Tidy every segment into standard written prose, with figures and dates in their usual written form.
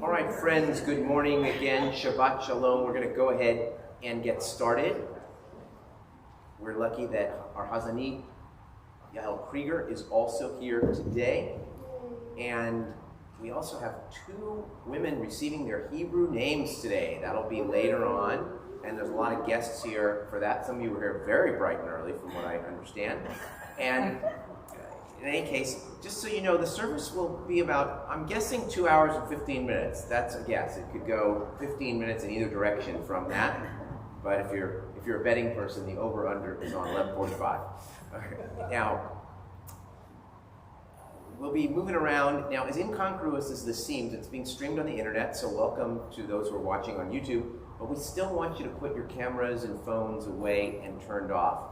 All right, friends, good morning again. Shabbat Shalom. We're going to go ahead and get started. We're lucky that our Hazanit, Yael Krieger, is also here today. And we also have two women receiving their Hebrew names today. That'll be later on. And there's a lot of guests here for that. Some of you were here very bright and early, from what I understand. And in any case, just so you know, the service will be about, I'm guessing, 2 hours and 15 minutes. That's a guess. It could go 15 minutes in either direction from that. But if you're a betting person, the over-under is on 11:45. Okay. Now, we'll be moving around. Now, as incongruous as this seems, it's being streamed on the internet, so welcome to those who are watching on YouTube. But we still want you to put your cameras and phones away and turned off.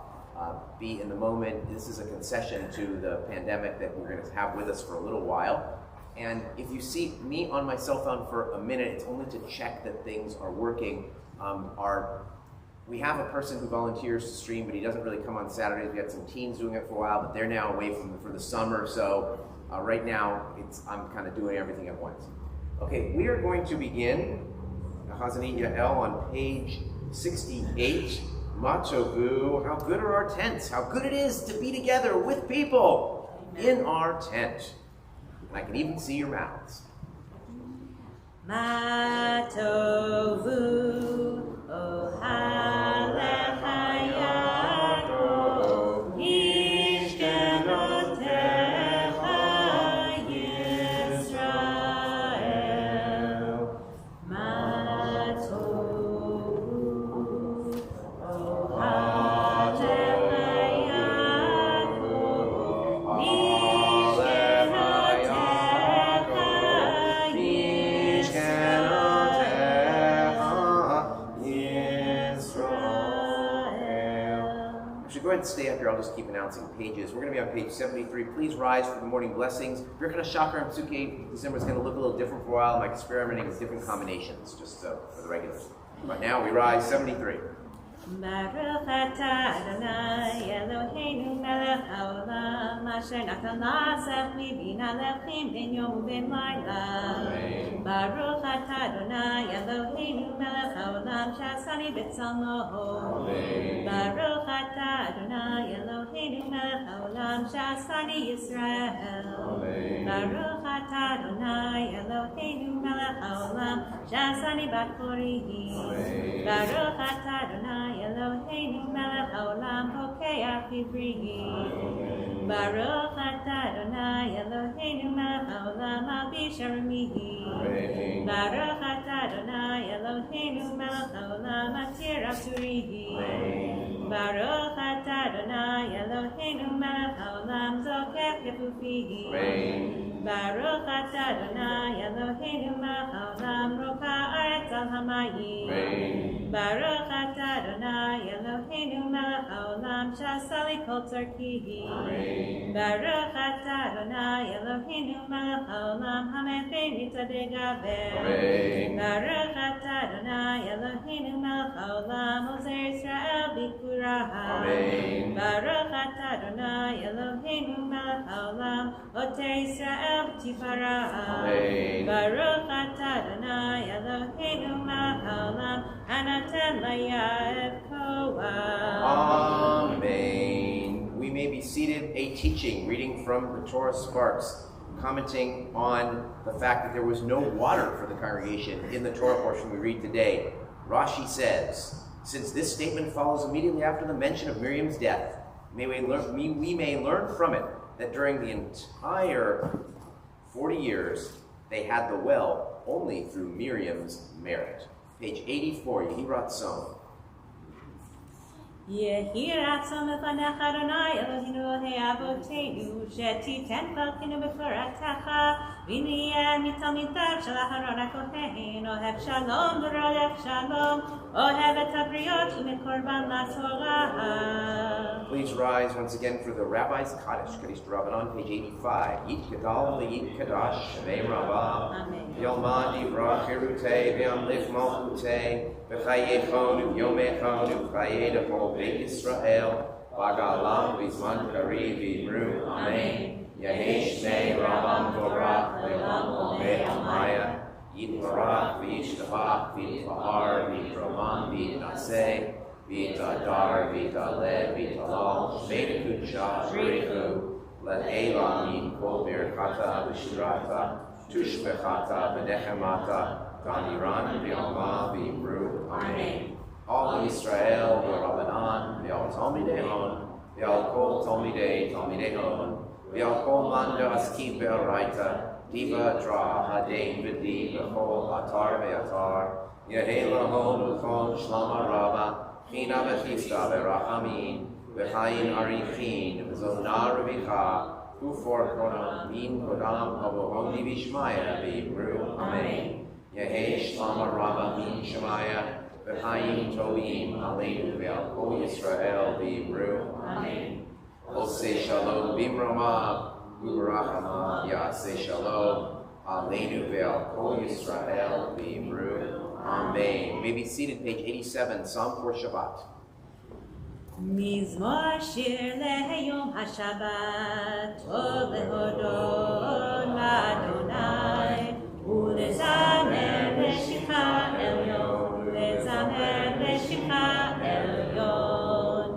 Be in the moment. This is a concession to the pandemic that we're going to have with us for a little while. And if you see me on my cell phone for a minute, it's only to check that things are working. We have a person who volunteers to stream, but he doesn't really come on Saturdays. We had some teens doing it for a while, but they're now away for the summer. So right now, I'm kind of doing everything at once. Okay, we are going to begin Hazanit Yael on page 68. Matovu, how good are our tents? How good it is to be together with people in our tent. And I can even see your mouths. Matovu, oh halachayako, ishkenotecha Yisrael. Matovu. Stay up here, I'll just keep announcing pages. We're going to be on page 73. Please rise for the morning blessings. Birkat HaShachar and Psuke December is going to look a little different for a while. I'm experimenting with different combinations, just for the regulars. But now we rise 73. Baruch atah Adonai Eloheinu melech haolam asher natan לנו בינה להבחין בין יום ובין לילה. Baruch atah Adonai Eloheinu melech haolam שעשני בצלמו. Baruch atah Adonai Eloheinu melech haolam שעשני ישראל. Baruch atah Adonai Eloheinu melech haolam שעשני בת חורי. Baruch atah Adonai Eloheinu melech haolam pokech ivri. Baruch atah Adonai Eloheinu melech haolam malbish armihi. Baruch atah Adonai Eloheinu melech haolam matir avturihi. Baruch atah Adonai Eloheinu melech haolam zokech yefufihi. Baruch atah Adonai Eloheinu melech haolam roka aretz al hamayim. Baruch atah Adonai Eloheinu melech haolam שעשה לי כל צרכי. Baruch atah Adonai Eloheinu melech haolam המבני צדק גבר. Baruch atah Adonai Eloheinu melech haolam עוזר ישראל בגבורה. Baruch atah Adonai Eloheinu melech haolam עוטר ישראל בתפארה. Baruch atah Adonai Eloheinu melech haolam הנותן ליעב כוח. Amen. We may be seated. A teaching, reading from the Torah Sparks, commenting on the fact that there was no water for the congregation in the Torah portion we read today. Rashi says, since this statement follows immediately after the mention of Miriam's death, we may learn from it that during the entire 40 years, they had the well only through Miriam's merit. Page 84, Yehi Ratzon. יהי רצון לפניך אדוני אלוהינו אלוהי אבותינו שתיתן חלקנו בקורתך ונהיה מתלמידיו של אהרון הכהן אוהב שלום ורודף שלום אוהב את הבריות ומקורבן לתורה. Please rise once again for the Rabbi's Kaddish, Kaddish Rabbanon, page 85. Yit Gadal Yit Kadash Shemei Rabbah Yalma Divrah Chirutei V'Yamlif Malchutei V'Chayechonu Yomechonu Chayedapol Beit Yisrael V'Galam V'Zman Kariv V'Imru Amen Yehi Shmei Rabbam Vorach Le'Olam Olmei Almaya Yitbarach, V'yishtabach, V'yitbahar, V'yitraman, V'yitnaseh, V'yitadar, V'yitaled, V'yitalal, V'yitkudsha, V'yichu, L'Elam, Min Kol Birchata, V'shirata, Tushbechata, V'nechemata, V'aniran, V'yalma, V'yimru. Amen. All Israel, V'Rabbanan, V'yal Talmidei V'yal Kol Talmidei Hon, V'yal Kol Manda Aski Be'araita, Diva Dra, Hadein V'di, V'chol Atar V'atar, Yehela Hon V'chol Shlama Rabba, China V'chista V'rachamim, V'chayin Arichin, V'zona Revicha, Ufor Kodam, Min Kodam, Avohoni V'Shmaya, V'Yimru. Amen. Yehe Shlama Rabba Min Shemaya, V'chayin Tovim, Aleinu V'al Kol Yisrael, V'Yimru. Amen. Oseh Shalom B'Imrama, U'Barachama, Yaseh Shalom, Aleinu V'al Kol Yisrael, V'Yimru. Amen. You may be seated, page 87, Psalm for Shabbat. מזמור שיר ליום השבת, טוב להודות לאדוני, ולזמר לשמך עליון, לזמר לשמך עליון,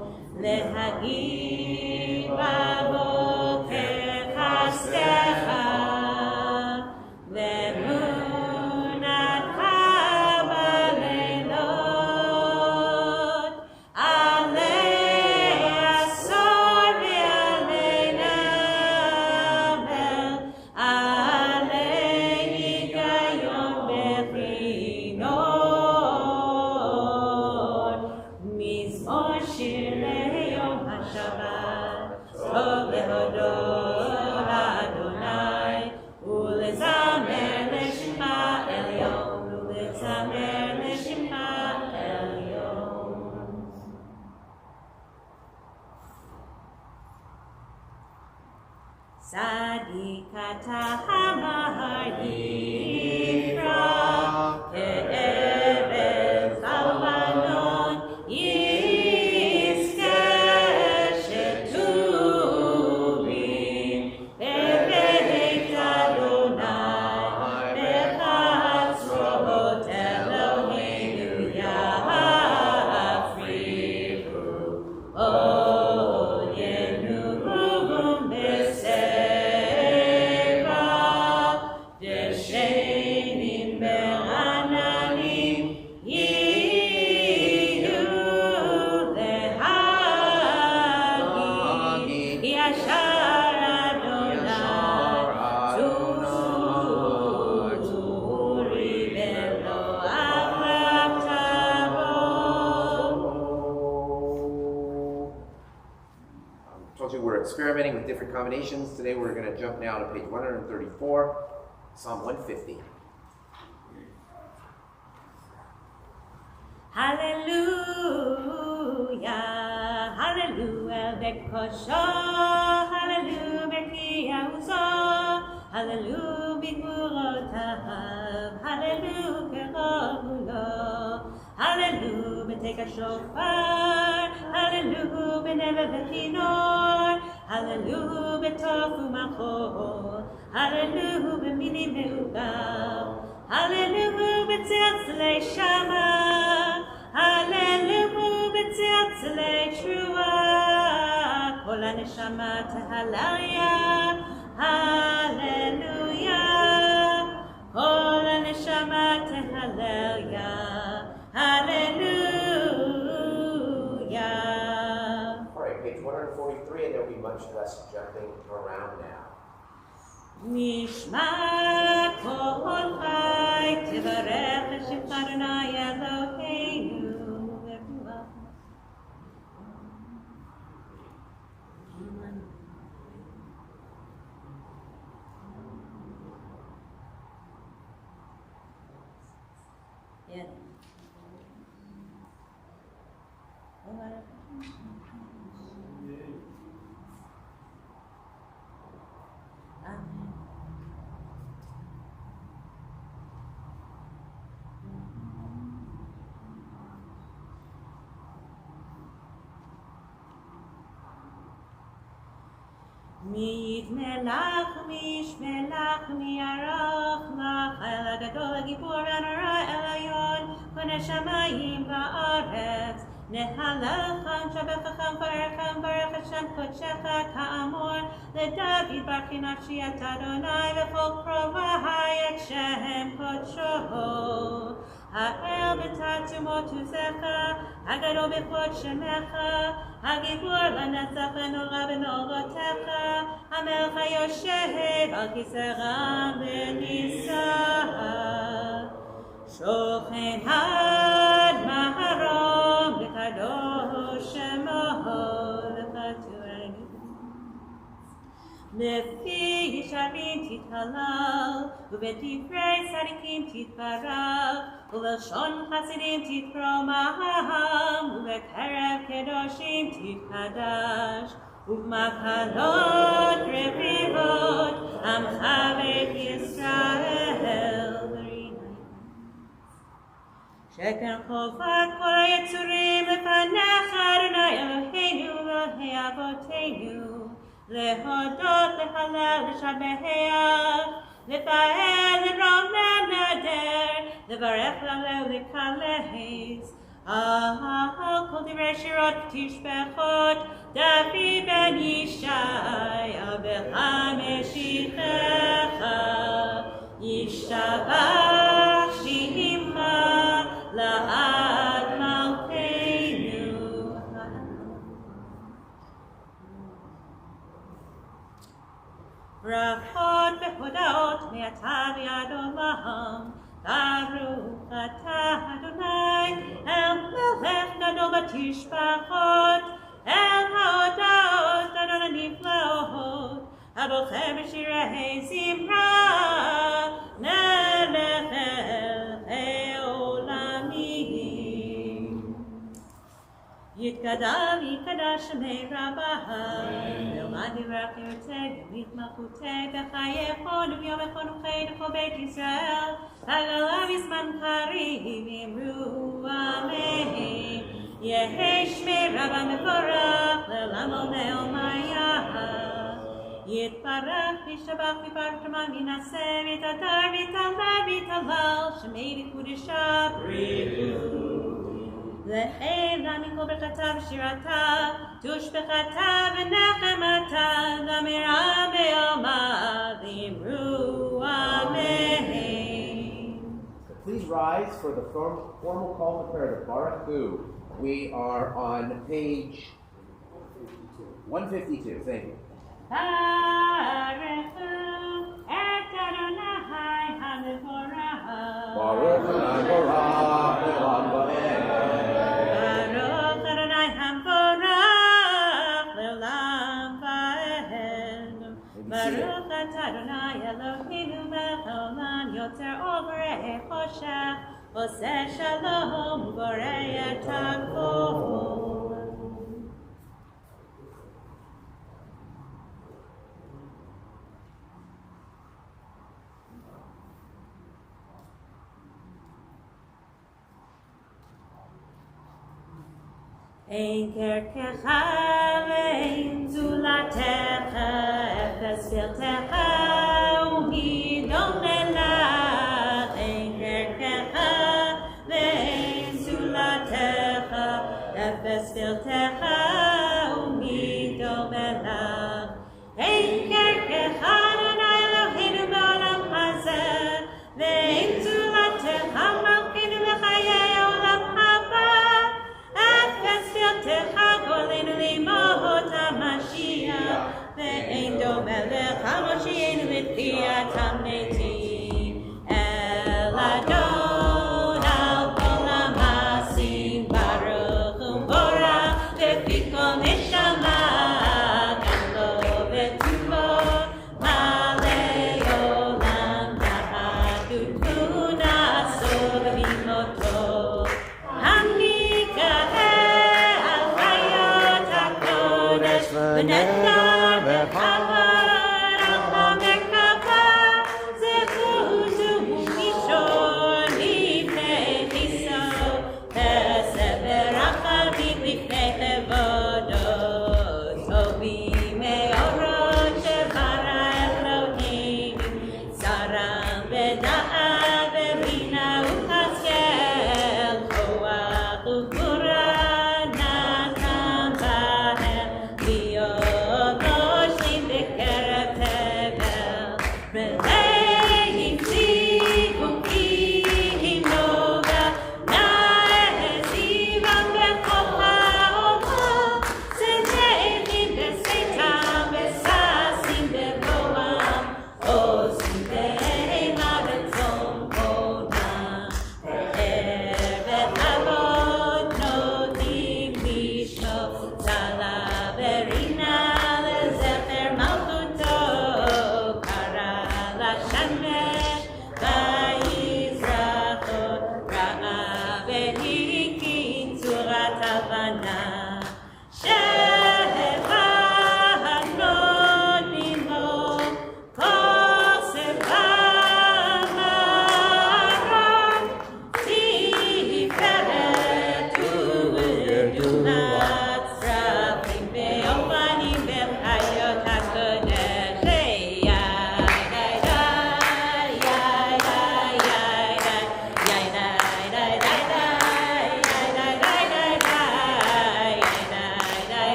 להגיד בבוקר חסדך, ואמונתך בלילות. Sadikata Hamar Yifra Ke'eres Almanon Yizkeh Shetuvim Bebeit Adonai Bechatzrot Eloheinu Yafrihu Oyenu Ruvum B'Seh experimenting with different combinations. Today we're going to jump now to page 134, Psalm 150. Hallelujah, hallelujah, bekosho, hallelujah, bekiyahuzo, hallelujah, bigvurotav, hallelujah, kerovulo, hallelujah, beteka shofar, hallelujah, beneve vechinor, hallelujah, betofu machor, hallelujah, bemini meugav, hallelujah, betziatzlei shama, hallelujah, betziatzlei trua, kol haneshama tehalaya, hallelujah, kol haneshama tehalaya, hallelujah. All right, page 143, and there'll be much less jumping around now. Nishma kol chai tivarech Hashem Adonai Eloheinu v'ruach. Yeah. Amen. Mid melach mish melach mi'arach lach el הגדול הגיבור והנורא אליון, קונה שמיים וארץ. נהללך, נשבחך, נברכך, נברך את שם קודשך כאמור, לדוד ברכי נפשי את אדוני וכל קרובי את שם קודשו. האל בתעצומות עוזך, הגדול בכבוד שמך, הגיבור לנצח ונורא בנורותיך, המלך היושב על כיסא רם ונישא. שוכן עד מהרום וקדוש שמו וכתוב. לפי ישרים תתהלל, ובדברי צדיקים תתברך, ובלשון חסידים תתרומם, ובקרב קדושים תתקדש, ובמקהלות רביבות עמך בית ישראל. שכן חובת כל היצורים לפניך אדוני אלוהינו ואלוהי אבותינו, להודות, להלל, לשבח, לפעל, לרומם, נדר, לברך, להלל, לקלס. על כל דברי שירות תשבחות, דוד בן ישי, עבדך משיחך, ישתבח שמך לעד מלכנו. ברכות והודאות מעתה ועד עולם, ברוך אתה אדוני, אל מלך גדול בתשבחות, אל ההודעות אדון הנפלאות, הבוחר בשירי זמרה, מלך אלוהי עולמים. יתקדם יקדש שמי רבה, ולמד יברך ירצה, ימית מלכותי בחייכון וביומכון ובחיי לכל בית ישראל, הגלה בזמן קריב אמרו אמן. יהי שמי רבה מבורך, לעולם עולמי עלמיה. יתברך וישתבח ויברך שמיים וינשא ויתהדר ויתהלל ויתהלל, שמי בקודשה בריחו. לעילה מכל ברכתה ושירתה, תושבחתה ונחמתה, למראה בעלמה ואמרו אמן. Please rise for the formal call to prayer to Baruch Hu. We are on page 152. Thank you. Baruch Hu et Adonai HaMevorach. Baruch Adonai Borach Le'olam Va'ed. Baruch Adonai HaMevorach Le'olam Va'ed. Baruch Adonai Eloheinu melech haolam yotzer ol borei choshech, oseh shalom uborei et hakol. Ein kerkecha ve'ein zulatecha, efes filtecha u'hidom elach. Ein kerkecha ve'ein zulatecha, efes filtecha u'hidom elach. Ein kerkecha Adonai Eloheinu ba'olam hazeh, ve'ein zulatecha malkeinu b'chayei olam haba. Golenu limot HaMashiach, ve'ein dome lech HaMoshiach l'tchiat hametim. El Adon al kol ha'masim, baruch u'borach lefi kol neshama, gam lo v'tuvo, malei olam ta'adut kunaso v'mimoto. V'netah v'chavod al ha'merkava, zeh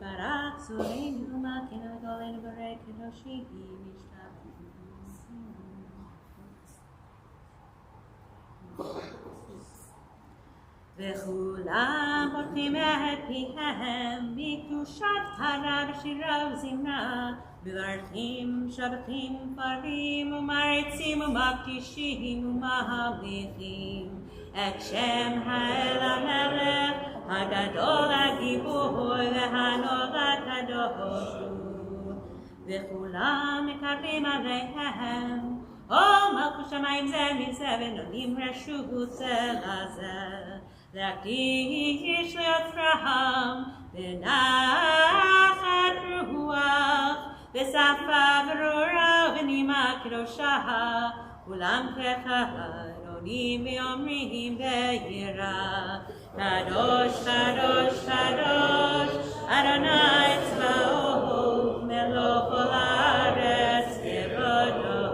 Barak Sureinu Makina Golenu Barek Hiroshi Mishtabu וכולם פותחים את פיהם מקדושת הרב שירה וזמרה מברכים שבחים פרים ומריצים ומקדישים ומהלכים את שם האל המלך הגדול הגיבור והנורא הקדוש הוא וכולם מקרבים עליהם מלכות שמיים זה מזה ונותנים רשות זה לזה להקדיש ליוצרם בנחת רוח בשפה ברורה ובנימה קדושה כולם כאחד עונים ואומרים ביראה קדוש קדוש קדוש אדוני צבאות מלוך כל הארץ כבודו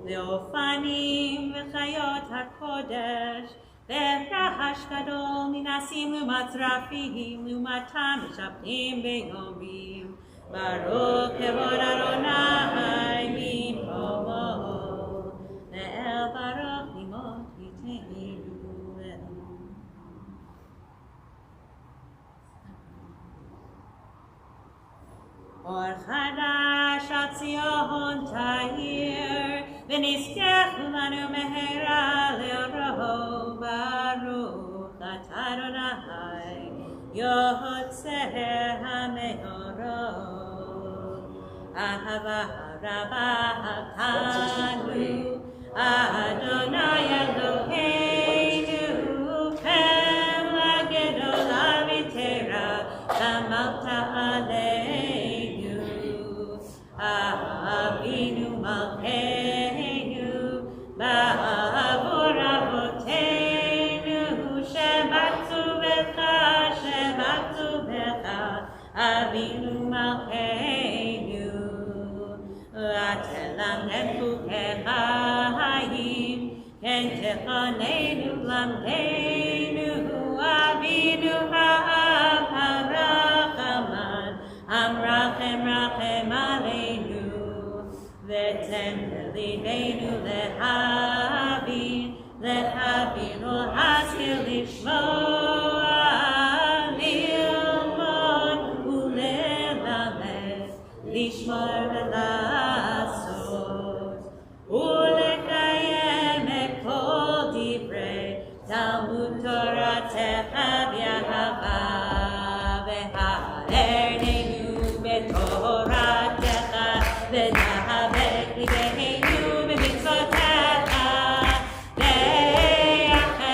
ואופנים וחיות הקודש ורעש גדול מנסים ומצרפים לעומתם משבחים ואומרים ברוך כבוד אדוני ממקומו לאל ברוך נמות יתהילו אור חדש על ציון תאיר ונזכה לנו מהרה לאורו ברוך אתה אדוני יוצא המאורות אהבה רבה אהבתנו אדוני אלוהינו חמלה גדולה ותורה גמלת עלינו אבינו מלכנו בעבור אבותינו שבתו בך אבינו מלכנו תלמדנו חוקי חיים כן תחננו למדנו אבינו האב הרחמן המרחם רחם עלינו ותן לליבנו להבין ולהשכיל לשמוע ללמוד וללמד לשמור ולעשות ולקיים את כל דברי תלמוד תורתך באהבה והארננו בתורתך ונהבק ליבנו במצוותיך ויחד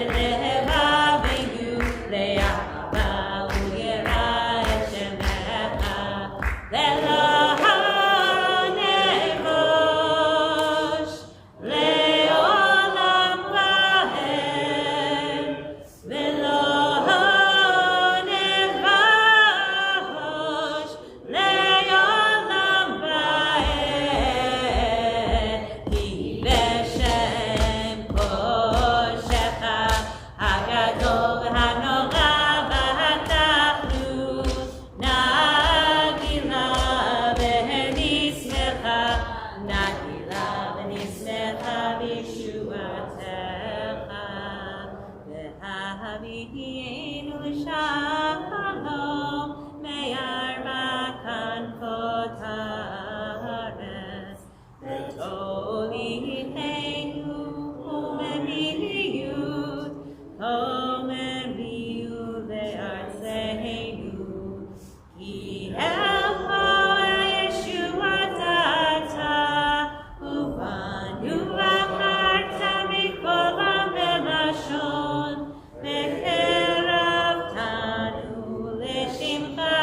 לבב V'yienu l'shalom me'arba kanfot haaretz v'toliteinu umemiyut le'artzeinu ki elpo Yeshua tata uvanu v'acharta mikol ha'melashon v'keravtanu l'shimcha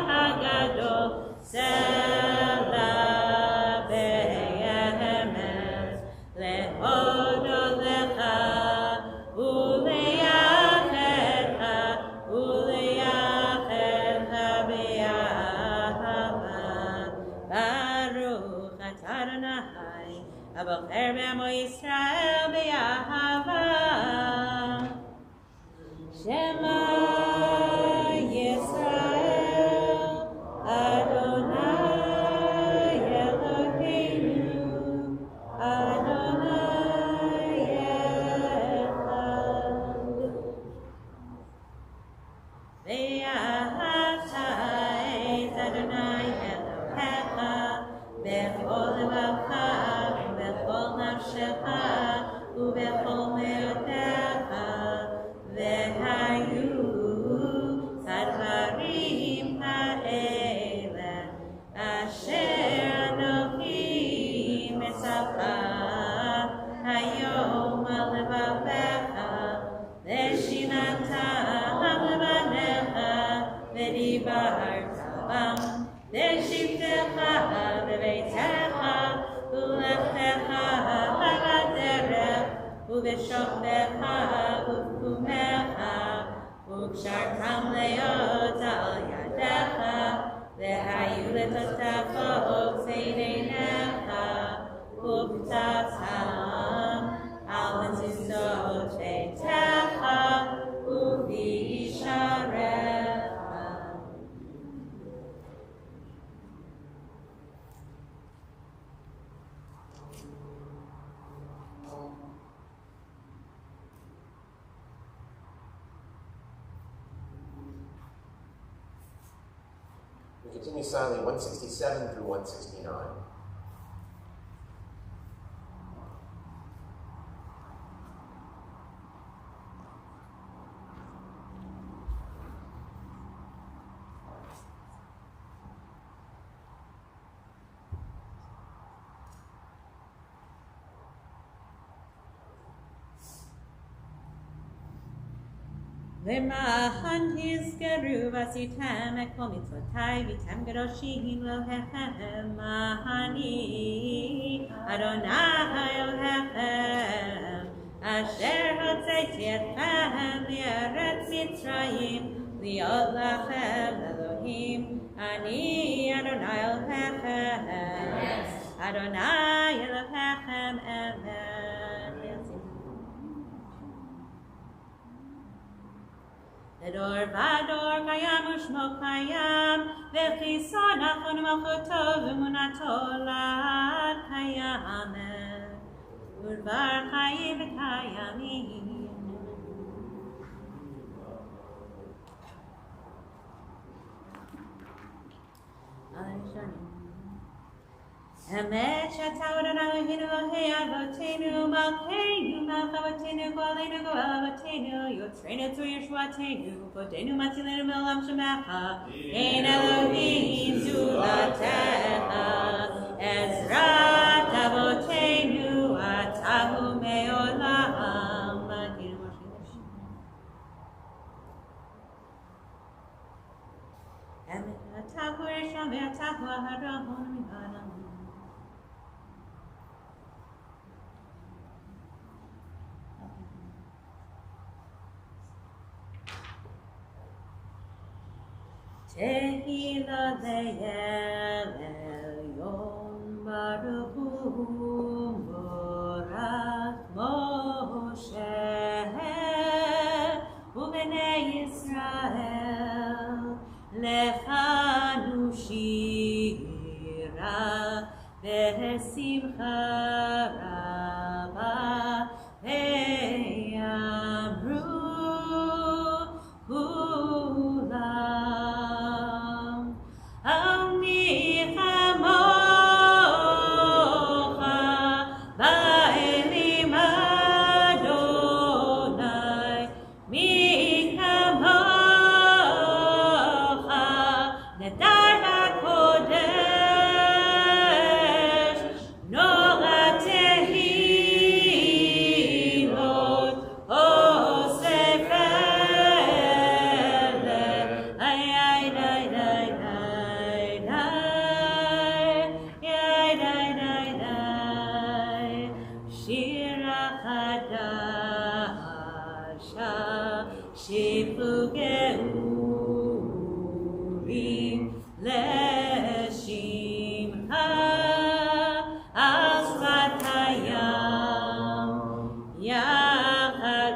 hagadol sela be'emes le'hodol lecha u'leyachelcha be'ahava Baruch atah Adonai abocher be'amo Yisrael be'ahava Shema Yisrael Adonai Eloheinu Adonai Echad Ve'ahavta et Adonai Elohecha bechol levacha ubechol nafshecha ubechol meotecha ve'hayu kadvarim ha'ele asher Anochi metzavcha hayom al levavecha ve'shinatam levanecha ve'dibarta bam ve'shivtecha bebeitecha u'lechtecha b'derech u'b'shoftecha u'fkumecha u'kshartam leot al yadecha ve'hayu letotafot b'einecha u'ktatam al mezuzot beitecha u'v'yisharecha We continue silently 167 through 169. Lema'an tizkeru v'asitem et kol mitzvotai v'tem kadoshim Elohechem ma'ani Adonai Elohechem asher hotzeiti etchem mi'eretz Mitzrayim li'od lachem Elohim ani Adonai Elohechem Adonai Elohechem Emet Ador vador kayam ushmo kayam v'chisa nachon malchuto v'munato lad kayam urvar chayim v'kayamim Emet she'ata Adonai Eloheinu Elohei avotenu malkeinu melech avotenu go'aleinu go'el avotenu yotzreinu tzur yeshuatenu kodenu matzilenu me'olam shemecha ein Elohim zulatecha ezrat avotenu atahu me'olam Malkeinu Moshe Emet atahu rishon ve'atahu aharon mi'adam Tehila le'el Elyon Baruch Hu Borach Moshe U'bnei Yisrael Lechanu shira Ve'simcha Rabba Ve'amru חדשה שפלוגי אורים לשמך על שפת הים יחד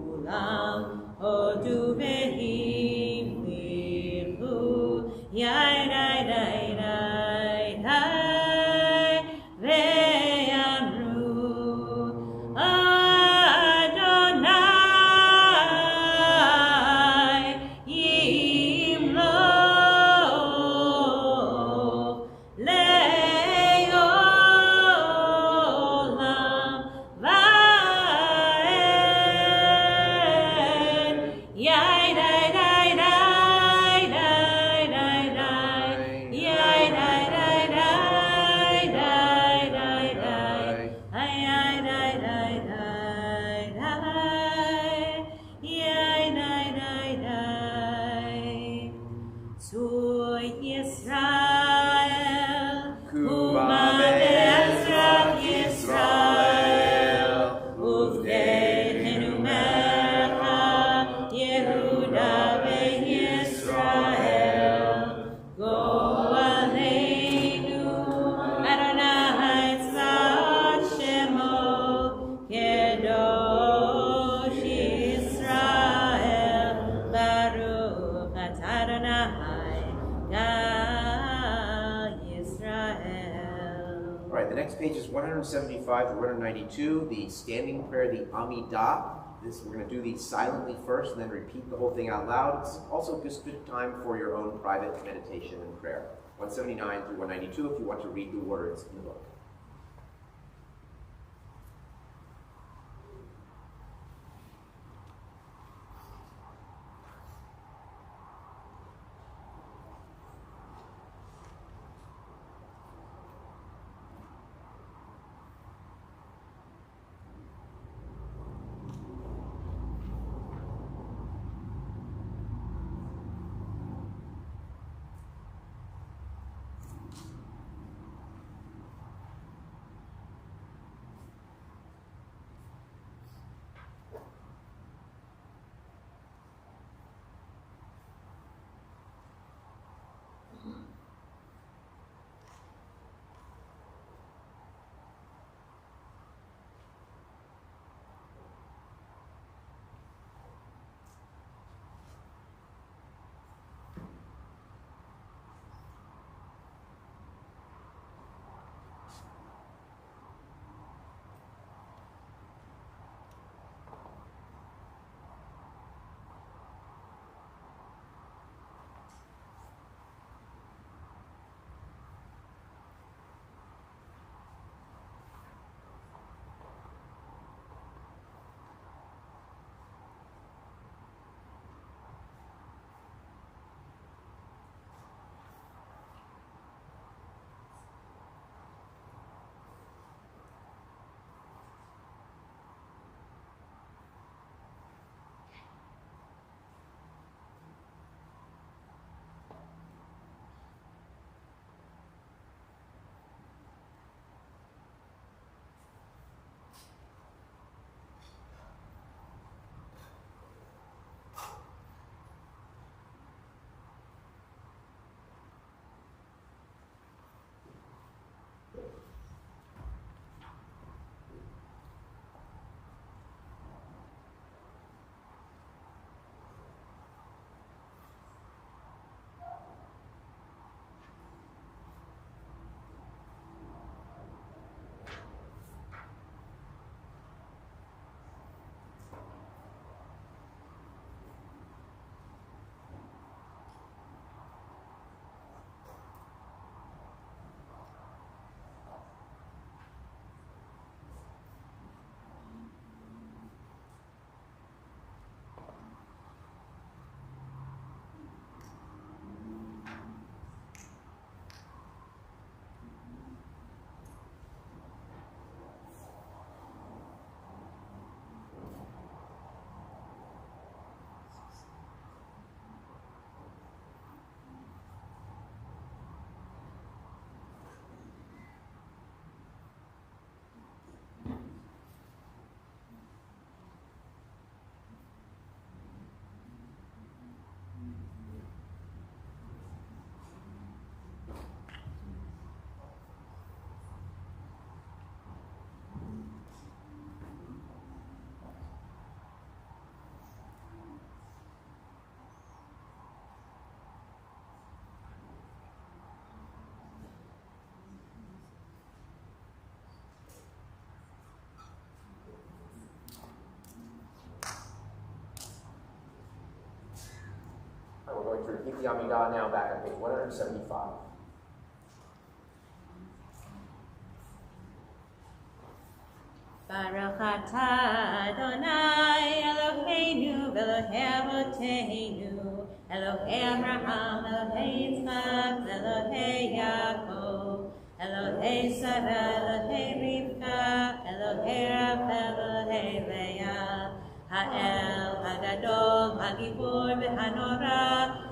כולם הודו והמליכו יאי די די די די ואמרו אדוני ימלוך לעולם ועד יאי די די די די די די יאי די די די די די די יאי די די די די יאי די די די zu Yisrael Kuma be'ezrat Yisrael uvdehenu mecha Yehuda ve'Yisrael go aleinu Adonai tzvaot shemo kedosh Yisrael baruch atah Adonai God Yisrael. All right, the next page is 175 to 192, the standing prayer, the Amidah. We're going to do these silently first and then repeat the whole thing out loud. It's also just good time for your own private meditation and prayer. 179 through 192 if you want to read the words in the book. the Amidah now back on page 175. Baruch atah Adonai Eloheinu v'Elohei Avoteinu Elohei Abraham, Elohei Yitzchak, Elohei Yaakov Elohei Sarah, Elohei Rivka, Elohei Rachel, Elohei Leah Ha'el, Hagadol, Hagibor v'Hanora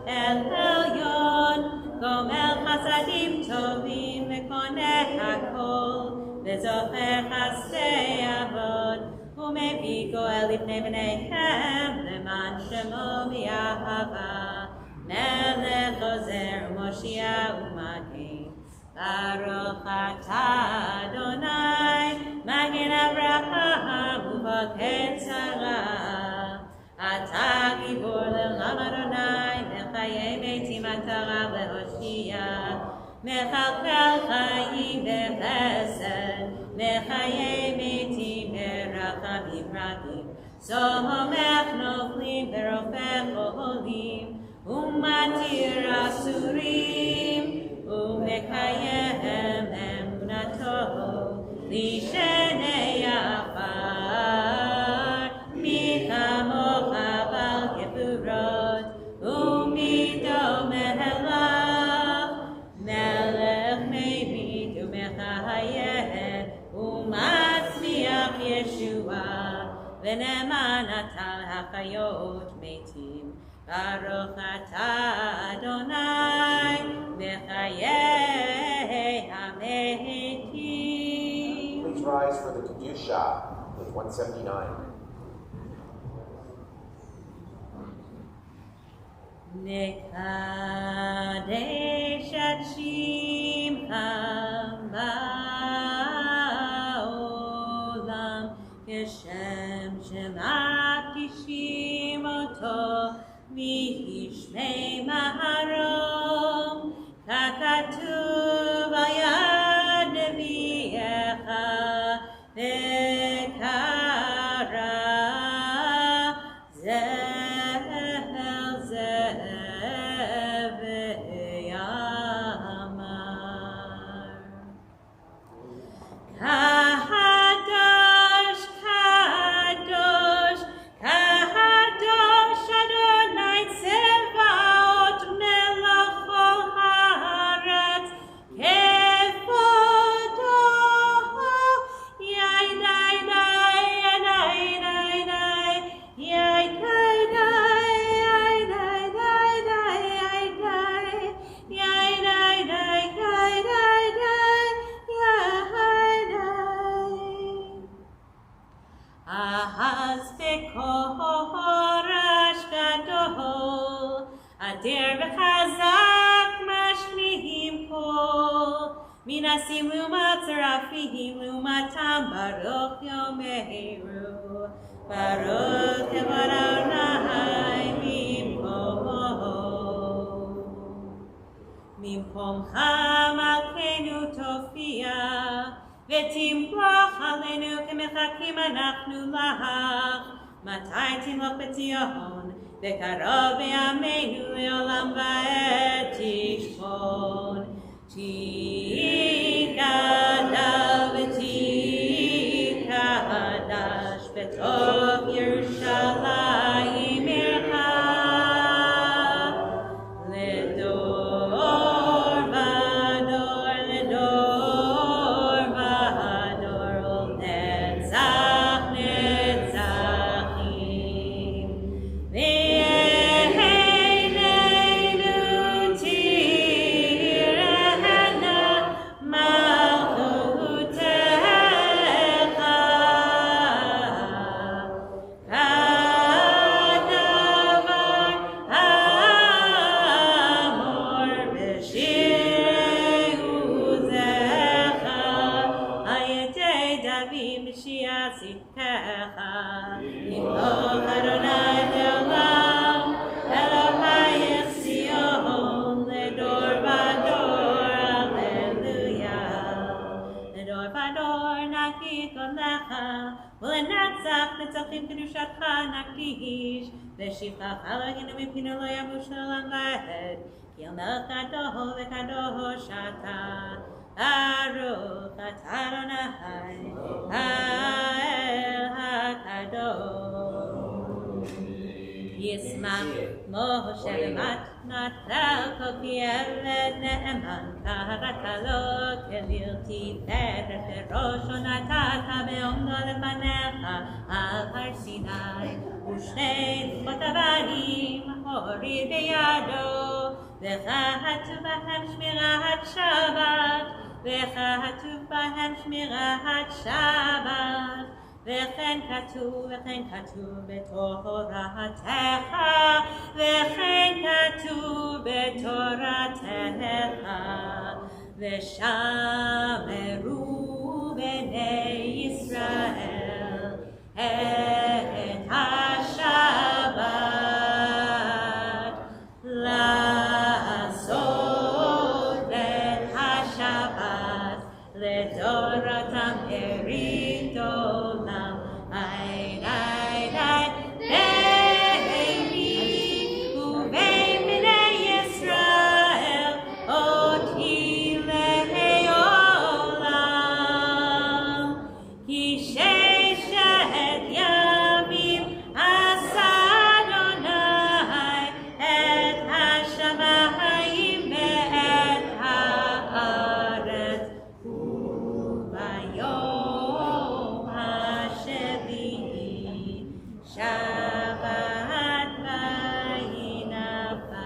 El Elyon Gomel Chasadim Tovim V'Koneh HaKol V'Zocher Chasdei Avod U'Mevi Goel Lifnei B'neihem Leman Shemo V'Yahava Melech Ozer U'Moshiach U'Magen Baruch atah Adonai Magen Avraham U'Voked Sarah Atah Gibor Le'olam Adonai Mechayei Beitim Atara Le'Hoshia Mechalkel Chayim V'Chesed Mechayei Beitim V'Rachamim Rabim Somech Noflim V'Rofech Oholim U'Matir Asurim U'Mekayem Emunato Lishenei Afar Michamocha Bal Gevurot U'Mido Mehelav Melech Mevid U'Mechayeh U'Matzmiach Yeshua V'Neman Atal HaChayot Meitim Baruch atah Adonai Mechayei HaMeitim. Please rise for the Kedusha, page 179. Nekadesh et Shimcha ba'olam Geshem Shemat Kishim Oto V'Yishmei Maharom Kakatuv Ayad Nevi'echa V'Kara Zel Zel V'Yamar Kadosh Kadosh Kadosh Adonai Tzevaot Melech Kol Haaretz Kevodo Yai Dai Dai Dai Dai Dai Yai Dai Dai Dai Dai Dai Yai Dai Dai Yai Dai Dai Ahaz bekorash gadol Adir v'chazak mashmihim kol Minasim lumat zerafihim lumatam Baruch yomeru Baruch kevod Adonai Mimkomcha malkeinu tofia ותמרוך עלינו כמחכים אנחנו לך, מתי תמלוך בציון, וקרוב בימינו לעולם ועד תשכון. תיגדל ותקדש בתוך ירושלים עירך, לדור ודור לדור ולנצח נצחים קדושתך נקדיש, ושבחך אלוהינו מפינו לא ימוש לעולם ועד, כי המלך גדול וקדוש אתה. ברוך אתה אדוני האל הקדוש. ישמח משה במתנתו כי ילד נאמן קראת לו כליל תפארת בראשו נתת בעומדו לפניך על הר סיני ושני לוחות אבנים הוריד בידו וכתוב בהם שמירת שבת וכתוב בהם שמירת שבת וכן כתוב בתורתך וכן כתוב בתורתך ושמרו בני ישראל את השבת לעשות את השבת לדורותם ברית עולם. עין עין עין ביני ובין בני ישראל אותי לעולם כי ששת ימים עשה אדוני את השמיים ואת הארץ וביום השביעי שבת ויהי נפש.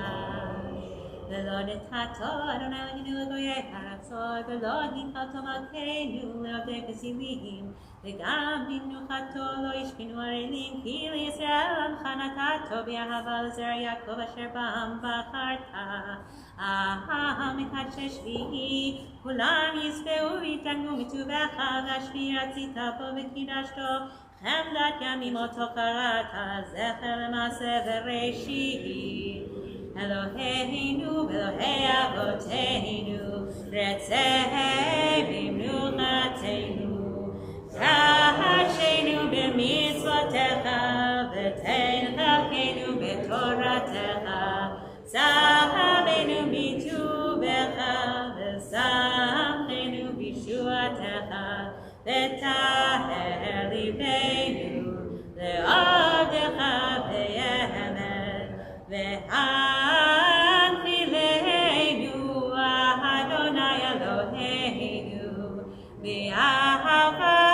ולא נתתו אדוני אלוהינו לגויי הארצות ולא נתתו מלכנו לעובדי כסילים וגם במנוחתו לא ישכנו ערלים כי לישראל עמך נתתו באהבה לזרע יעקב אשר בם בחרת. מקדשי שביעי כולם ישבעו ויתענגו מטובך והשביעי רצית בו וקידשתו חמדת ימים אותו קראת זכר למעשה וראשית. אלוהינו ואלוהי אבותינו רצה במנוחתנו קדשנו במצוותיך ותן חלקנו בתורתך שמחנו בטובך ושמחנו בישועתך וטהר ליבנו לעבדך באמת והנחילנו אדוני אלוהינו באהבה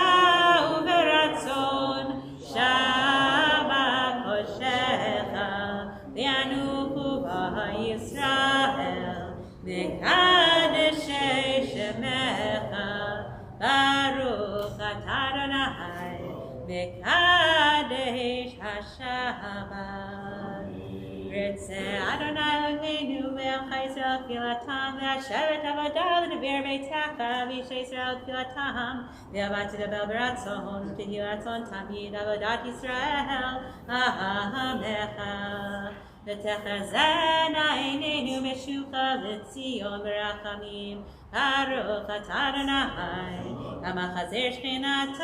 וברצון שבה קודשך וינוחו בישראל מקדשי שמך ברוך אתה אדוני מקדש השבת. רצה אדוני אלוהינו ועמך ישראל תפילתם והשבת עבודה לדבר ביתך ואישי ישראל תפילתם ועבד תדבר ברצון ותהי רצון תמיד עבודת ישראל עמך. ותחזינה עינינו משוכה לציון ברחמים ברוך אתה אדוני המחזיר שכינתו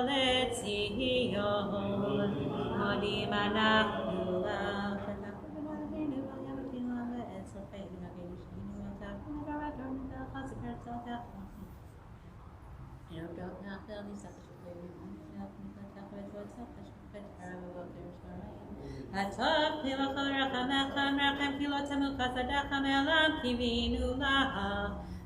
לציון. מודים אנחנו לך הטוב פילוך ורחמך מרחם פילותינו חסדך מעולם קיווינו לך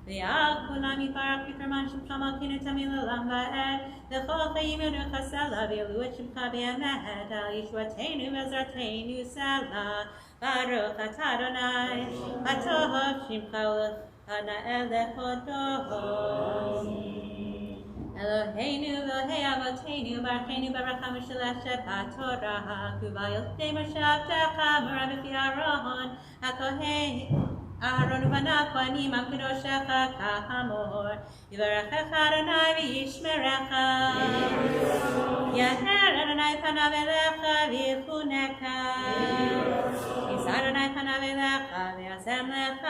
ועל כולם יתברך בקרמן שמך מלכנו תמיד לעולם ועד לכל חיים ידעו חסלה ויעלו את שמך באמת על ישועתנו ועזרתנו סלה. ברוך אתה אדוני הטוב שמך ולנאה להודות. אלוהינו ואלוהי אבותינו ברכנו ברכה משולשת בתורה וביודעי משבתך מורה בפי אהרון הכהן אהרון ובניו כהנים הקדושך כאמור. יברכך אדוני וישמרך יאר אדוני פניו אליך ויחונך יישא אדוני פניו אליך וישם לך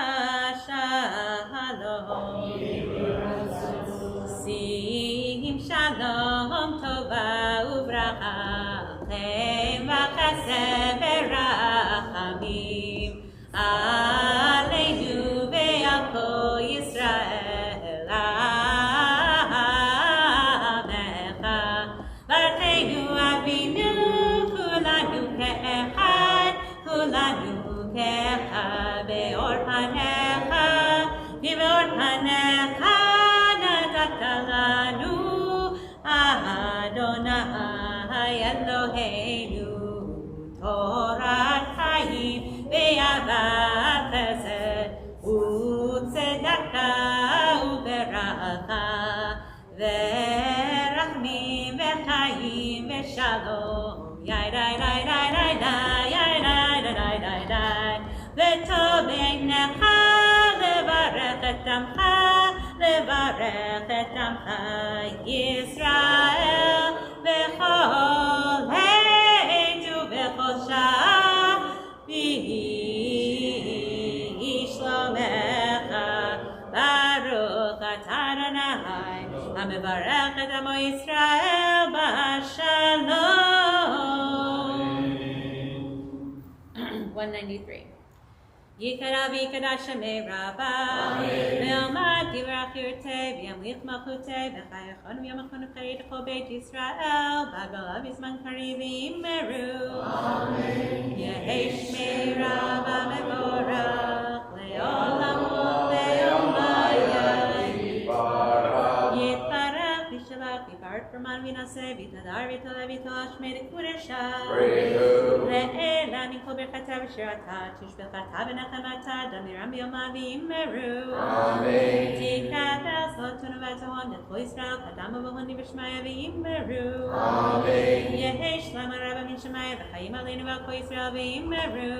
שלום. Sim, Shalom tova uvracha v'chesed v'rachamim aleinu ve'al kol Yisrael amecha v'arteinu avinu kulanu ke'echad be'or panecha v'or panecha natata lanu Adonai Eloheinu Torat Chaim ve'avat chesed u'tzedaka u'beracha ve'rachmim ve'chaim ve'shalom v'tov beinecha levarech et amcha levarech et amcha Yisrael v'chol heitu v'chol shah v'ishlomecha baruch atah Adonai hamevarech et amo Yisrael b'shalom. 193. Yikara v'yikara shemei rabba ve'omad yivrach yirtei v'yamlich malchutei v'chayachon v'yamachon v'chayit chol beit Yisrael b'agolav yizman kari v'yimeru Yehi shmei rabba mevorach le'olam u'le'omayah Yitbarach v'shalach v'yipart v'man v'naseh v'yitadar v'yitoleh v'yitoleh shmei d'kudesha le'ela mikol berchata v'shirata tishbechata v'nechamata damiram b'yomah v'yimeru Tikat v'asot v'atahon d'chol Yisrael kadam v'vohoni v'shmaya v'yimeru Yehi shlam rabba min shemaya v'chayim aleinu v'al Yisrael v'yimeru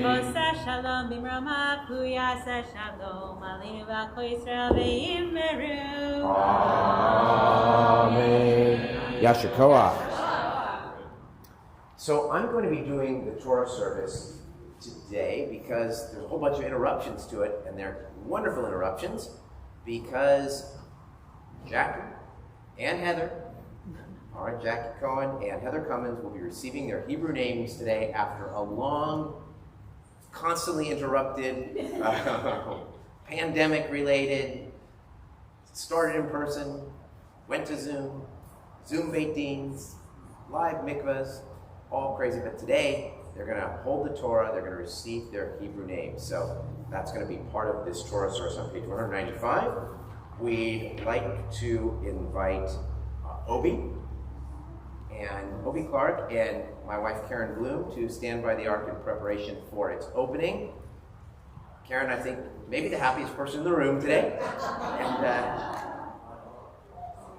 V'oseh shalom b'mroma v'yaseh shalom aleinu v'al Yisrael v'yimeru Amen. Yasher Koach. So I'm going to be doing the Torah service today because there's a whole bunch of interruptions to it, and they're wonderful interruptions because Jackie and Heather, all right, Jackie Cohen and Heather Cummins will be receiving their Hebrew names today after a long, constantly interrupted, pandemic-related, started in person, went to Zoom, Zoom Beit Deans, live mikvahs, all crazy. But today, they're going to hold the Torah, they're going to receive their Hebrew names. So that's going to be part of this Torah source on page 195. We'd like to invite Obi Clark and my wife Karen Bloom to stand by the ark in preparation for its opening. Karen, I think, maybe the happiest person in the room today.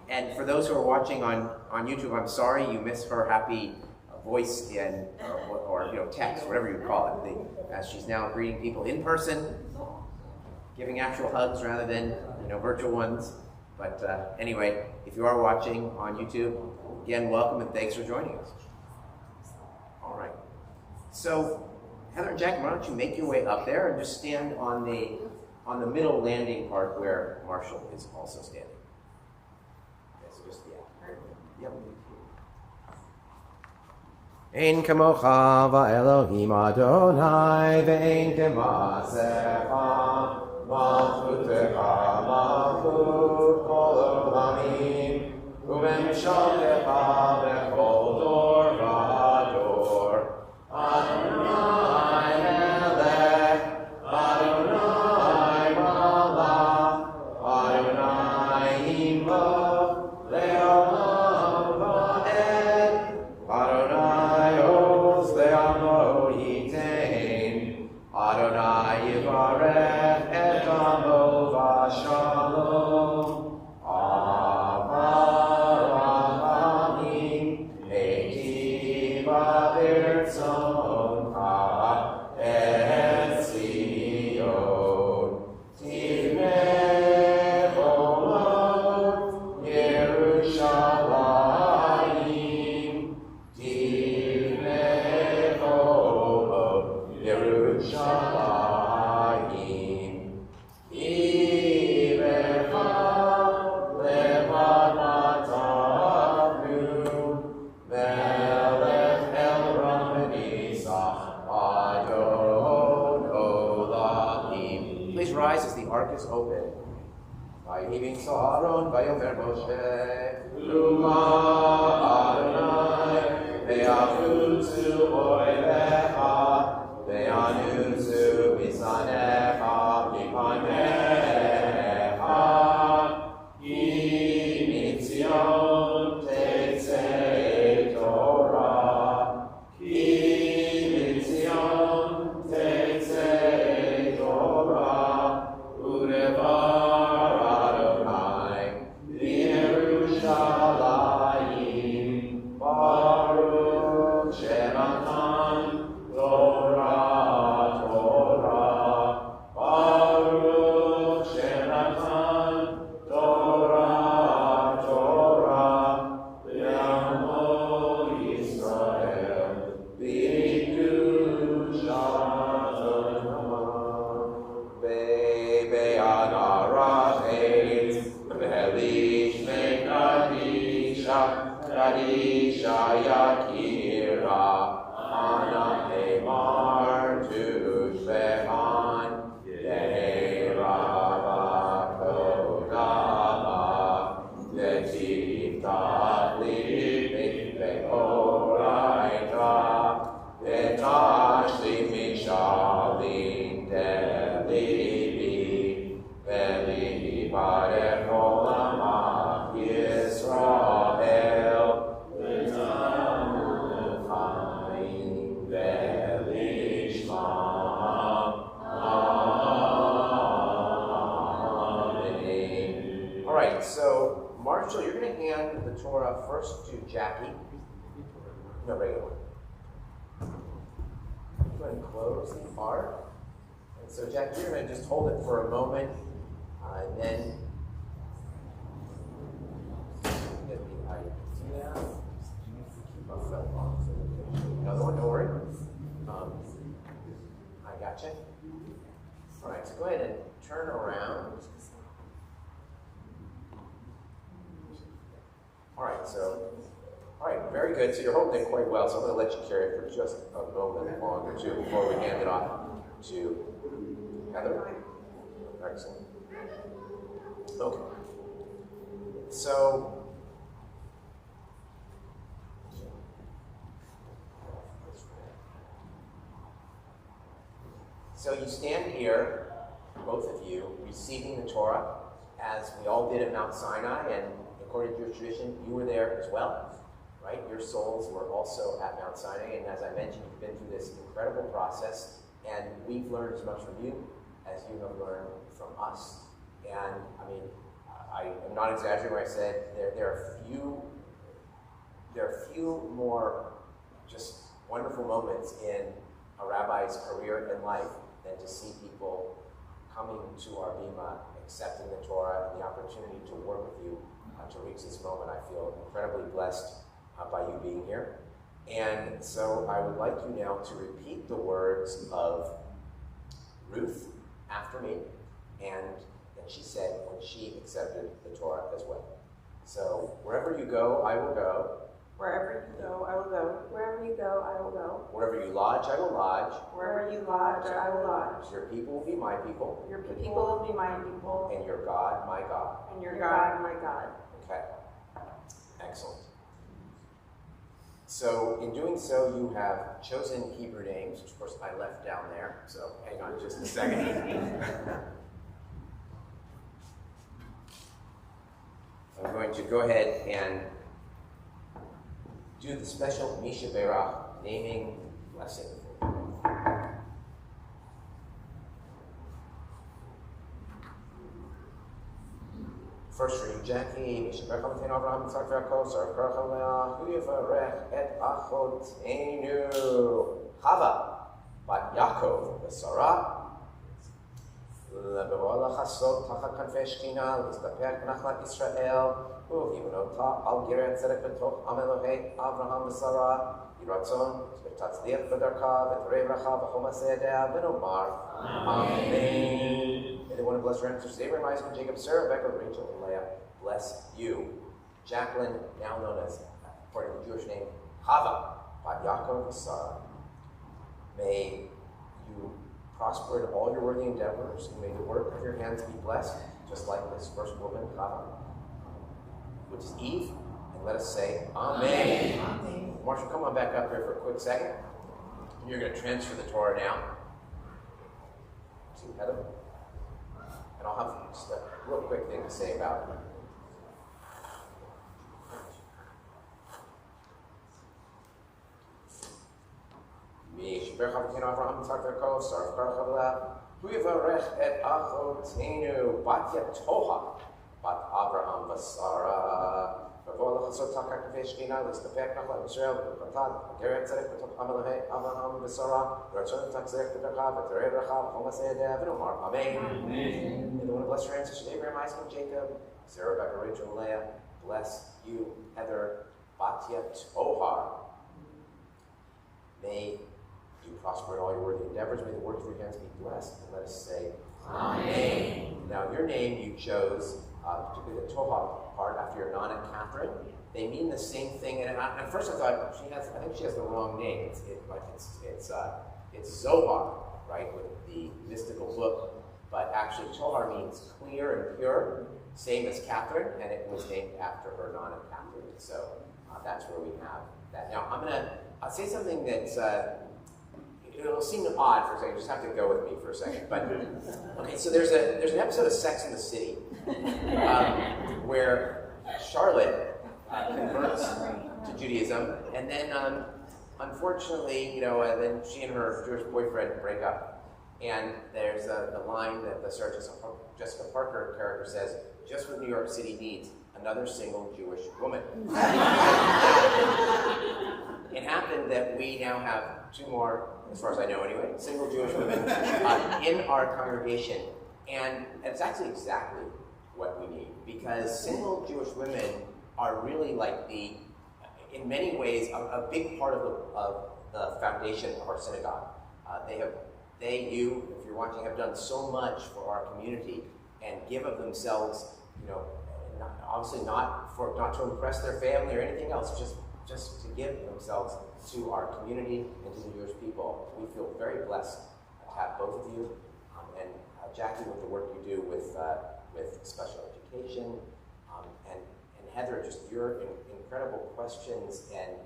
And for those who are watching on YouTube, I'm sorry you missed her happy voice and or text, whatever you call it, as she's now greeting people in person, giving actual hugs rather than virtual ones. But anyway, if you are watching on YouTube, again, welcome and thanks for joining us. All right. So, Heather and Jackie, why don't you make your way up there and just stand on the middle landing part where Marshall is also standing. Okay, so just yep. Ein kamocha va'elohim Adonai ve'ein kemasecha malchutecha malchut kol olamim u'memshaltecha bechol dor v'ador Adonai melech Adonai malach Adonai imloch le'olam va'ed Adonai os le'amo yitain Adonai yivarech et amo v'shalom Amarachim etiva v'rtzoncha et Zion tivnei cholot Yerushalayim tivnei cholot Yerushalayim Ivecha levad Vayivin Saharon, Vayomer Moshe, Luma Adonai, Ve'afuzu Oilecha, Ve'anuzu Bisanecha, Bipanecha, Ki Mitzion Tetzei Torah, Ki Mitzion Tetzei Torah, Urevar Adonai, Yerushalayim, Baruch Shenatan, Torah, Torah, Baruch Shenatan, Torah, Torah, Le'amo Yisrael, B'kedushat Be'be'ad Arachet, Be'elish Me'kadisha, Kadisha Yakira, Ana Emar Tushbe'an, Ye'erava Kodama, Ye'tiv Tachlit Be'oraita, Ye'tashli Mishalim De'libi, Ve'lihi Barech Olamah Yisrael, Ve'tamu Chaim Ve'lishma. Amen. All right, so Marshall, you're going to hand the Torah first to Jackie. No, regular one. Go ahead and close the ark. And so, Jackie, you're going to just hold it for a moment, and then get the idea. Keep my phone on. Another one, don't worry. I got you. All right, so go ahead and turn around. All right, very good. So you're holding it quite well, so I'm going to let you carry it for just a moment longer, too, before we hand it off to Heather. Excellent. Okay. So you stand here, both of you, receiving the Torah, as we all did at Mount Sinai, and according to your tradition, you were there as well, right? Your souls were also at Mount Sinai, and as I mentioned, you've been through this incredible process, and we've learned as much from you as you have learned from us. And I mean, I am not exaggerating when I said there are few more just wonderful moments in a rabbi's career and life than to see people coming to our bima, accepting the Torah, and the opportunity to work with you to reach this moment. I feel incredibly blessed by you being here. And so I would like you now to repeat the words of Ruth after me, and that she said when she accepted the Torah as well. So wherever you go, I will go. Wherever you go, I will go. Wherever you go, I will go. Wherever you lodge, I will lodge. Wherever you lodge, I will lodge. Your people will be my people. Your people will be my people. And your God, my God. And your God, my God. Okay. Excellent. So in doing so, you have chosen Hebrew names, which of course I left down there. So hang on just a second. I'm going to go ahead and do the special Misha Berach naming blessing. First for you, Jackie, Misha Berach Avraham Avraham Yitzchak Yaakov, Sarah Karach Leah, Hu Yivarech et Achotenu, Chava, Bat Yaakov, Sarah, לבוא לחסות תחת כנפי שכינה, להסתפק בנחלת ישראל, ובהימנותה על גרי הצדק בתוך עם אלוהי אברהם ושרה, יהי רצון ותצליח בדרכה ותראה ברכה בכל מעשה ידיה, ונאמר Amen. May the one who bless your ancestors, Abraham, Isaac, and Jacob, Sarah, Rebecca, Rachel, and Leah, bless you. Jacqueline, now known as, according to the Jewish name, Chava, Bat Yaakov and Sarah. May you prosper in all your worthy endeavors, and may the work of your hands be blessed, just like this first woman, Chava, which is Eve, and let us say, Amen. Amen. Marshall, come on back up here for a quick second. You're going to transfer the Torah now to Heather. And I'll have just a real quick thing to say about it. וישבח אבותינו אברהם יצחק ויעקב שרף ברוך אבלה הוא יברך את אחותינו בת יתוה בת אברהם ושרה ובוא לחסות תחת כנפי שכינה להסתפק נחלת ישראל וברכתה ותראה צדק בתוך אברהם ושרה ורצון תחזק בברכה ותראה ברכה בכל מעשה ידיה ונאמר אמן. And the one who bless your ancestors Abraham, Isaac, and Jacob, Sarah, Rebecca, Rachel, and Leah, bless you, Heather, Batya Tohar. May you prosper in all your worthy endeavors. May the work of your hands be blessed. And let us say, Amen. Now, your name you chose, particularly the Tohar part, after your Nana Catherine. They mean the same thing. And at first I thought I think she has the wrong name. It's Zohar, right, with the mystical book. But actually, Tohar means clear and pure, same as Catherine, and it was named after her Nana Catherine. So that's where we have that. Now, I'll say something that's, it'll seem odd for a second, you just have to go with me for a second. But, okay, so there's an episode of Sex and the City where Charlotte converts to Judaism, and then, unfortunately, then she and her Jewish boyfriend break up. And there's the line that the Sarah Jessica Parker character says, just what New York City needs, another single Jewish woman. It happened that we now have 2 more, as far as I know anyway, single Jewish women in our congregation. And it's actually exactly what we need, because single Jewish women are really like in many ways, a big part of the foundation of our synagogue. You, if you're watching, have done so much for our community and give of themselves, obviously not to impress their family or anything else, just to give themselves to our community and to the Jewish people. We feel very blessed to have both of you, and Jackie with the work you do with special education, and Heather, just your incredible questions and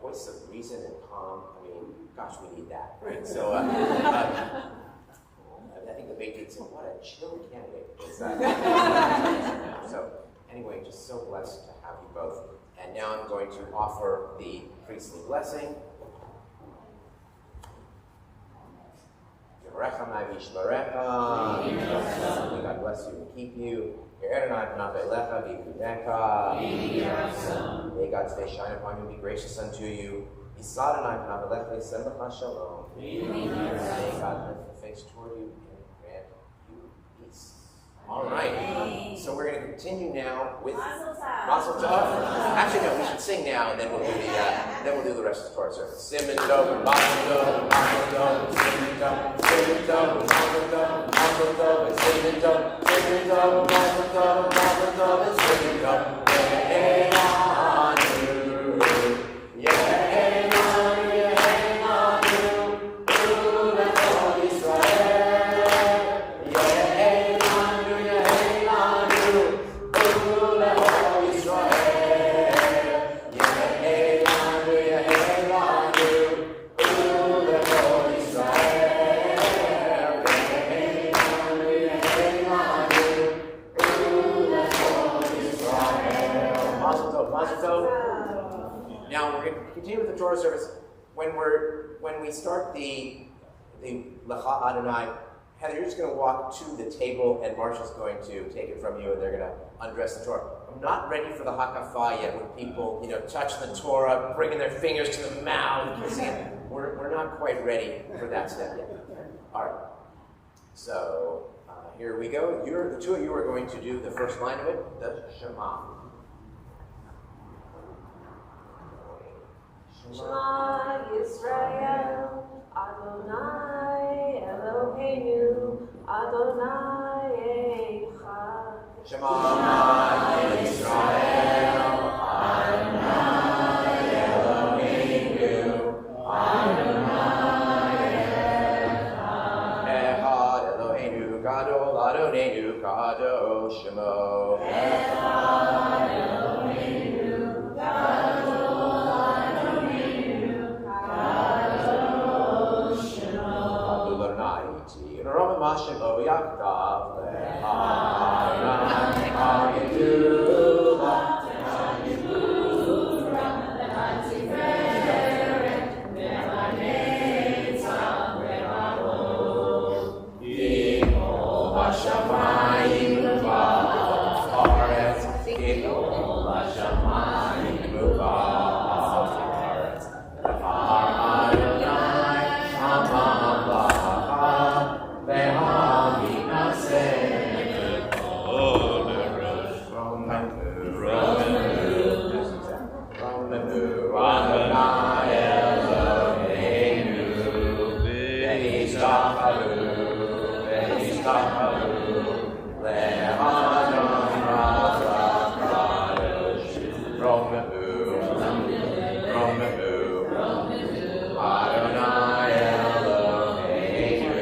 voice of reason and calm. I mean, gosh, we need that, right? So I think the Patriots said, what a chill candidate is that? So anyway, just so blessed to have you both. And now I'm going to offer the priestly blessing. May God bless you and keep you. May God's face shine upon you and be gracious unto you. May God lift the face toward you and grant you peace. All right. So we're going to continue now with Mazel Tov. Actually, no, we should sing now, and then we'll do the rest of the Torah service. Siman Tov, Mazel Tov, Mazel Tov, Siman Tov, Siman Tov, Mazel Tov, Mazel Tov, Siman Tov, Siman Tov, Mazel Tov, Mazel Tov, Siman Tov. Now we're going to continue with the Torah service. When we start the Lecha Adonai, Heather, you're just going to walk to the table, and Marshall's going to take it from you, and they're going to undress the Torah. I'm not ready for the Hakafah yet, when people, touch the Torah, bringing their fingers to the mouth, kissing it. We're not quite ready for that step yet. All right. So here we go. The 2 of you are going to do the first line of it, the Shema. Shema Yisrael, Adonai Eloheinu, Adonai Echad. Shema Yisrael, Adonai Eloheinu, Adonai Echad. Echad Eloheinu Gadol Adonenu, Adonai Eloheinu,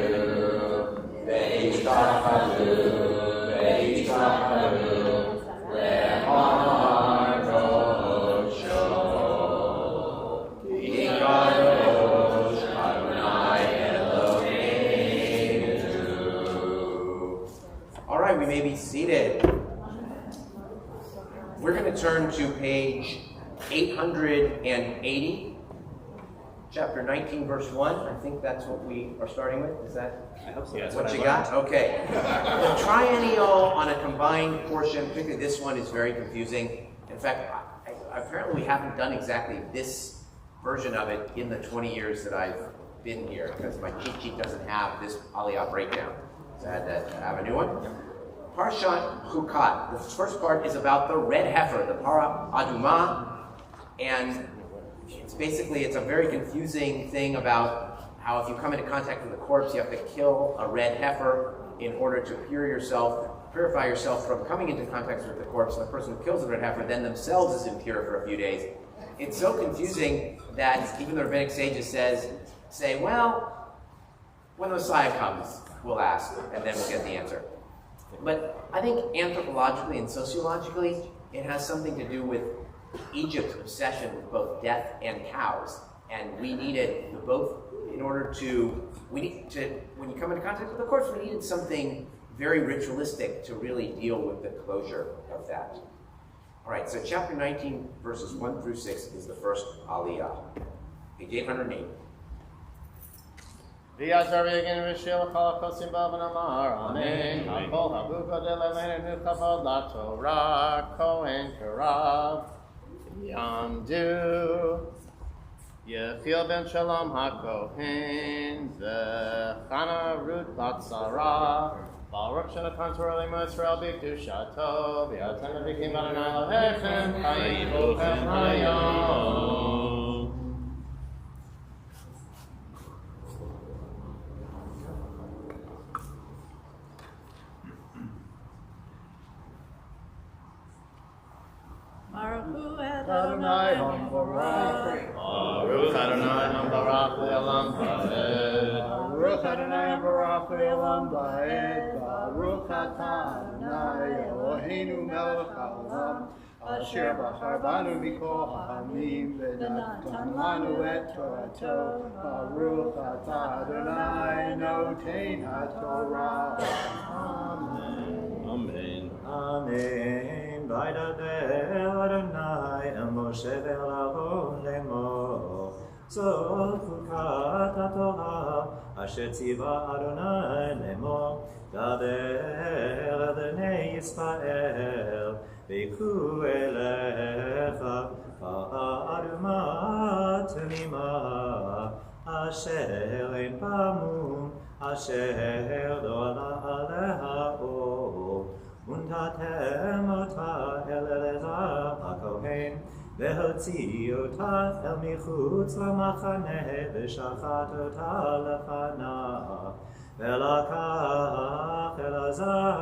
Ve'ishtachachu, Le'har Kosho, Ki Kadosh Adonai Eloheinu. All right, we may be seated. We're going to turn to page 880. Chapter 19, verse 1. I think that's what we are starting with. Is that what you got? Okay. The triennial on a combined portion, particularly this one, is very confusing. In fact, apparently we haven't done exactly this version of it in the 20 years that I've been here, because my cheat sheet doesn't have this Aliyah breakdown. So I had to have a new one. Parshat Chukat. The first part is about the red heifer, the Para Adumah, and it's a very confusing thing about how if you come into contact with a corpse, you have to kill a red heifer in order to purify yourself from coming into contact with the corpse. And the person who kills the red heifer then themselves is impure for a few days. It's so confusing that even the rabbinic sages say, well, when the Messiah comes, we'll ask, and then we'll get the answer. But I think anthropologically and sociologically, it has something to do with Egypt's obsession with both death and cows, and we needed both in order to, when you come into contact with the corpse, we needed something very ritualistic to really deal with the closure of that. All right, so chapter 19, verses 1 through 6 is the first Aliyah, page 808. V'yasher v'yagin v'shil chol chosim b'avan amar, amen. Hakol habuka de'lemeinu kavod la'torah, kohen karav. Yamdu Yechiel ben Shalom HaKohen Zechana Ruth Bat Sarah Baruch Shenatan Torah Limo Yisrael B'Kedushato V'yatem V'kim Adonai Elohechem Chayim Bochem Hayom. Adonai Ham Barak. Baruch Adonai Ham Barak Le'olam Va'ed. Baruch Adonai Ham Barak Le'olam Va'ed. Baruch Atah Adonai Eloheinu Melech Haolam. Asher bachar banu mikol ha'amim v'natan lanu et Torato. Baruch Atah Adonai noten haTorah. Amen. Amen. Amen. Vaydaber Adonai el Moshe ve'el Aaron lemor. Zot chukat haTorah asher tziva Adonai lemor. Daber el bnei Yisrael v'ikru elecha ha'adumah temimah asher ein pamum asher lo ala aleha or. Untatem ota el Elazar HaKohen, והוציא אותה אל מחוץ למחנה, ושחט אותה לפניו. ולקח אלעזר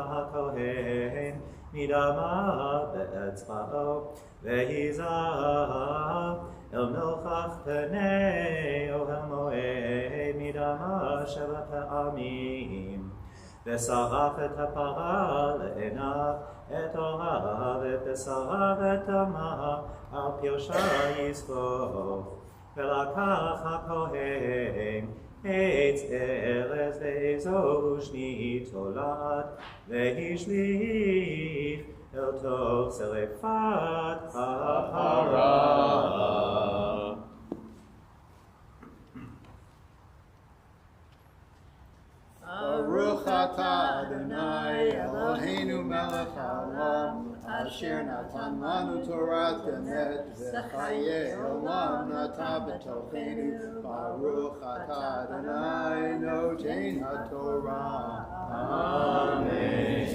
הכהן מדמה באצבעו, והזהב אל מלחך פני אוהל מועד מדמה 7 פעמים. ושרף את הפרה לעיניו, את אוהב ואת בשרה ואת דמה, על פרשה יספוך. ולקח הכהן עץ ארז ואזור ושני תולעת, והשליך אל תוך שרפת הפרה. Baruch atah Adonai Eloheinu melech haolam, asher natan lanu Torat emet v'chaye olam nata b'tochenu. Baruch atah Adonai noten haTorah. Amen.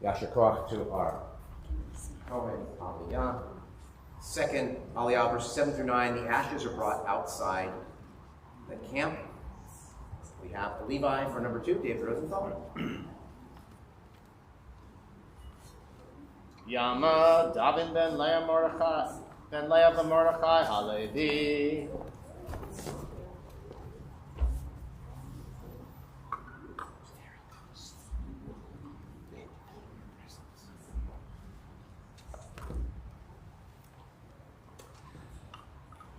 Yasher koach to our Kohen Aliyah. Second Aliyah, verses 7 through 9, the ashes are brought outside the camp. We have the Levi for number 2, David Rosenthal. Yama Davin ben Leah Mordechai, ben Leah ben Mordechai Halevi.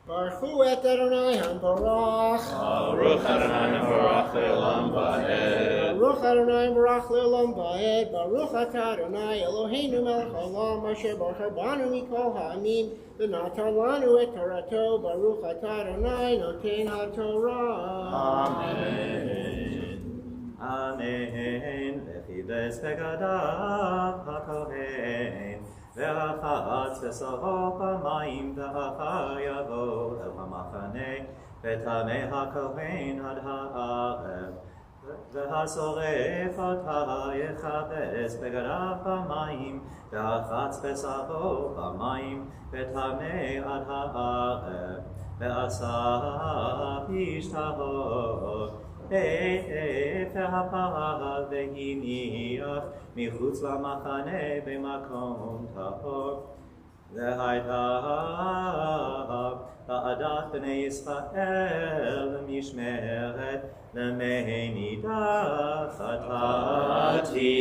Baruch hu et Adonai Hambarach. Baruch Adonai Baruch Le'olam Va'ed. Baruch Adonai Baruch Le'olam Va'ed. Baruch atah Adonai Eloheinu melech haolam asher baruch banu mikol ha'amim v'natan lanu et Torato. Baruch atah Adonai noten ha'torah. Amen. Amen. V'chides begadav ha'kohen. Ve'achatz v'soro b'mayim ve'achar yavo el ha'machane v'tameh ha'kohen ad ha'areb והשורף אותה יכבס בגדיו במים ואחץ בשרו במים וטמא עד הערב ועשה איש טהור והפל והניח מחוץ למחנה במקום טהור והייתה לעדת בני ישראל משמרת למי נידח חטאתי.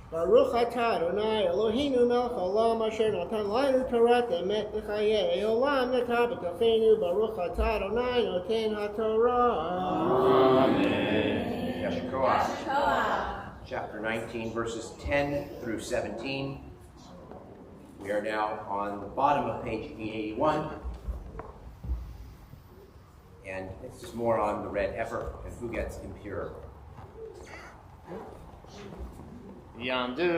Baruch atah Adonai Eloheinu melech haolam asher natan lanu torat emet v'chayei olam nata b'tochenu. Baruch atah Adonai noten haTorah. Amen. Yeshua. Chapter 19, verses 10 through 17. We are now on the bottom of page 881. And it's just more on the red heifer and who gets impure. Yamdu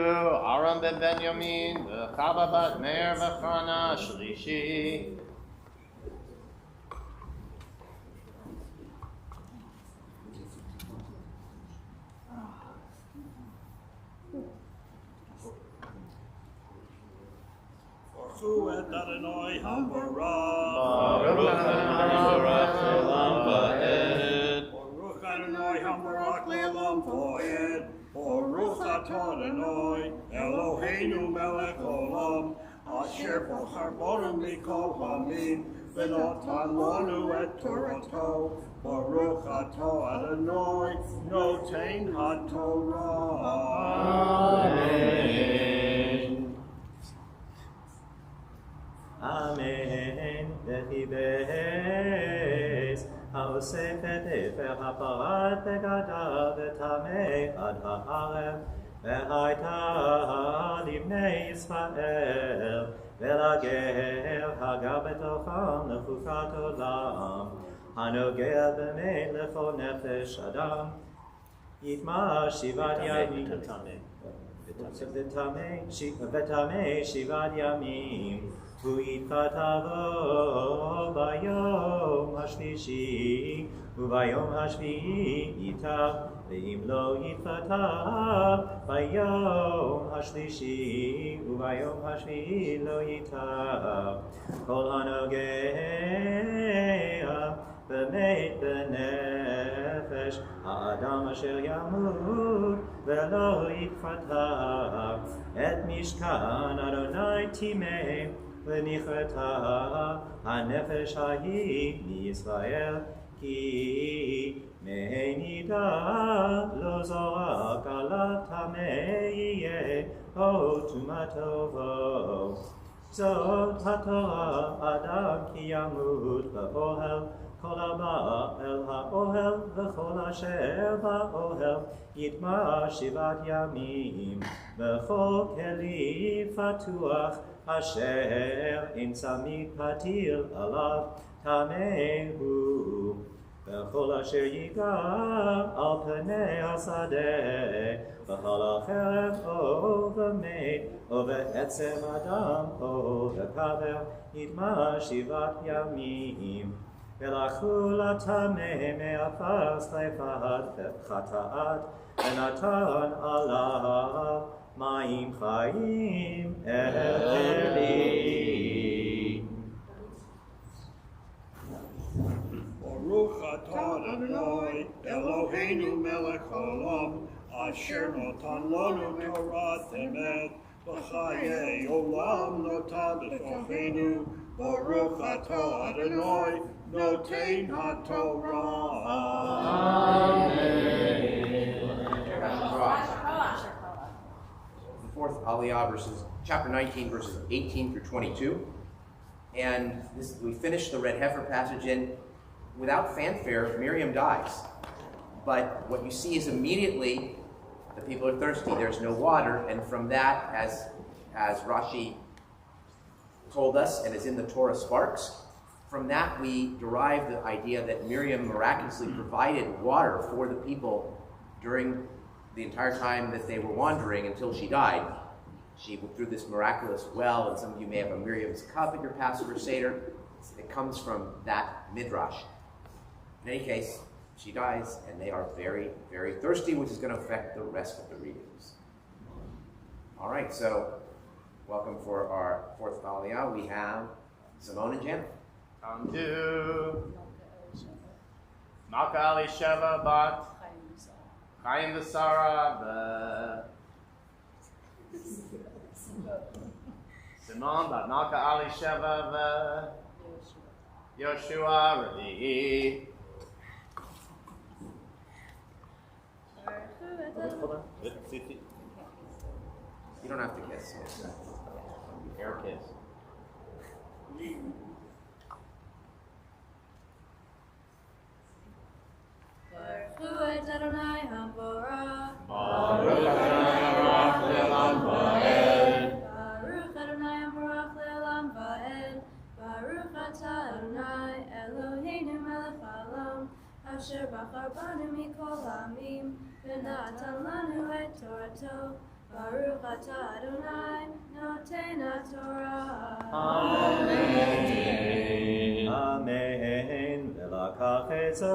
Aram ben Benyamin v'Chava bat Meir v'Chana Shlishi. Baruch et Adonai Hambarach. Baruch Adonai Baruch Le'olam Va'ed. Baruch Adonai Hambarach Le'olam Va'ed. Baruch atah Adonai Eloheinu melech haolam asher bachar banu mikol ha'amim v'natan lanu et Torato. Baruch atah Adonai noten haTorah. Amen. Amen. V'chibes האוסף את אפר הפרת בגדיו וטמא עד הערב והייתה לבני ישראל ולגר הגה בתוכם לחוקת עולם הנוגע במת לכל נפש אדם יטמא שבעת ימים וטמא שבעת ימים הוא יתכתבו ביום השלישי וביום השביעי ייטב ואם לא יתכתב ביום השלישי וביום השביעי לא ייטב כל הנוגע במת בנפש האדם אשר ימות ולא יתכתב את משכן אדוני טימא ונכרתה הנפש ההיא מישראל כי מנידה לא זורק עליו טמא יהיה או טומאתו בו. זאת התורה אדם כי ימות באוהל כל הבא אל האוהל וכל אשר באוהל יטמא שבעת ימים בכל כלי פתוח אשר אין צמיד פתיר עליו טמא הוא וכל אשר ייגע על פני השדה וכל החרב או במת או בעצם אדם או בקבר יטמא שבעת ימים ולקחו לטמא מעפר שרפת חטאת ונתן עליו מים חיים אלי. Baruch atah Adonai, Eloheinu melech haolam, asher notan lanu Torah emet, v'chayei olam notan b'tochenu, Baruch atah Adonai, noten haTorah. The fourth Aliyah, chapter 19, verses 18 through 22. And we finished the red heifer passage, and without fanfare, Miriam dies. But what you see is immediately the people are thirsty. There's no water, and from that, as Rashi told us, and is in the Torah Sparks, from that we derive the idea that Miriam miraculously provided water for the people during the entire time that they were wandering until she died. She went through this miraculous well, and some of you may have a Miriam's cup at your Passover Seder. It comes from that midrash. In any case, she dies, and they are very, very thirsty, which is going to affect the rest of the readings. All right, so welcome for our fourth Aliyah. We have Simone and Janet. Come to Malka Elisheva bat Chaim v'Sara Simon bat Malka Elisheva Yoshua Revi'i. You don't have to guess. Air kiss. Baruch Adonai Hamborah. Baruch Adonai Le'olam Va'ed. Baruch Adonai Hamborah Le'olam Va'ed. Baruch Atah Adonai Eloheinu melech haolam, asher bachar banu mikol ha'amim, v'natan lanu et Torato. Baruch Atah Adonai noten haTorah. Amen. Amen. Velakach ezo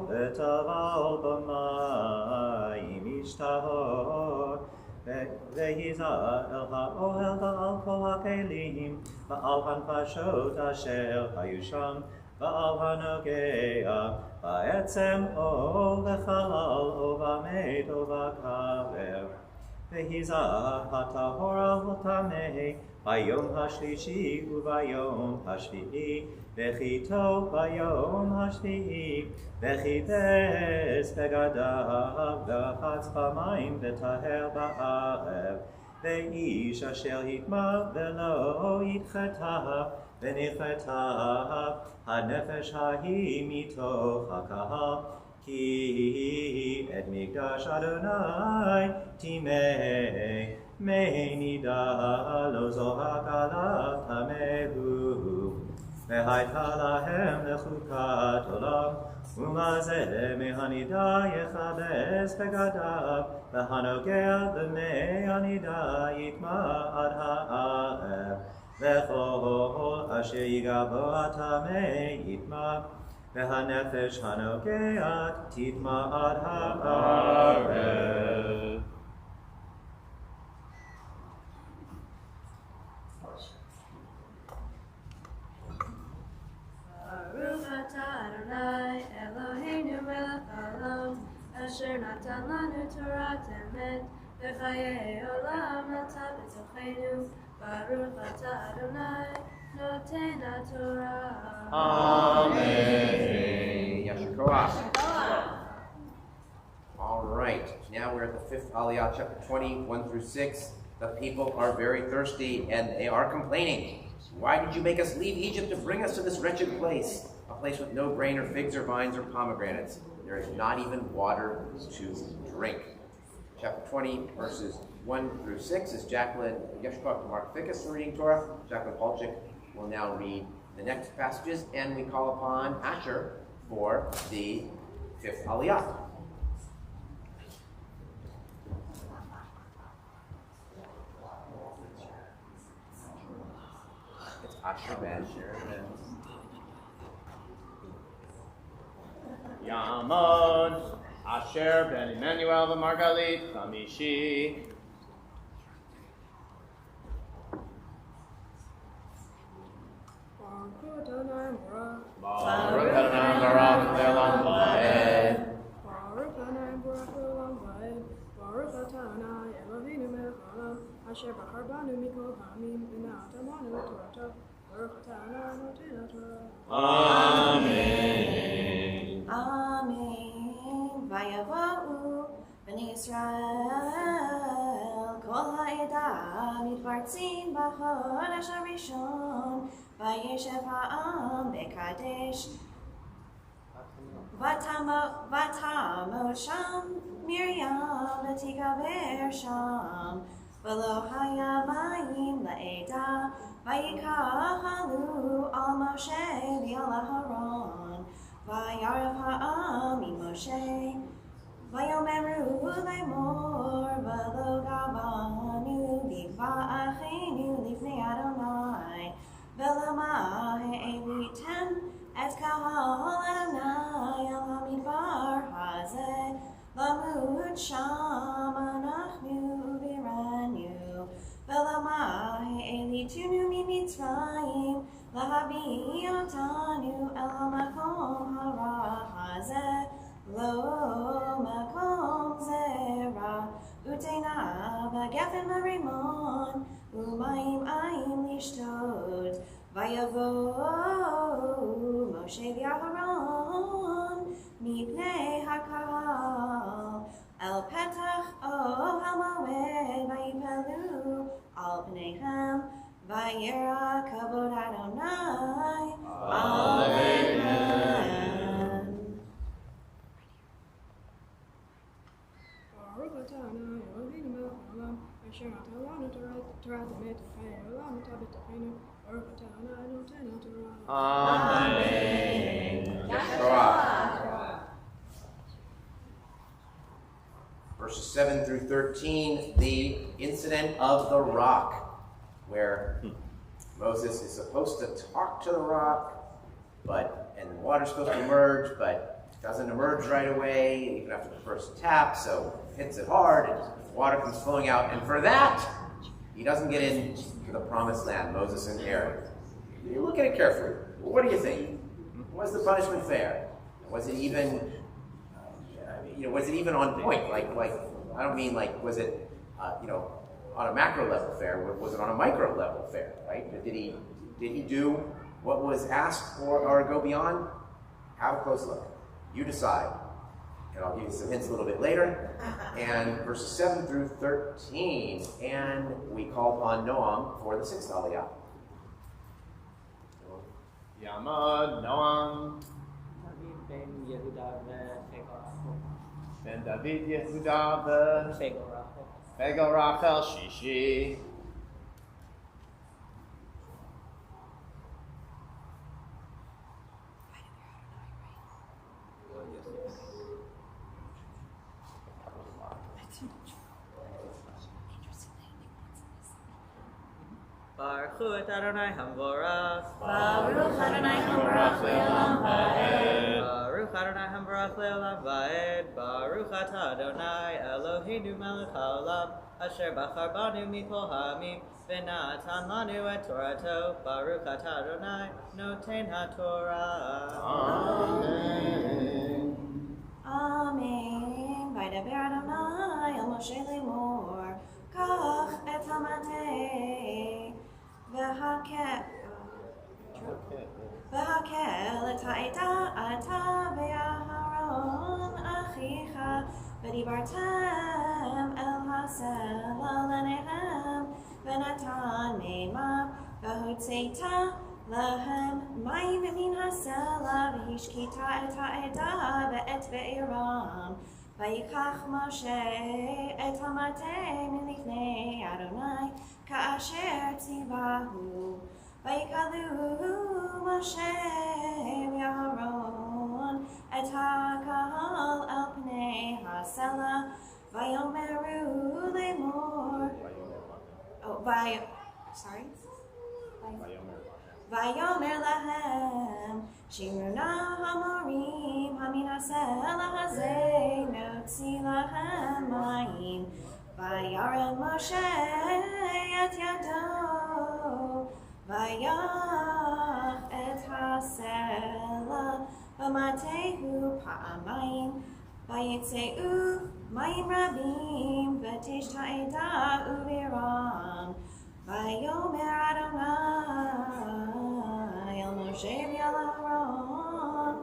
v'taval b'mayim ishtahor, vehiza el ha'ohel v'al kol ha'kelim, v'al hanfashot asher hayu sham, v'al hanogea, v'etzem o v'chalal o v'amet o v'kaver. Vehiza hatahora v'tameh, vayom hashlishi uvayom hashvi'i, vechito vayom hashvi'i, vechites begadav, v'chatz b'mayim v'taher ba'arev, ve'ish asher hitma v'lo yitcheta, v'nicheta hanefesh hahi mitoch hakahal, Ki et mikdash Adonai timei meinida lo zohak alav tamehu ve'haita lahem lechukat olam umazeh mehanida yechabes begadav ve'hanogea b'mei hanida yitma ad ha'arev ve'chol asher yigabo atamei yitma Ve'hanefesh hanogeat titma ad ha'arev. Baruch atah Adonai Eloheinu melech haolam, asher natan lanu Torah emet, v'chayei olam natan b'tochenu. Baruch atah Adonai noten haTorah. Amen. Yasher Koach. All right, now we're at the fifth Aliyah, chapter 20, 1 through 6. The people are very thirsty, and they are complaining. Why did you make us leave Egypt to bring us to this wretched place? A place with no grain or figs or vines or pomegranates. There is not even water to drink. Chapter 20, verses 1 through 6 is Jacqueline Yeshkoch Mark Fickus reading Torah. Jacqueline Polchik will now read the next passages, and we call upon Asher for the fifth Aliyah. It's Asher Ben. Yamon, Asher ben Emmanuel v'Margalit Chamishi. Baruch Adonai Amen. Amen. Vayavo'u b'nei Yisrael kol ha'eda mitpartzin b'chodesh harishon vayeshev ha'am b'kadesh Vatamo sham Miriam v'tikaber sham v'lo haya mayim la'eda vayikachalu al Moshe v'al Aharon vayarav ha'am Moshe Vayomeru lemor v'lo gavanu liva'achenu lifnei Adonai v'lama he'elitem et kahal Adonai al hamidbar hazeh lamud sham anachnu u'biranu v'lama he'elitunu mimitzrayim lahavi otanu el hamakom hara hazeh lo makom zera utena v'gefen marimon u'mayim ayim lishtod vayavo Moshe v'Aharon mipnei hakahal el petach hamoed vayipelu al pneihem vayera kavod Adonai. Amen. Amen. Verses 7 through 13, the incident of the rock, where Moses is supposed to talk to the rock, and the water's supposed to emerge, but it doesn't emerge right away, even after the first tap, so it hits it hard, and water comes flowing out, and for that, he doesn't get into the promised land, Moses and Aaron. You look at it carefully. Well, what do you think? Was the punishment fair? Was it even, was it even on point? Like I don't mean like, was it, on a macro level fair? Was it on a micro level fair? Right? Did he do what was asked or go beyond? Have a close look. You decide. And I'll give you some hints a little bit later. And verses 7 through 13, and we call upon Noam for the 6th Aliyah. Yamad Noam ben David Yehuda Begel Rachel Shishi. Baruch et Adonai Hamvorach. Baruch Adonai Hamvorach le'olam va'ed. Baruch Adonai Hamvorach le'olam va'ed. Baruch atah Adonai Eloheinu melech haolam asher bachar banu mikol ha'amim v'natan lanu et Torato. Baruch atah Adonai noten haTorah. Amen. Amen. Vaydaber Adonai el Moshe lemor kach et hamate v'hakel et ha'eda ata ve'aharon achicha v'dibartem el hasela lenehem v'natan meimav v'hotzeita lahem mayim min hasela v'hishkita et ha'eda ve'et ve'iram vayikach Moshe et hamate milifnei Adonai ka'asher tzivahu vayikalu Moshe v'Aharon et ha'kahal al pnei hasela vayomeru lemor Vayomer lahem shiruna hamorim hamin hasela hazeh notzi lahem mayim vayarem Moshe et yado vayach et hasela v'matehu pa'amayim vayitzeu mayim rabim v'tish ta'eda uviram Vayomer Adonai Moshe v'Aaron,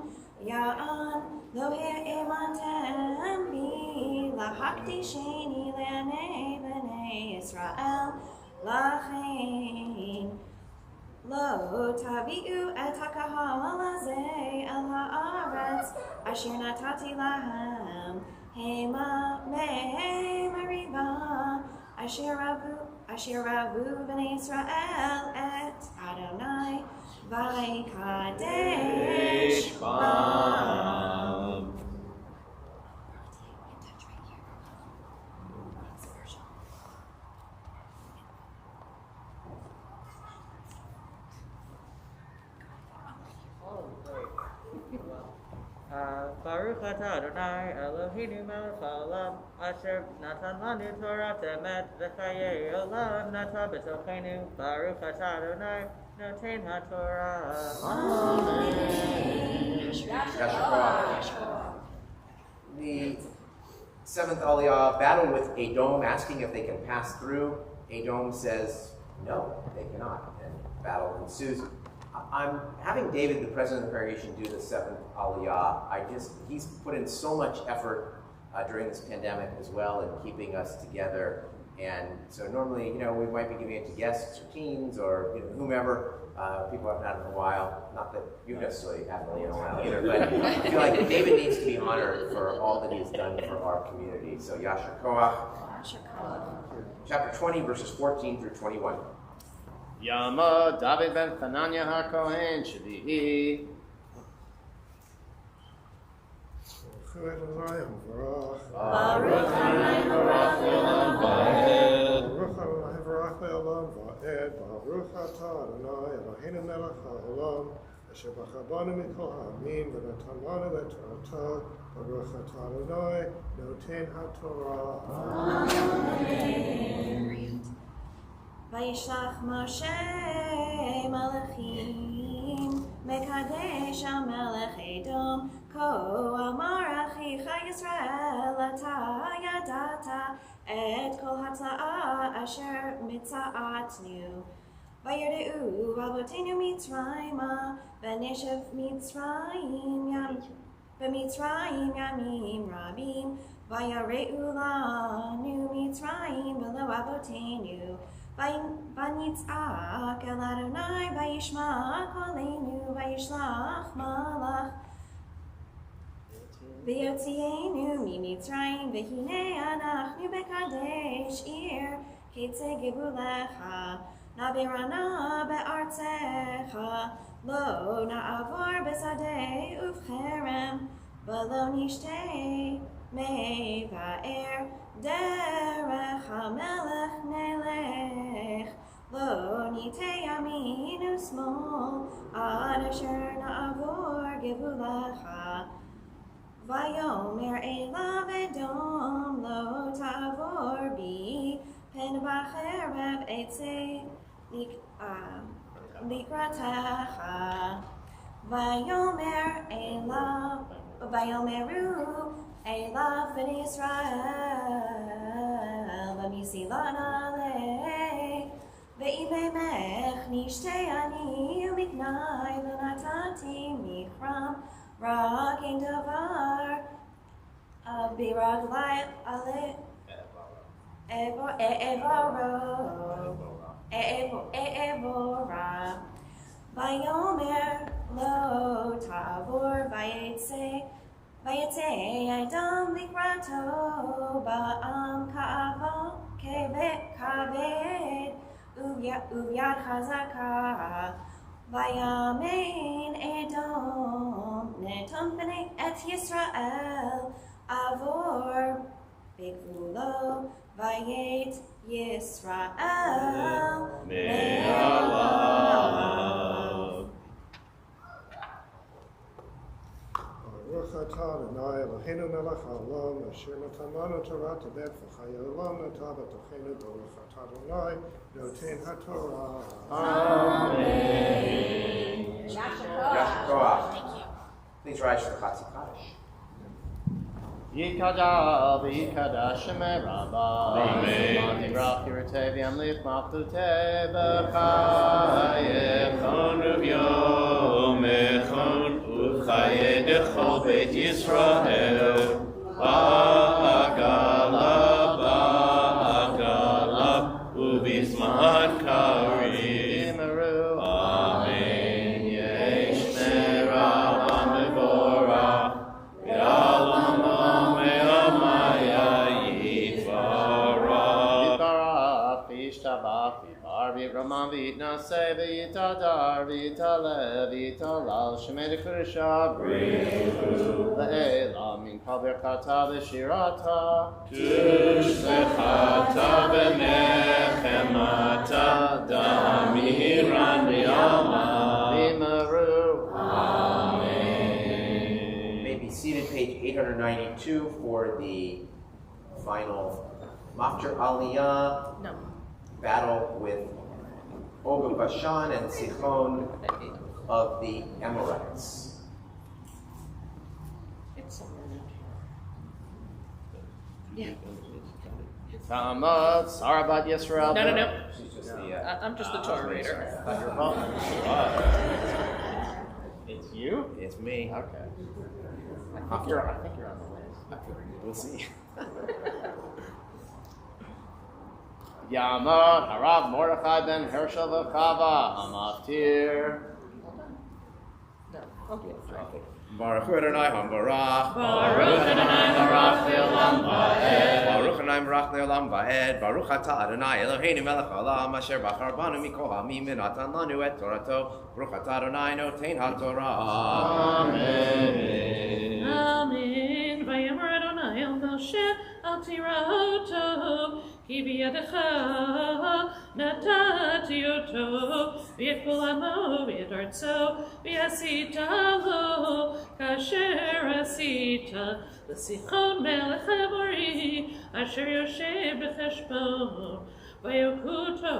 Ya'an lo ha'elatem bi, lahakdisheni le'anei b'nei Yisrael, lachein. Lo tavi'u et hakahal hazeh el haaretz asher natati lahem hema meriba asher ravu b'nei Yisrael et Adonai vaykadesh bam. Baruch atah Adonai Eloheinu melech haolam asher natan lanu Torah emet v'chayei olam nata b'tochenu. Baruch atah Adonai noten haTorah. Amen. The seventh Aliyah battle with Edom, asking if they can pass through. Edom says no, they cannot, and battle ensues. I'm having David, the president of the congregation, do the seventh Aliyah. He's put in so much effort during this pandemic as well in keeping us together. And so normally, we might be giving it to guests or teens or whomever. People haven't had it in a while. Not that you necessarily haven't really in a while either, but I feel like David needs to be honored for all that he's done for our community. So Yasher Koach. Chapter 20, verses 14 through 21. Yama David ben Hananya HaKohen Shvi'i. Baruch Adonai Baruch. Baruch Adonai Baruch Le'olam Va'ed. Baruch Adonai Baruch Le'olam Va'ed. Baruch atah Adonai Eloheinu melech haolam asher bachar banu mikol ha'amim v'natan lanu et Torato. Baruch atah Adonai noten haTorah. Amen. Vayishlach Moshe malachim mekadesh al melech Edom ko amar achicha Yisrael ata yadata et kol hatza'a asher mitza'atnu vayerdeu avotenu Mitzrayma v'neshev Mitzrayim yamim rabim vayareu lanu Mitzrayim v'lo avotenu Vanitzak el Adonai vayishma kolenu vayishlach malach v'yotzienu mimitzrayim v'hine anachnu bekadesh ir ketze gevulecha na'berana be'artzecha lo na'avor besadeh uvcherem v'lo nishteh me'va'er derech hamelech nelech lo nitei yamin u'smol ad asher na'avor gevulecha vayomer elav Edom lo ta'avor bi pen b'cherev etzei likratecha vayomeru elav ben Yisrael v'misilan alei ve'imemech nishtei ani u'miknai v'natati mikram raking davar biraglai ale evora vayomer lo tavor Vayetze Edom likrato ba'am ka'avo kaved uvyad chazaka vayamein Edom netom b'nei et Yisrael avor bigvulo vayet Yisrael me'alav. Baruch atah Adonai Eloheinu melech haolam asher natan lanu Torah emet v'chayei olam nata b'tochenu. Baruch atah Adonai noten haTorah. Amen. Yasher Koach. Please rise for the Chatzi Kaddish. Yikadal v'yikadash shemei Rabbah. Amen. Mati brach yirtei v'yamlich machlutei b'chayei chon ruv'yom. vayed echol beit Yisrael, ba'agala, ubizman karim, amen, yesh merah mevorach, v'alam me'amaya yitvarach. Yitvarach, v'yishtabach, v'yvar, v'yivramam, v'yitnaseh, v'yitadar, v'yitalev, v'yitalal, shemei d'kurusha, b'richu, le'elam, min kol birkata v'shirata, tushzechata v'nechemata, damiran v'yama, v'maru. Amen. You may be seated, page 892 for the final Machzer Aliyah battle with Og Bashan and Sichon of the Amorites. Talmud, Sarabat Yisrael. No. She's just the, I'm just the Torah reader. It's you? it's me. Okay. I think you're on the list. We'll see. Yama, Harav Mordechai ben Hershel v'Chava, Amatir. Baruch Adonai HaMbarach. Baruch Adonai Baruch Le'olam Va'ed. Baruch Adonai Barach Le'olam Va'ed. Baruch Atah Adonai Eloheinu melech haolam asher bachar banu mikol ha'amim v'natan lanu et torato. Baruch Atah Adonai notein ha'torah. Amen. Amen. Vayomer Adonai el Moshe al tirato ki biyadecha natati oto v'et kol amo v'et artso v'asita lo kasher asita l'sichon melech Amori asher yoshev b'cheshbon Vayokuto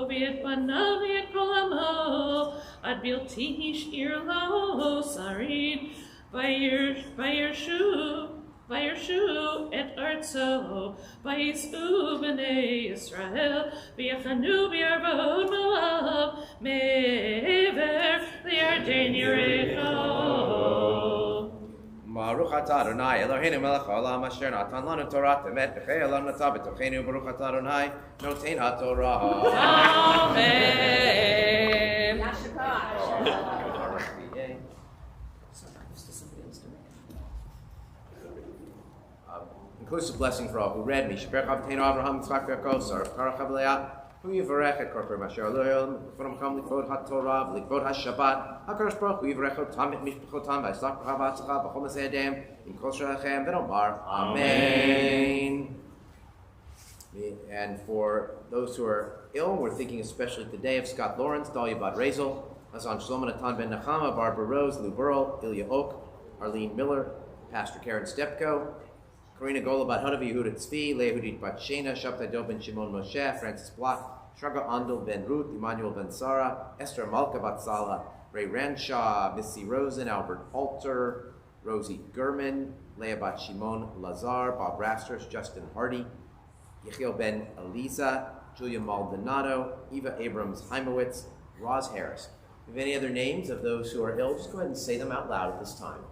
v'et banav v'et kol amo ad bilti hishir lo sarin Vayershu et artso, Vayisu b'nei Yisrael, V'yachanu b'yarvot Moab, Me'ever li'Yarden Yerecho. Baruch Atah Adonai Eloheinu melech haolam asher natan lanu Torah temet v'chei olam nata b'tocheinu. Baruch Atah Adonai notein ha'torah. Amen. Inclusive blessing for all who read. Mishaper Chavteinu Avraham Yitzchak Yaakov Sarah Kara Chavleah. Who yivarech et korper Masher Elohim from Kam Likvod HaTorah Likvod HaShabbat. HaKadosh Baruch Hu yivarech tamit mishpachotam v'yislach b'chavatzcha b'chol masei yadayim v'kol shalachem v'nomar Amen. And for those who are ill, we're thinking especially today of Scott Lawrence, Dahlia Bat Razel, Hazan Shlomo Natan Ben Nechama, Barbara Rose, Lou Burrell, Ilya Oak, Arlene Miller, Pastor Karen Stepko, Karina Gola Bat Hanav Yehuda Tzvi, Lehudit Bat Shena, Shabtai Dov Ben Shimon Moshe, Francis Block, Shraga Andel Ben Ruth, Emmanuel Ben Sara, Esther Malka Bat Sala, Ray Ranshaw, Missy Rosen, Albert Alter, Rosie Gurman, Leah Bat Shimon Lazar, Bob Rasters, Justin Hardy, Yechiel Ben Eliza, Julia Maldonado, Eva Abrams Heimowitz, Roz Harris. If you have any other names of those who are ill, just go ahead and say them out loud at this time.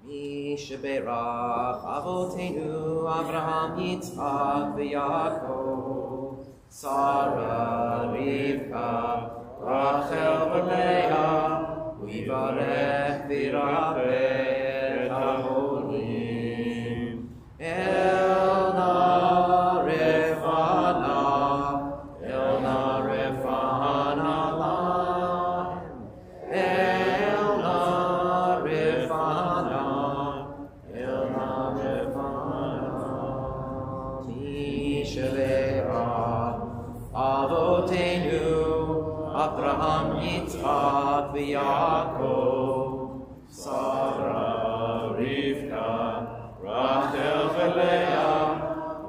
Mishaberach Avotenu Avraham Yitzchak v'Yaakov Sarah Rivka Rachel v'Leah U'ivarech v'Yirafeh Haholim Elna Refana Lahem Elna Refana Avotenu, Avraham, Yitzchak, v'Yaakov, Sarah, Rivka, Rachel, v'Leah,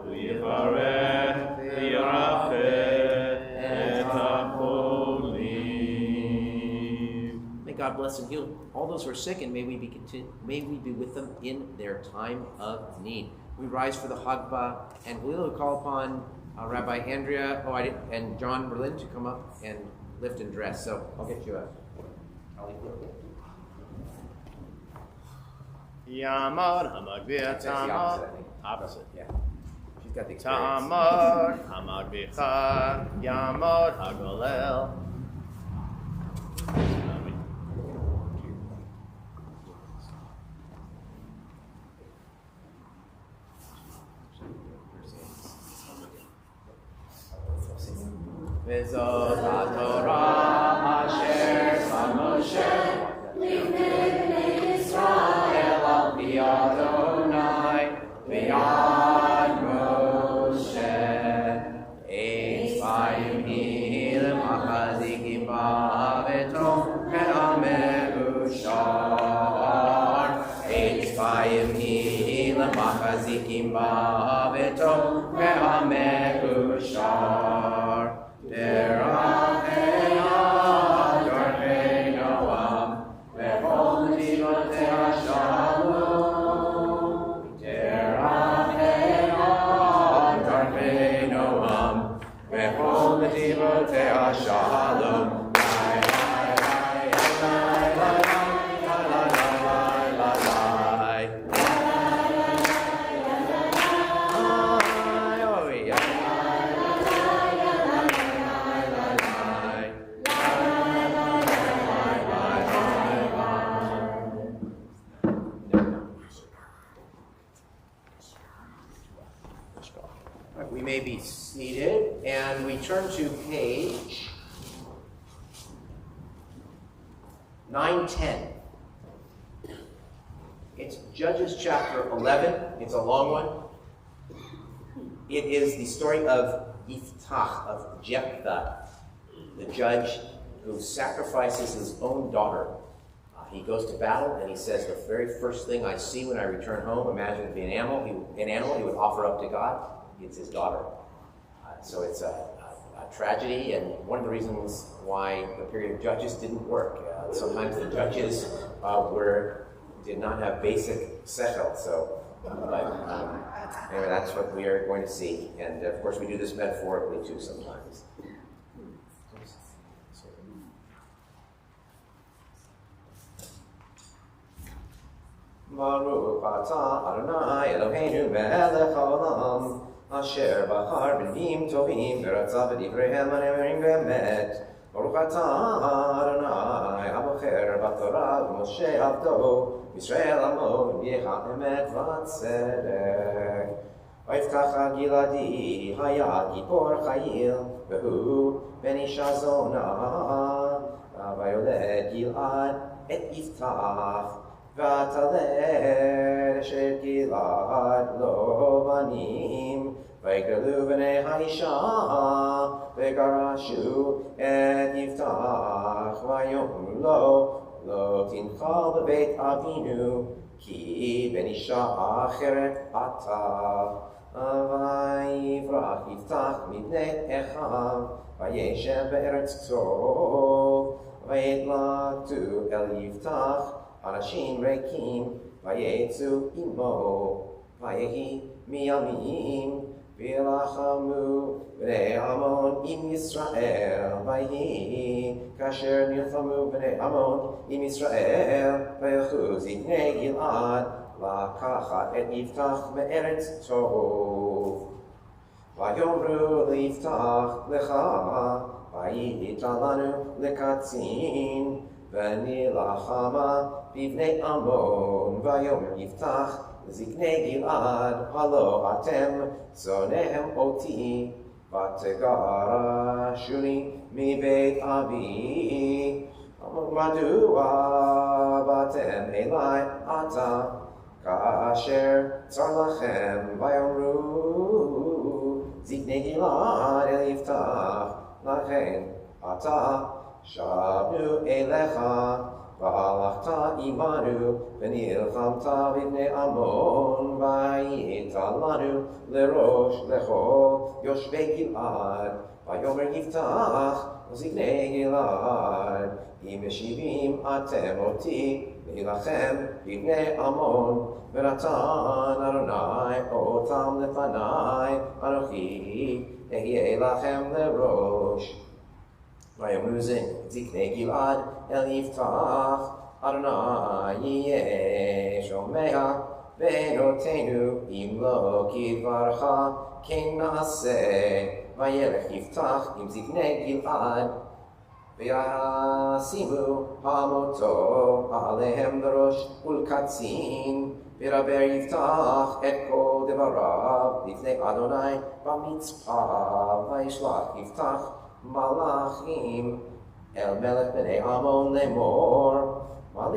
v'Yivarech, v'Yirafeh, et hacholim. May God bless and heal all those who are sick, and may we be with them in their time of need. We rise for the Hagbah, and we'll call upon Rabbi Andrea, and John Berlin to come up and lift and dress. So I'll get you a. Yamod Hamagvir That's the opposite, I Tamod. think. Opposite. Yeah. She's got the experience. Tamod Hamagvicha Yamod Hagolel. Mizot HaTorah Asher Moshe Livnei Bnei Yisrael Al Pi Adonai V'yad Moshe Eitz Ba'im Hilim HaChazikim Ba'avetom Ve'ameushar Eitz Ba'im Hilim HaChazikim Ba'avetom Ve'ameushar Shalom. We may be seated, and we turn to page 910. It's Judges chapter 11. It's a long one. It is the story of Yiftach, of Jephthah, the judge who sacrifices his own daughter. He goes to battle, and he says, the very first thing I see when I return home, imagine it being an animal he would offer up to God. It's his daughter. So it's a tragedy, and one of the reasons why the period of Judges didn't work. Sometimes the judges did not have basic sechel. So anyway, that's what we are going to see. And of course, we do this metaphorically too sometimes. Baruch atah Adonai Eloheinu melech haolam asher bachar b'nim tovim v'ratza v'divreihem hane'emerim b'emet. Baruch atah Adonai abocher b'torah v'Moshe avdo Yisrael amo v'yecha emet v'tzedek. V'yiftach Giladi hayad gipor chayil v'hu ben isha zona v'yoled Gilad et Yiftach V'ataleh אשר גלעד לו בנים ויגדלו בני האישה וגרשו את יפתח ויאמרו לו לא תנחל בבית אבינו כי בן אישה אחרת אתה ויברח יפתח מבני אחיו וישב בארץ טוב ויתלכדו אל יפתח אנשים ריקים ויצאו עמו ויהי מימים וילחמו בני עמון עם ישראל ויהי כאשר נלחמו בני עמון עם ישראל וילכו זקני גלעד לקחת את יפתח בארץ טוב ויאמרו ליפתח לך והיית לנו לקצין ונלחמה בבני עמון ויאמר יפתח לזקני גלעד הלא אתם שונאיהם אותי ותגרשוני מבית אבי מדוע באתם אלי עתה כאשר צר לכם ויאמרו זקני גלעד אל יפתח לכן עתה שבנו אליך והלכת עמנו ונלחמת בבני עמון והיית לנו לראש לכל יושבי גלעד ויאמר יפתח לזקני גלעד אם משיבים אתם אותי להילחם בבני עמון ונתן אדוני אותם לפני אנוכי Ehyeh lachem lerosh. ויאמרו זקני גלעד אל יפתח, אדוני יהיה שומע ונותנו, אם לא כדברך כן נעשה. וילך יפתח עם זקני גלעד, וישימו המותו עליהם לראש ולקצין, וידבר יפתח את כל דבריו לפני אדוני במצפה. וישלח יפתח מלאכים אל מלך בני עמון לאמור, מה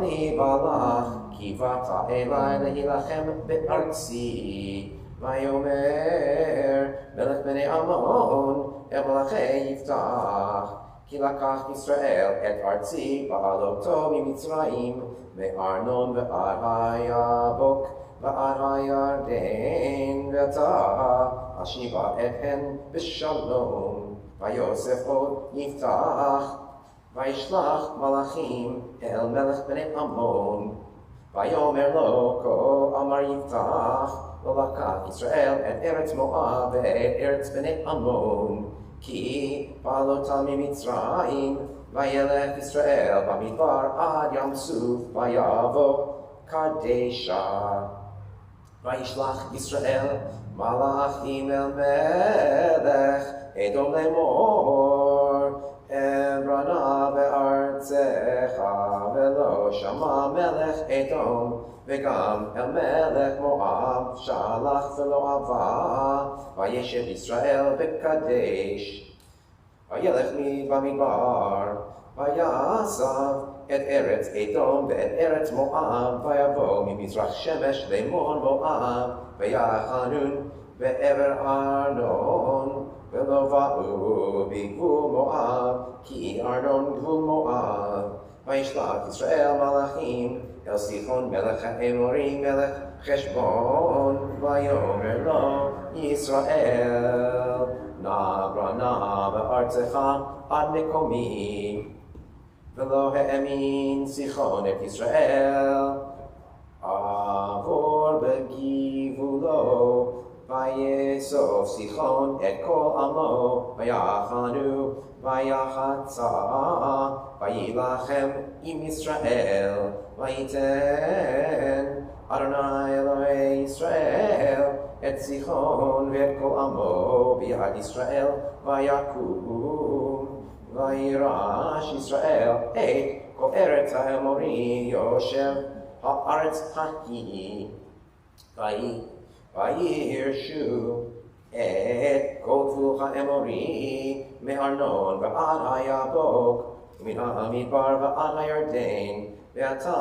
לי בלך כי באת אלי להילחם בארצי. ויאמר מלך בני עמון אל מלאכי יפתח, כי לקח ישראל את ארצי בעלותו ממצרים, מארנון ועד היבוק ועד הירדן, ועתה אשיבה אתהן בשלום. ויוסף עוד יפתח, וישלח מלאכים אל מלך בני עמון. ויאמר לו, כה אמר יפתח, לא לקח ישראל את ארץ מואב ואת ארץ בני עמון, כי בעלותם ממצרים. וילך ישראל במדבר עד ים סוף, ויבוא קדשה. וישלח ישראל מלאכים אל מלך אדום לאמור, אברנה בארצך, ולא שמע מלך אדום, וגם אל מלך מואב שלח ולא אבה. וישב ישראל בקדש. וילך במדבר, ויעזב את ארץ אדום ואת ארץ מואב, ויבוא ממזרח שמש לאמור מואב, ויחנון בעבר ארנון, ולא באו בגבול מואב, כי ארנון גבול מואב. וישלח ישראל מלאכים אל סיחון מלך האמורים מלך חשבון, ויאמר לו ישראל, נע בארצך עד מקומי. ולא האמין סיחון את ישראל, עבור בגבולו. ויאסוף סיחון את כל עמו, ויחנו ויחצה, ויילחם עם ישראל. ויתן אדוני אלוהי ישראל את סיחון ואת כל עמו ביד ישראל, ויקום וירש ישראל את כל ארץ האמורי יושב הארץ ההיא. וירשו את כל גבול האמורי מארנון ועד היבוק, ומן המדבר ועד הירדן. ועתה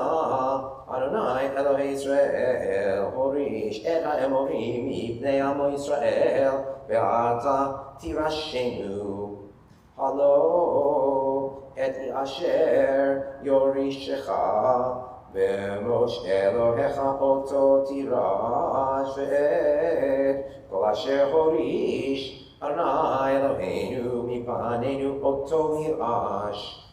אדוני אלוהי ישראל הוריש את האמורים מבני עמו ישראל, ועתה תירשנו. הלא את אשר יורישך במוש אלוהיך אותו תירש, ואת כל אשר הוריש אדוני אלוהינו מפנינו אותו נירש.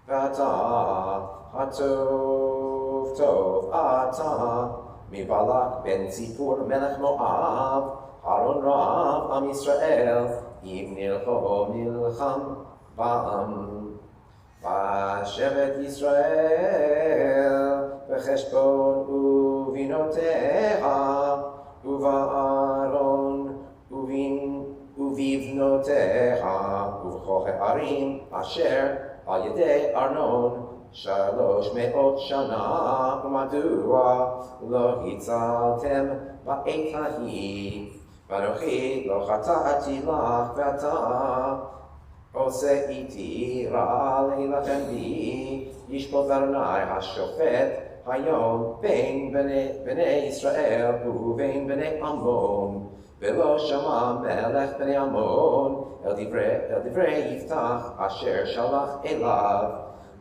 ועתה הטוב טוב אתה מבלק בן ציפור מלך מואב, הרון רב עם ישראל, אם נלחם בעם. ושבט ישראל בחשבון ובנותיה, ובארון ובבנותיה, ובכל הערים אשר על ידי ארנון 300 שנה. ומדוע לא הצלתם בעת ההיא? ואנוכי לא חטאתי לך, ואתה עושה איתי רע להילחם בי. ישפוט אדוני השופט היום בין בני ישראל ובין בני עמון. ולא שמע מלך בני עמון אל דברי יפתח אשר שלח אליו.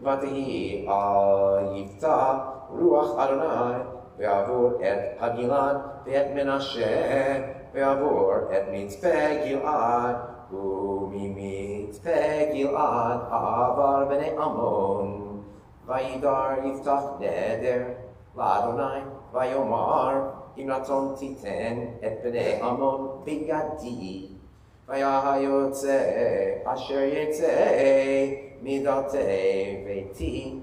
ותהי על יפתח רוח אדוני, ועבור את הגלעד ואת מנשה, ועבור את מצפה גלעד, וממצפה גלעד עבר בני עמון. וידר יפתח נדר לאדוני, ויאמר אם נתון תיתן את בני עמון בידי, ויוצא אשר יצא מדלתי ביתי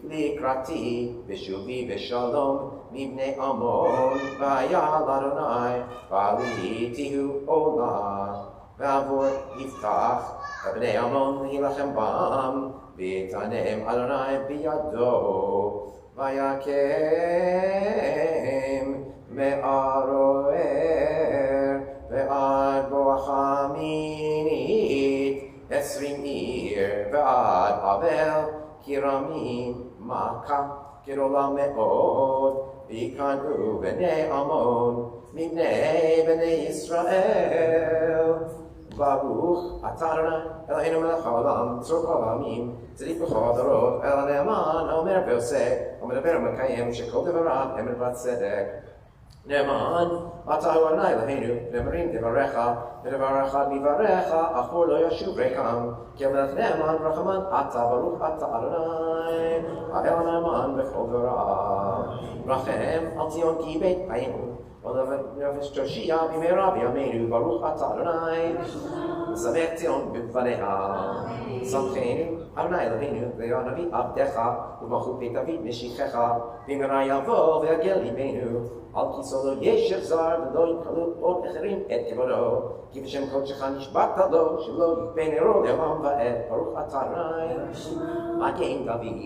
לקראתי בשובי בשלום מבני עמון, והיה לאדוני ועליתיהו עולה, ועבור יפתח בני עמון להילחם בם, ויתנם אדוני בידו, ויקם מערוער ועד בואכה מינית 20 עיר, ועד אבל כרמים מכה גדולה מאוד, ויקנאו בני עמון מבני בני ישראל. ברוך אתה אדוני אלוהינו מלך העולם צור כל העמים צדיק בכל הדורות, אל הנאמן האומר ועושה ומדבר ומקיים שכל דבריו אמת וצדק. נאמן אתה הוא אדוני אלוהינו, נאמרים דבריך ודברך מברך אחור לא ישוב ריקם, כי המלך נאמן ורחמן אתה, ברוך אתה אדוני האל הנאמן בכל דבריו. רחם על ציון כי בית חיינו ונפש תושיע במהרה בימינו, ברוך אתה אדוני משמח ציון בבניה. שמחנו אדוני אלוהינו והנביא עבדך ובמלכות בית דוד משיחך, במהרה יבוא ויגל ליבנו, על כיסאו לא ישב זר ולא יקלו עוד אחרים את כבודו, כי בשם קודשך נשבעת לו שלא יקבה נרו לעולם ועד, ברוך אתה אדוני מגן דוד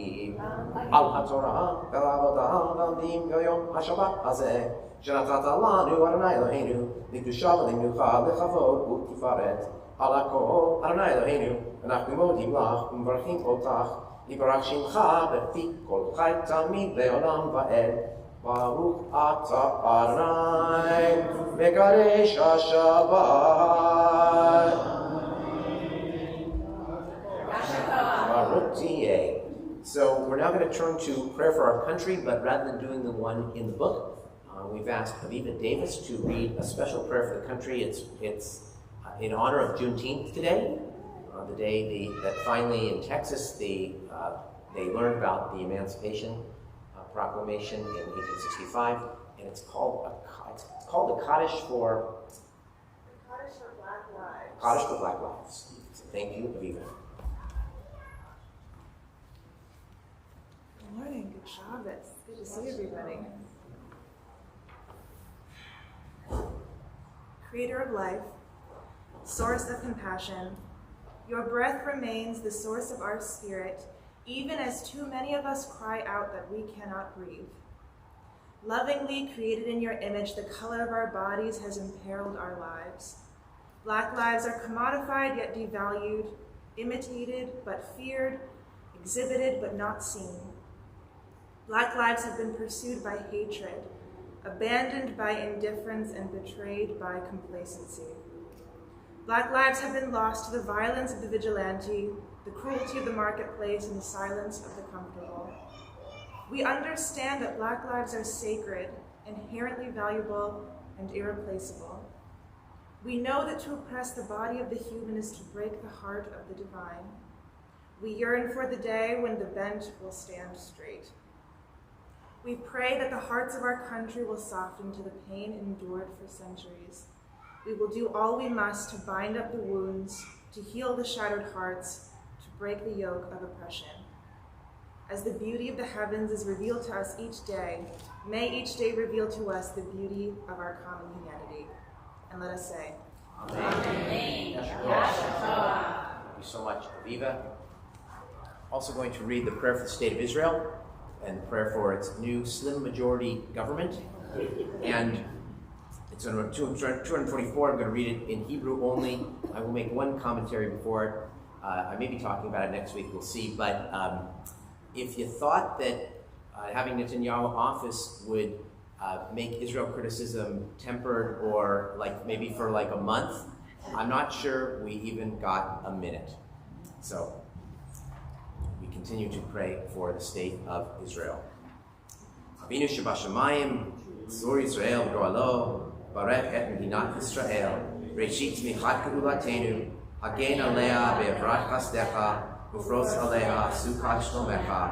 על התורה ועל העבודה והלומדים ביום השבת הזה שנתת לנו אדוני אלוהינו לקדושה ולמנוחה לכבוד ולתפארת. על הכל אדוני אלוהינו אנחנו מודים לך ומברכים אותך, יברך שמך בפי כל חי תמיד לעולם ועד, ברוך אתה אדוני מקדש השבת. Baruch tiyeh. So we're now going to turn to prayer for our country, but rather than doing the one in the book, we've asked Aviva Davis to read a special prayer for the country. It's in honor of Juneteenth today, the day that finally in Texas they learned about the Emancipation Proclamation in 1865, and it's called the Kaddish for Black Lives. Kaddish for Black Lives. So thank you, Aviva. Good morning, good Shabbat. Good to see everybody. Creator of life, source of compassion, your breath remains the source of our spirit, even as too many of us cry out that we cannot breathe. Lovingly created in your image, the color of our bodies has imperiled our lives. Black lives are commodified yet devalued, imitated but feared, exhibited but not seen. Black lives have been pursued by hatred, abandoned by indifference, and betrayed by complacency. Black lives have been lost to the violence of the vigilante, the cruelty of the marketplace, and the silence of the comfortable. We understand that Black lives are sacred, inherently valuable, and irreplaceable. We know that to oppress the body of the human is to break the heart of the divine. We yearn for the day when the bent will stand straight. We pray that the hearts of our country will soften to the pain endured for centuries. We will do all we must to bind up the wounds, to heal the shattered hearts, to break the yoke of oppression. As the beauty of the heavens is revealed to us each day, may each day reveal to us the beauty of our common humanity. And let us say, Amen. Thank you so much, Aviva. Also going to read the prayer for the state of Israel and prayer for its new slim majority government. And it's on 244. I'm going to read it in Hebrew only. I will make one commentary before it. I may be talking about it next week, we'll see. But if you thought that having Netanyahu office would make Israel criticism tempered or maybe for a month, I'm not sure we even got a minute. So we continue to pray for the state of Israel. Avinu Shabashamayim, Zur Israel Goalo, Barech et Medinat Israel, Reshit Michat Geulatenu, Hagen Alea Be'evrat Chasdecha, Ufros Aleha Sukat Shlomecha,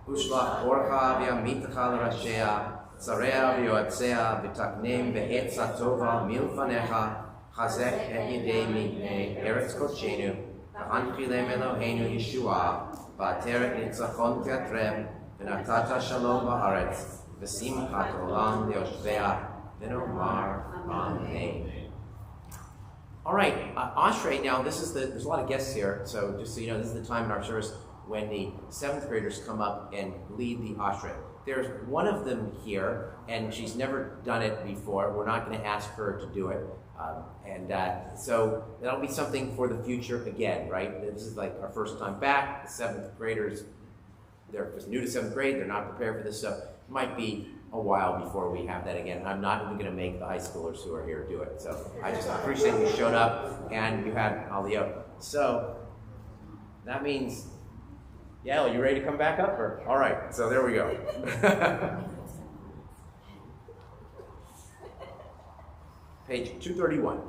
Ushlach Orcha V'Amitecha L'Rashea, צריה ויועציה ותקנם בעץ הטובה מלפניך, חזק את ידי מפני ארץ קודשנו, והנחילם אלוהינו ישועה, ועטרת ניצחון תתרם, ונתת שלום בארץ, ושמחת עולם ליושביה, ונאמר Amen. All right, Ashrei, now there's a lot of guests here, so just so you know, this is the time in our service when the 7th graders come up and lead the Ashrei. There's one of them here, and she's never done it before. We're not going to ask her to do it. So that'll be something for the future again, right? This is like our first time back. The 7th graders, they're just new to 7th grade. They're not prepared for this stuff. It might be a while before we have that again. I'm not even going to make the high schoolers who are here do it. So I just appreciate you showed up and you had Aliyah. So that means, Yael, you ready to come back up? Or? All right, so there we go. Page 231.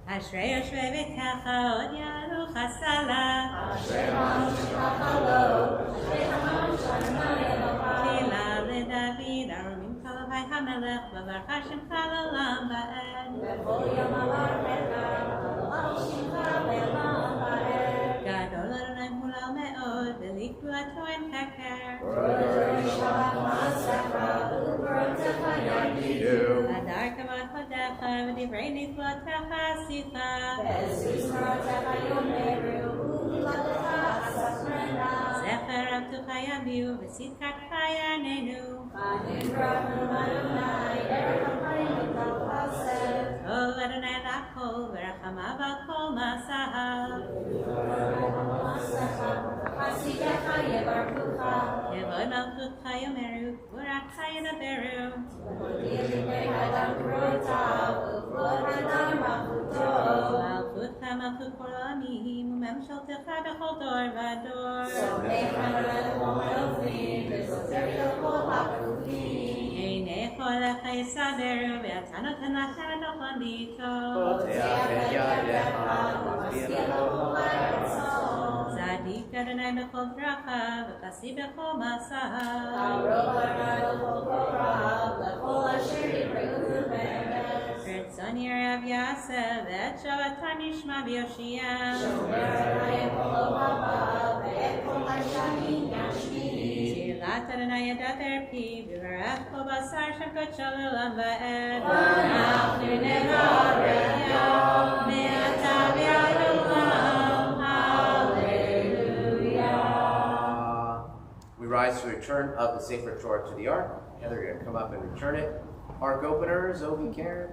אשרי יושבי ביתך עוד יעלוך הסלה אשרי ממשיך לו אשרי הממשלה תהילה לדוד ארומים כלבי המלך וברכה שמך לעולם ועד וכל ימיו ברכך ולעולם שמך לעולם ועד גדול אדוני מהולל מאוד ולגבולתו אין חקר ודורש שבח מעשיך וברותיך יגידו הדר כבוד חודיך ודברי נפלאותיך עשית ועזוז מרותיך יאמרו ומילותיך אספרנה זכר עבדך יביאו וצדקתך יעננו ונברנו אדוני דרך הפנים וכל חסד טוב אדוני לכל ורחמיו על כל מעשיו חסידיך יברכוך כבוד מלכותך יאמרו גבורתך ידברו ותודיע לבני האדם גבורותיו וכבוד האדם מלכותו מלכותך מלכות כל עמים וממשלתך בכל דור ודור שונאיך לכל אלפים וזוכר לכל הכרופים עיני חולך יסדרו ואתה נותן לכם את אוכלם בעתו פותח את ידיך, ומסביר לכל ארצו צדיק אדוני בכל דרכיו וחסי בכל מעשיו קרוב אדוני לכל קוראיו לכל אשר יברחו בארץ רצון ירב יעשה ואת שבתם ישמע ויושיע שומר אדוני את כל אוהביו ואת כל השנים ישמיד תהילת אדוני ידבר פיו וברך כל בשר שם קודשו לעולם ועד ואנחנו נברך מעתה ועד עולם hallelujah. We rise to return of the sacred Torah to the Ark. Heather, you're going to come up and return it. Ark openers, Obi, Karen.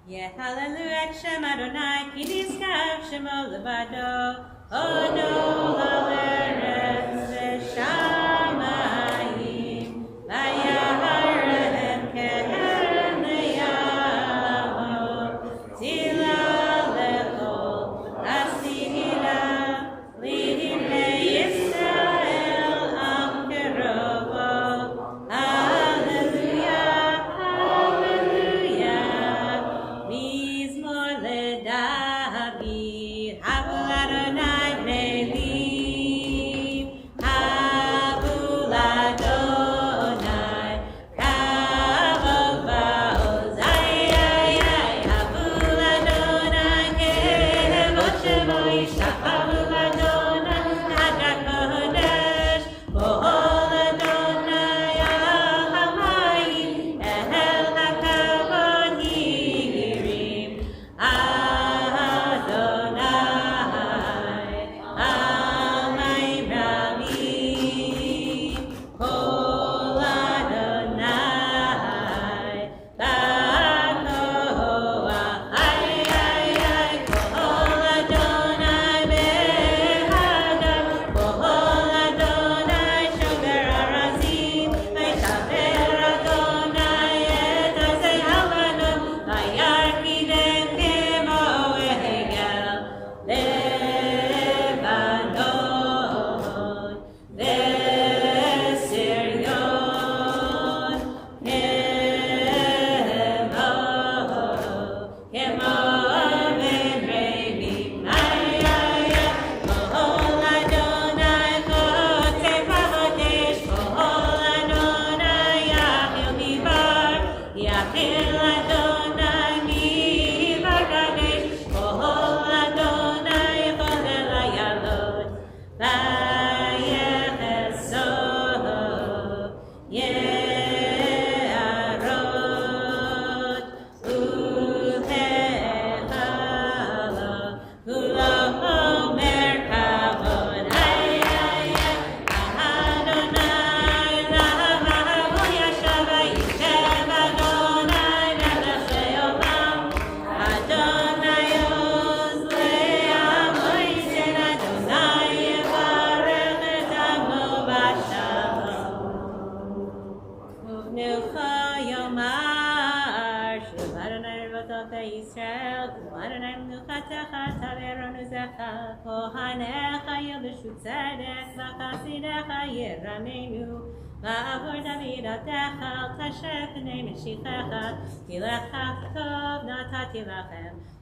יהללו את שם אדוני כי נשגב שמו לבדו הודו על ארץ ושמיים וירם כהרם ליעבור תהילה לכל הסתילה לבני ישראל עם קרובו הללויה הללויה מזמור לדוד הבו אדוני בני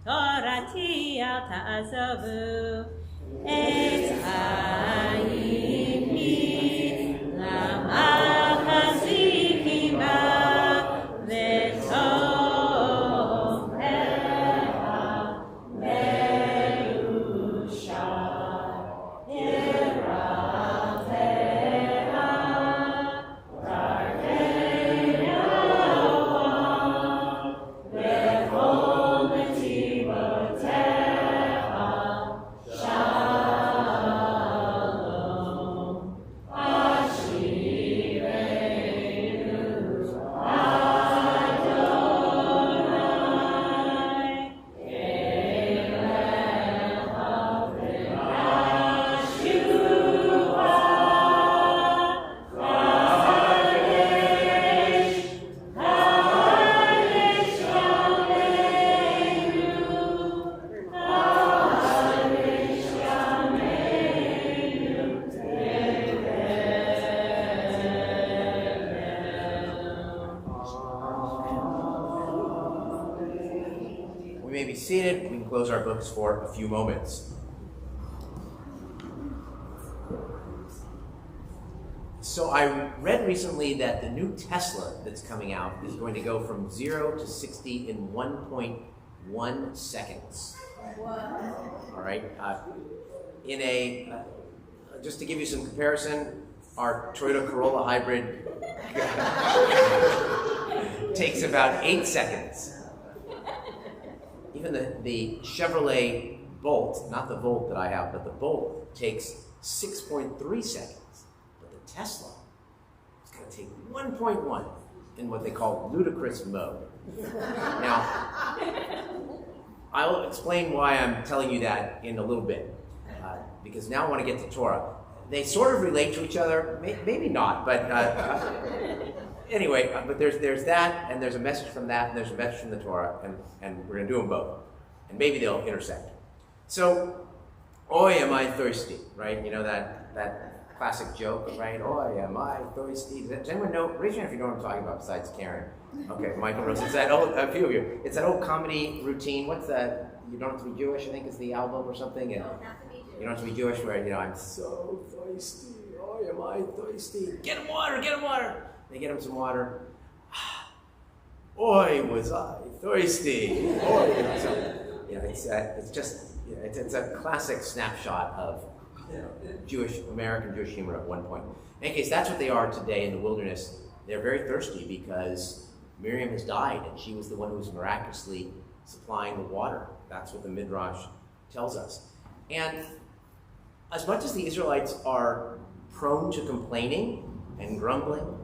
תורתי אל תעזבו, את חיימי למחזיקים בה, ותומך מאושר, ירחיה, דרכי יהוה, בכל נתיבותיך, שלום, אשירנו, אדוני, אלך ונשובה, קדש We may be seated. We can close our books for a few moments. So I read recently that the new Tesla that's coming out is going to go from 0 to 60 in 1.1 seconds. All right. Just to give you some comparison, our Toyota Corolla hybrid takes about 8 seconds. Even the Chevrolet Bolt, not the Volt that I have, but the Bolt takes 6.3 seconds. But the Tesla is going to take 1.1 in what they call ludicrous mode. Now, I'll explain why I'm telling you that in a little bit, because now I want to get to Torah. They sort of relate to each other, maybe not, but anyway, but there's that, and there's a message from that, and there's a message from the Torah, and we're going to do them both. And maybe they'll intersect. So, oi, am I thirsty, right? You know that classic joke, right? Oi, am I thirsty? Does anyone know? Raise your hand if you know what I'm talking about besides Karen. Okay, Michael Rose. It's that old, a few of you. It's that old comedy routine. What's that? You don't have to be Jewish, I think is the album or something. And you don't have to be Jewish where, I'm so thirsty. Oi, am I thirsty? Get him water, get him water. They get him some water. Oi, was I thirsty? Oi. So, it's a classic snapshot of American Jewish humor at one point. In any case, that's what they are today in the wilderness. They're very thirsty because Miriam has died, and she was the one who was miraculously supplying the water. That's what the Midrash tells us. And as much as the Israelites are prone to complaining and grumbling,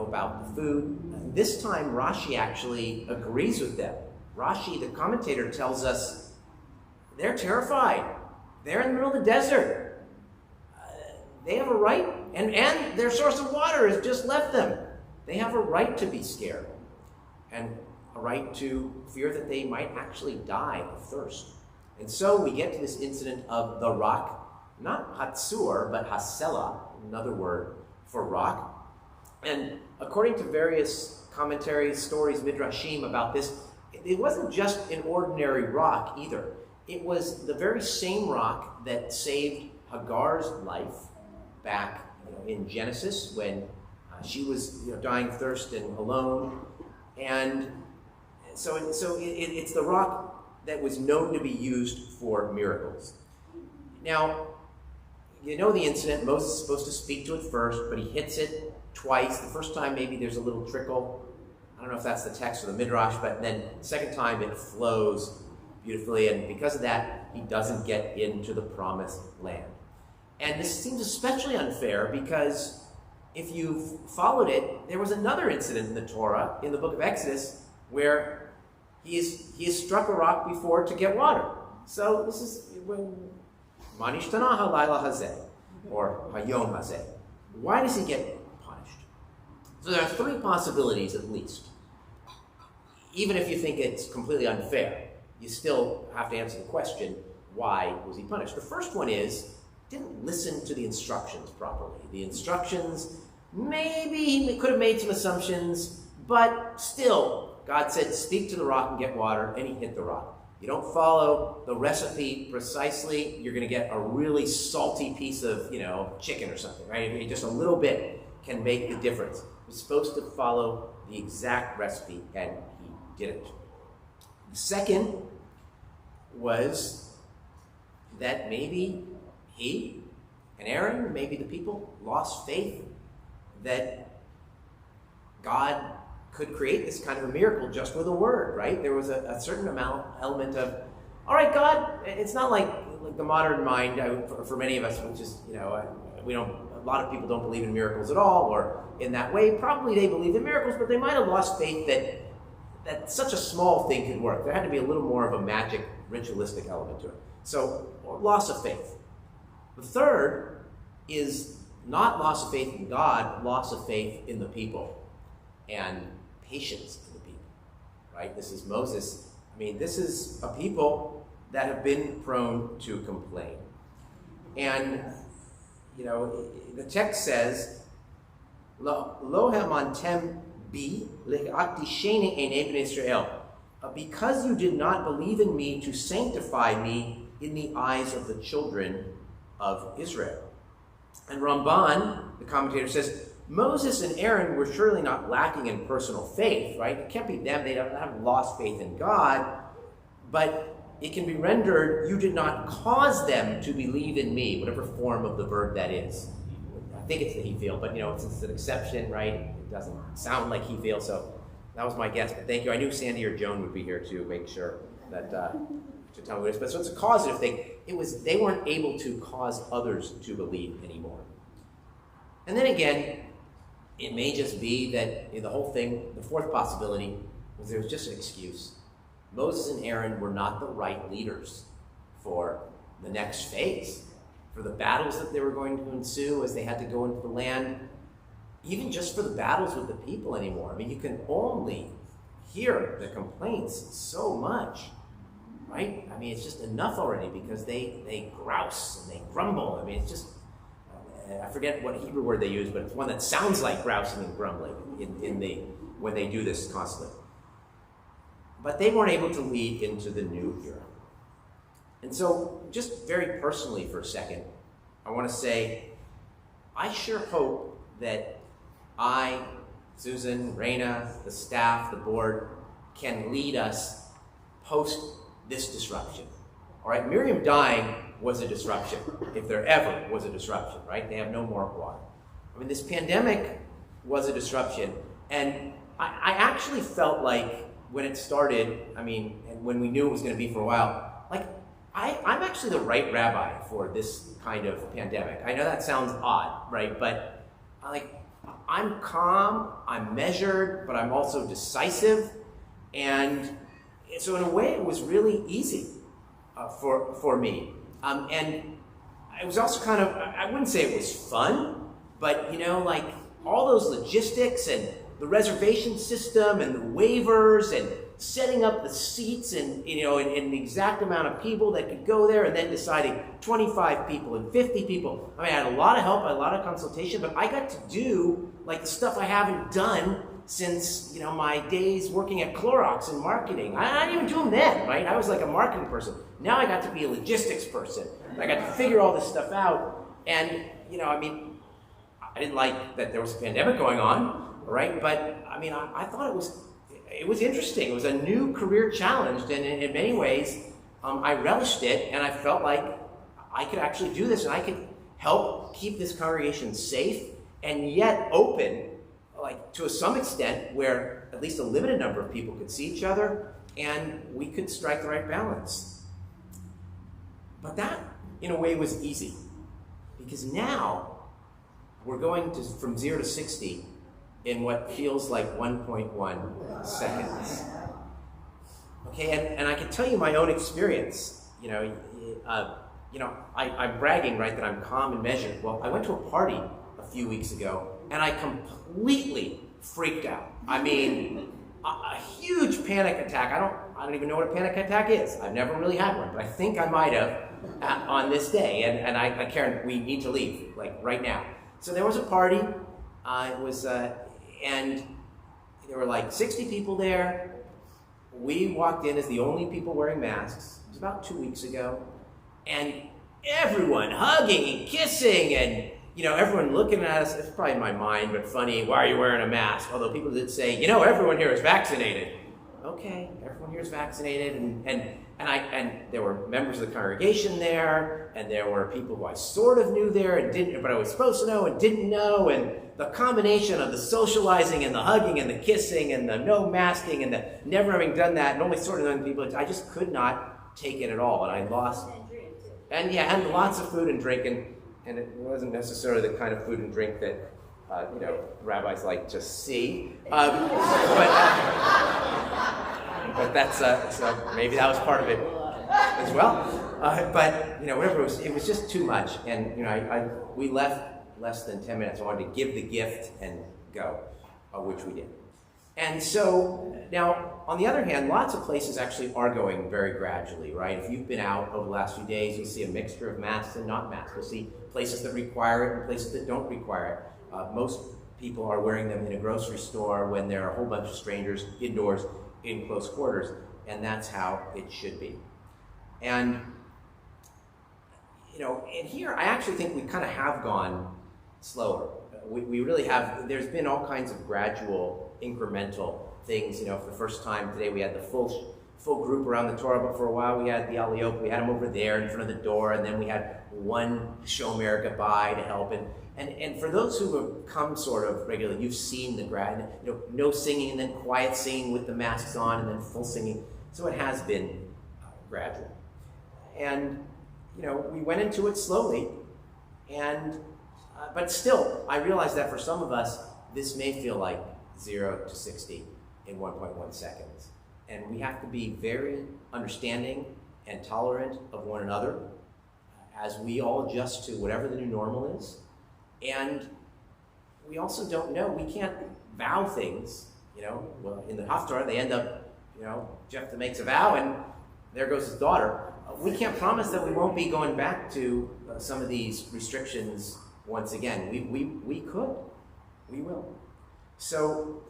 about the food, this time Rashi actually agrees with them. Rashi, the commentator, tells us they're terrified. They're in the middle of the desert. They have a right, and their source of water has just left them. They have a right to be scared and a right to fear that they might actually die of thirst. And so we get to this incident of the rock, not Hatzur, but Hasela, another word for rock. And according to various commentaries, stories, midrashim about this, it wasn't just an ordinary rock either. It was the very same rock that saved Hagar's life back in Genesis when she was dying of thirst and alone. And so it's the rock that was known to be used for miracles. Now, you know the incident. Moses is supposed to speak to it first, but he hits it twice. The first time maybe there's a little trickle. I don't know if that's the text or the midrash, but then the second time it flows beautifully, and because of that, he doesn't get into the promised land. And this seems especially unfair because if you've followed it, there was another incident in the Torah, in the book of Exodus, where he has struck a rock before to get water. So this is when Manishtana halayla hazeh, or hayom hazeh. Why does he get punished? So there are three possibilities at least. Even if you think it's completely unfair, you still have to answer the question, why was he punished? The first one is, didn't listen to the instructions properly. The instructions, maybe he could have made some assumptions, but still, God said, speak to the rock and get water, and he hit the rock. You don't follow the recipe precisely, you're going to get a really salty piece of, chicken or something, right? I mean, just a little bit can make the difference. You're supposed to follow the exact recipe, and he didn't. The second was that maybe he and Aaron, maybe the people, lost faith that God could create this kind of a miracle just with a word, right? There was a certain element of, all right, God, it's not like the modern mind, for many of us, which is, a lot of people don't believe in miracles at all, or in that way. Probably they believe in miracles, but they might have lost faith that such a small thing could work. There had to be a little more of a magic, ritualistic element to it. So, loss of faith. The third is not loss of faith in God, loss of faith in the people, and patience in the people, right? This is Moses. I mean, this is a people that have been prone to complain. And, the text says, Lo ha'amantem bi le'aktisheni einei bnei Israel. Because you did not believe in me to sanctify me in the eyes of the children of Israel. And Ramban, the commentator, says, Moses and Aaron were surely not lacking in personal faith, right? It can't be them. They haven't lost faith in God. But it can be rendered, you did not cause them to believe in me, whatever form of the verb that is. I think it's the he feel, but it's an exception, right? It doesn't sound like he feel, so that was my guess. But thank you. I knew Sandy or Joan would be here to make sure that to tell me what it is. But so it's a causative thing. They weren't able to cause others to believe anymore. And then again, it may just be that the whole thing, the fourth possibility, was there was just an excuse. Moses and Aaron were not the right leaders for the next phase, for the battles that they were going to ensue as they had to go into the land, even just for the battles with the people anymore. I mean, you can only hear the complaints so much, right? I mean, it's just enough already because they grouse and they grumble. I mean, it's just, I forget what Hebrew word they use, but it's one that sounds like grousing and grumbling when they do this constantly. But they weren't able to lead into the new era. And so, just very personally for a second, I want to say, I sure hope that I, Susan, Raina, the staff, the board, can lead us post this disruption. All right, Miriam dying was a disruption, if there ever was a disruption, right? They have no more water. I mean, this pandemic was a disruption, and I actually felt like when it started, and when we knew it was going to be for a while, like, I'm actually the right rabbi for this kind of pandemic. I know that sounds odd, right? But I'm calm, I'm measured, but I'm also decisive. And so in a way, it was really easy for me. And it was also kind of, I wouldn't say it was fun, but all those logistics and the reservation system and the waivers and setting up the seats and and the exact amount of people that could go there, and then deciding 25 people and 50 people. I had a lot of help, a lot of consultation, but I got to do the stuff I haven't done since my days working at Clorox in marketing. I didn't even do them then, right? I was like a marketing person. Now I got to be a logistics person. I got to figure all this stuff out, and I didn't like that there was a pandemic going on, right? But I thought it was interesting. It was a new career challenge, and in many ways, I relished it, and I felt like I could actually do this, and I could help keep this congregation safe and yet open, like to some extent, where at least a limited number of people could see each other and we could strike the right balance. But that, in a way, was easy, because now we're going from 0 to 60 in what feels like 1.1 seconds. Okay, and I can tell you my own experience. I'm bragging, right, that I'm calm and measured. Well, I went to a party a few weeks ago, and I completely freaked out. I mean, a huge panic attack. I don't even know what a panic attack is. I've never really had one, but I think I might have on this day. And Karen, we need to leave, like right now. So there was a party. And there were like 60 people there. We walked in as the only people wearing masks. It was about 2 weeks ago. And everyone hugging and kissing and, everyone looking at us. It's probably in my mind, but funny, why are you wearing a mask? Although people did say, everyone here is vaccinated. Okay, everyone here is vaccinated. And there were members of the congregation there, and there were people who I sort of knew there and didn't, but I was supposed to know and didn't know. And the combination of the socializing and the hugging and the kissing and the no masking and the never having done that and only sort of knowing people, I just could not take it at all. And I lost. And and lots of food and drink, and it wasn't necessarily the kind of food and drink that rabbis like to see. But that's so maybe that was part of it as well. But whatever it was just too much. And we left less than 10 minutes. I wanted to give the gift and go, which we did. And so now, on the other hand, lots of places actually are going very gradually, right? If you've been out over the last few days, you'll see a mixture of masks and not masks. You'll see places that require it and places that don't require it. Most people are wearing them in a grocery store when there are a whole bunch of strangers indoors in close quarters, and that's how it should be. And, in here, I actually think we kind of have gone slower. We really have. There's been all kinds of gradual, incremental things. For the first time today, we had the full group around the Torah, but for a while we had the Aliyot. We had them over there in front of the door, and then we had one Shomer Goodbye to help. And for those who have come sort of regularly, you've seen the grad, no singing and then quiet singing with the masks on and then full singing. So it has been gradual. And, we went into it slowly, but still, I realize that for some of us, this may feel like 0 to 60 in 1.1 seconds. And we have to be very understanding and tolerant of one another as we all adjust to whatever the new normal is. And we also don't know, we can't vow things, well, in the Haftarah, they end up, Jephthah makes a vow and there goes his daughter. We can't promise that we won't be going back to some of these restrictions once again. We could, we will. So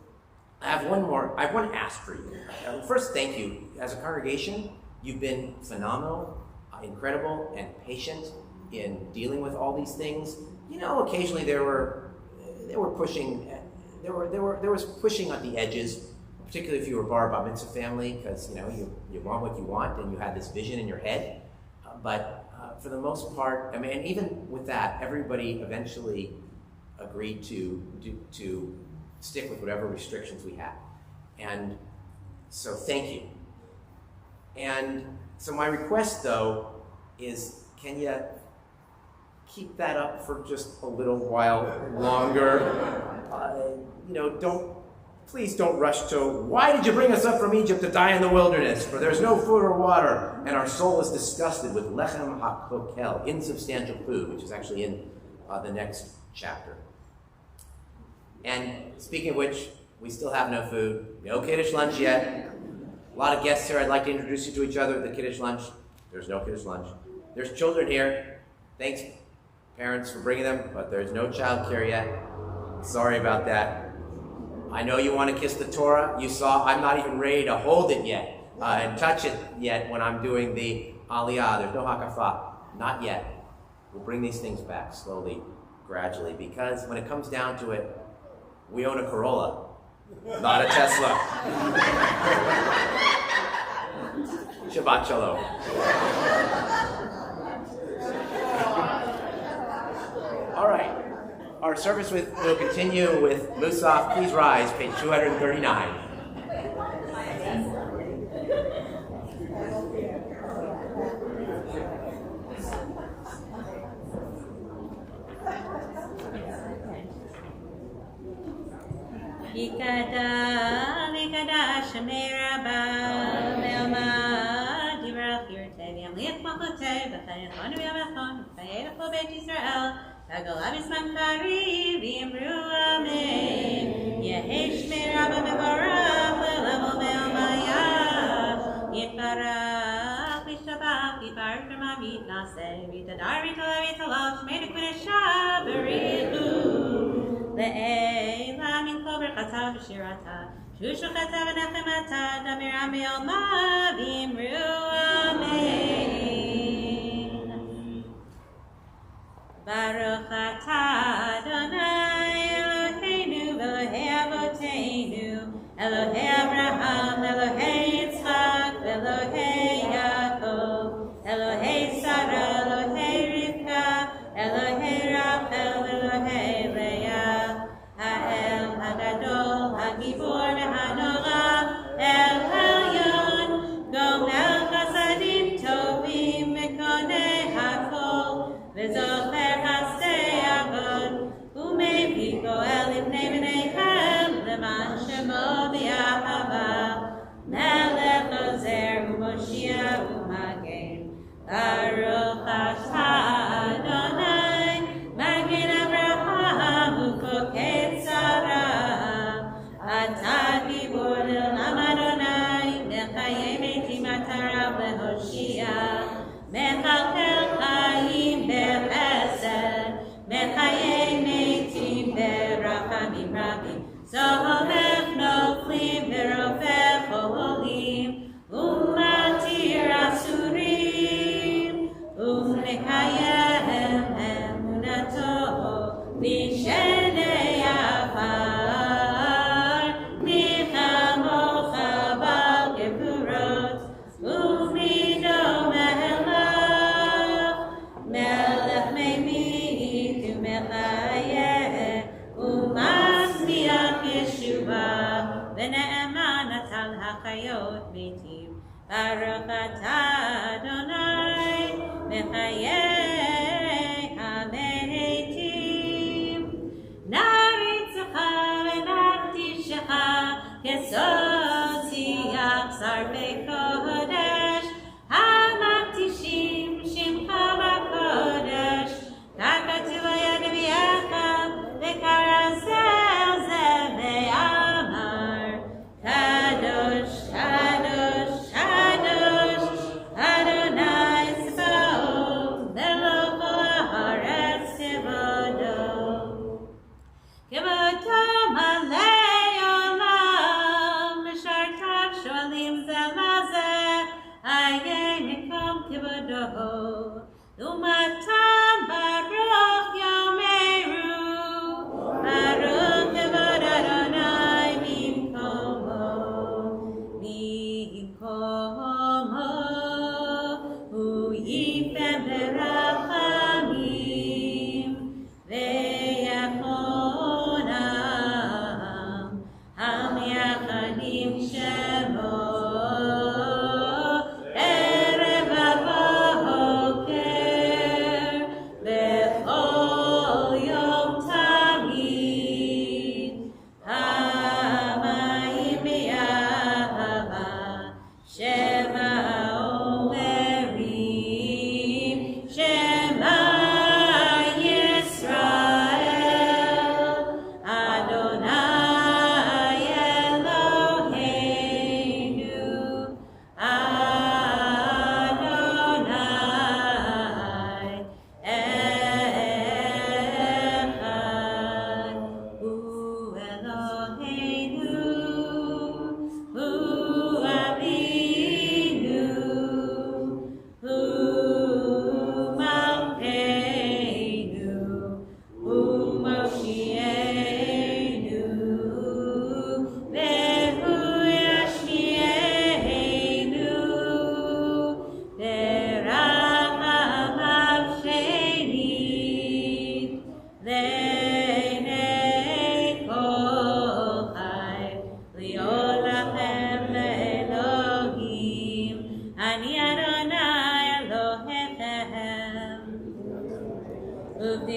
I have one ask for you. First, thank you. As a congregation, you've been phenomenal, incredible, and patient in dealing with all these things. Occasionally there was pushing at the edges, particularly if you were bar mitzvah family, because you want what you want and you had this vision in your head. But for the most part, and even with that, everybody eventually agreed to stick with whatever restrictions we had. And so thank you. And so my request, though, is can you keep that up for just a little while longer? Please don't rush to, why did you bring us up from Egypt to die in the wilderness? For there's no food or water, and our soul is disgusted with lechem hakokel, insubstantial food, which is actually in the next chapter. And speaking of which, we still have no food, no Kiddush lunch yet. A lot of guests here. I'd like to introduce you to each other at the Kiddush lunch. There's no Kiddush lunch. There's children here. Thanks, parents, for bringing them, but there's no child care yet. Sorry about that. I know you want to kiss the Torah. You saw I'm not even ready to hold it yet and touch it yet when I'm doing the Aliyah. There's no Hakafah. Not yet. We'll bring these things back slowly, gradually, because when it comes down to it, we own a Corolla, not a Tesla. Shabbat Shalom. our service will continue with Musaf. Please rise, page 239. Ikada Shamira Ba Melma Divrach Yurtev Yamliach Machotev B'chayachon V'yamachon B'chayach B'beit Yisrael V'agolavis Mankari V'yamru Amen Yehesh Shmira Ba Mevorach L'level Melmaya Yiparach V'shabach Yiparach V'mavit Naseh V'tadar V'toleh V'tolach Shmei D'Kudesha B'richu Le'ela min kol berchata v'shirata Shushu chata v'nechemata Damira me'olma v'imru amen Baruch atah Adonai Eloheinu v'Elohei avoteinu Elohei Abraham, Elohei Yitzchak, Elohei Yaakov Elohei Sarah, Elohei Rivka Elohei Rachel, Elohei Ha'el Hagadol, Hagibor V'Hanora, El Elyon, Gomel Chasadim Tovim, Mekoneh Hakol, V'Zocher Hasei Avod, U'Mevi Goel Ibnei B'neihem, Leman Shemo V'Yahava, Melech Ozer U'Moshiach U'Magen, Baruch Atah Adonai, Magen Avraham U'Koket Atah gibor le'olam Adonai, mechayei metim atarav lehoshia, mechalkel chayim bechesed, mechayei metim berachamim rabim, zohomech noflim verofech oholim, umatir asurim, umekayem emunato b'shenei afar. Baruch atah Adonai mechayei hametim naritzecha v'nakdishecha kesosiach sarvei kodesh hamakdishim shimcha b'kodesh kakatu v'yad v'yecha v'karazel zeh ve'amar kadosh kadosh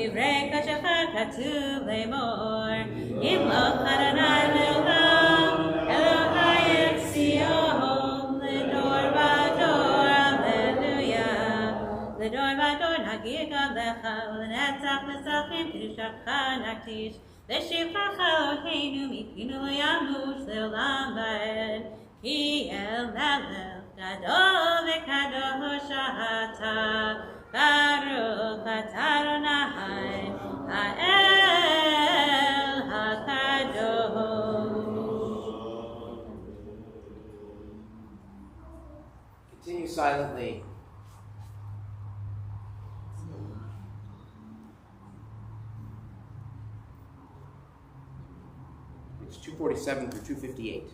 Divrei kashecha katuv lemor. Imloch Adonai leolam, Elohai et Sion, ledor vador, Alleluia. Ledor vador nagiga lecha, ulenetzach nesachim kedushacha naktish. Leshivchacha Eloheinu mipinu leyamush leolam vaed. Ki el melech gadol vekadosh ata. Baruch atah Adonai ha'el hakadosh. Continue silently. It's 247 through 258.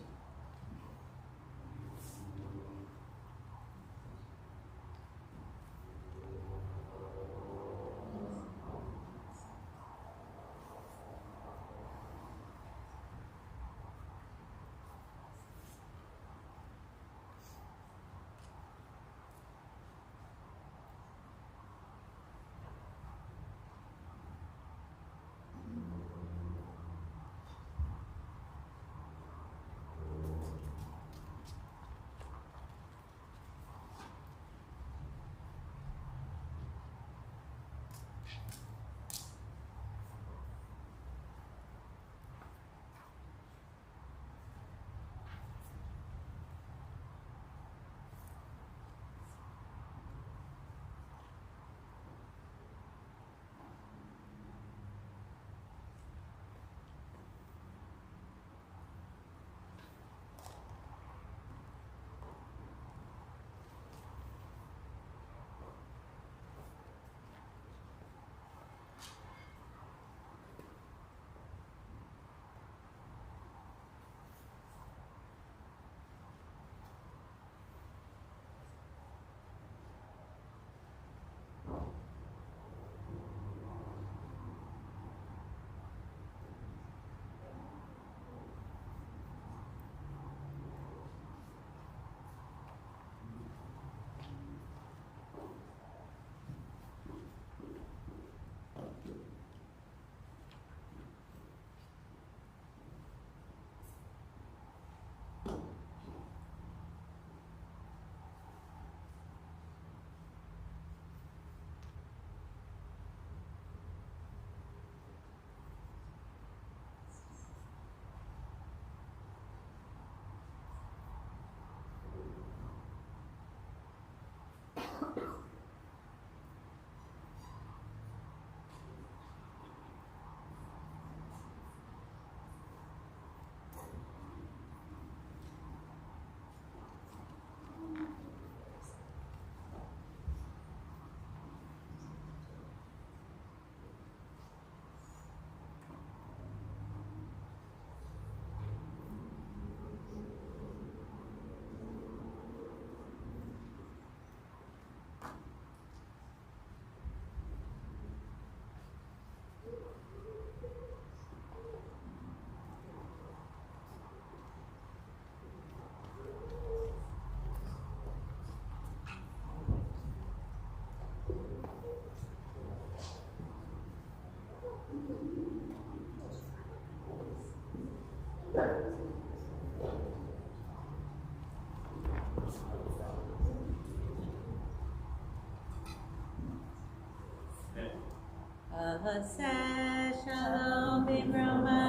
Aseh shalom b'broma,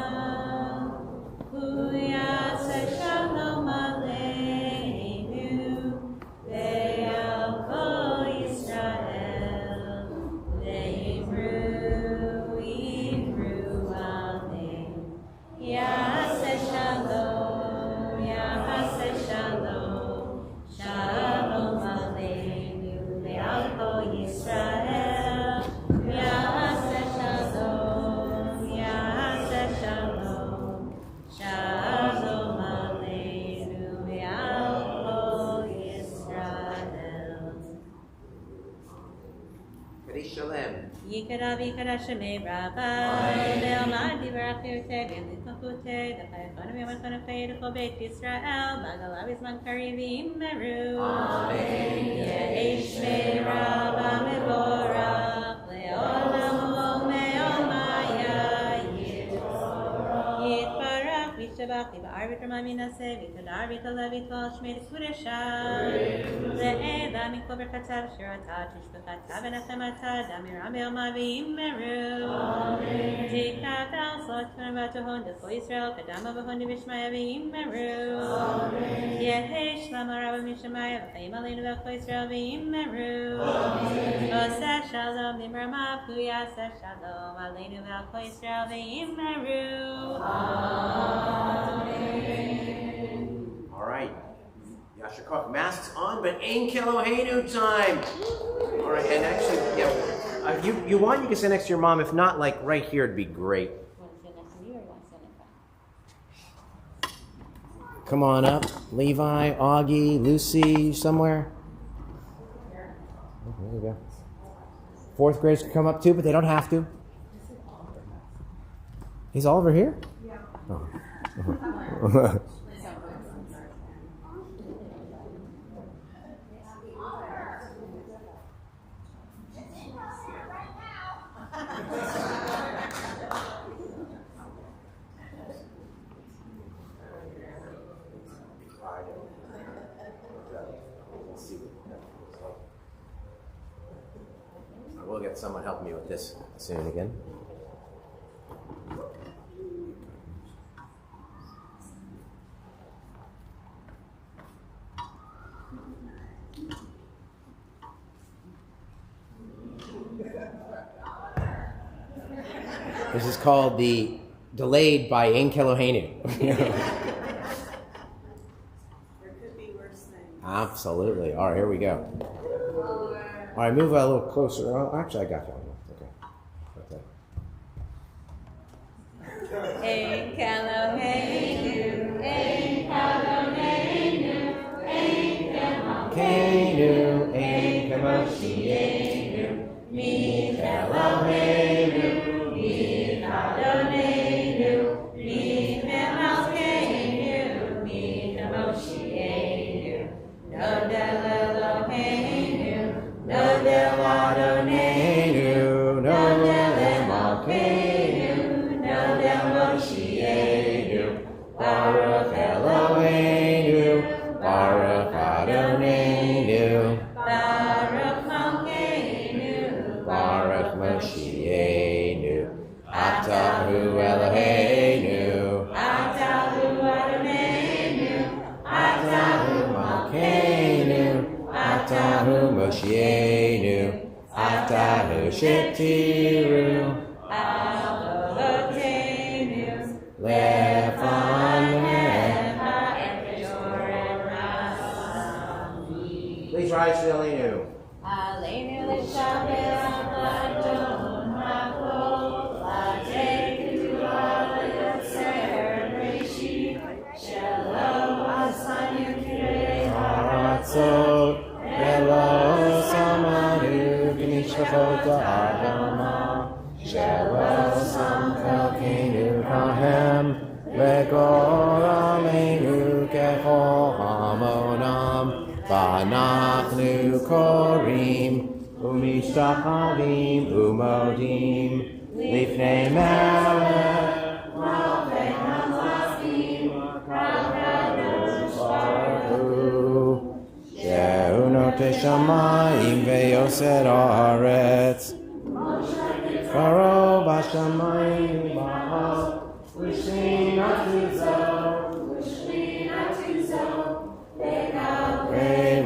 uyaseh shalom aleinu, ve'al kol Yisrael, ve'imru amen. Yaseh shalom, shalom aleinu, ve'al kol Yisrael, Yaseh shalom, shalom aleinu ve'al kol Yisrael. Kaddish Shalem. Yikara v'yikara shemei Rabbi, ve'almad divrach yirteh v'yimlikachuteh, v'chayachonu v'yamatchonu v'chayidachol beit Yisrael, v'agalav yizman kari v'yimeru. Amen. Ye'ei shmei Rabbi mevorach, le'olam u'olam Vach, Arbit Ramina Sevi, Kadarbit Levi Toshmid Kudesha, Le'eva Mikover Katav Shirata, Tishbaka Tavanachamata, Damirame Mavi Meru, Tika Dalsot, Kanavatuhon, the Israel, Kadama Bahon, Vishmayavi Meru, Yehesh Lamarava Mishamaya, Famalin of Israel, Meru, Osa Shalom, Nimrama, Puyasa Shalom, Alenu Val Israel, Meru. All right. Yashikov, masks on, but Ein Keloheinu time. All right, and actually, yeah, you want, you can sit next to your mom. If not, like right here, it'd be great. Come on up, Levi, Augie, Lucy, somewhere. Oh, there you go. Fourth graders can come up too, but they don't have to. Is Oliver here? Yeah. Oh. We'll get someone helping me with this soon again. This is called the delayed by Ein Keloheinu. There could be worse things. Absolutely. All right, here we go. All right, move a little closer. Oh, actually, I got you. Okay. Ein Keloheinu, Ein Keloheinu, Ein Keloheinu, Ein Kemoshieinu, Mi Keloheinu, Mi Kadoneinu, Mi Kemalkeinu, Mi Kemoshieinu, Nodel Eloheinu, Nodel Adoneinu, Nodel Emalkeinu, Nodel Moshienu, Baruch Eloheinu, Baruch Adoneinu, Baruch Malkeinu, Baruch Moshienu, Atahu Eloheinu, Atahu Adoneinu, Atahu Malkeinu, Atahu Moshienu, Atahu Shetiru, Avoteinu, Lefaneh, Please rise to Aleinu. Aleinu l'shaber ha'adon ha'kol, la'teketu ha'layotzer b'reshit, shelo asanu kirei Haratzot, Elo Samanu, Gnishachot Adama, Shelo Samchalkeinu Kahem, Vegorameinu Kechol Hamonam, Vanachnu Korim, Umishachavim Umodim, Lifnei Melech, Malchei Hamlaskim, Kadosh Baruch Hu, Shehu Notei Shamayim Veyoser Haaretz, Karo Bashamayim Ba'al, Ushina Tuzo,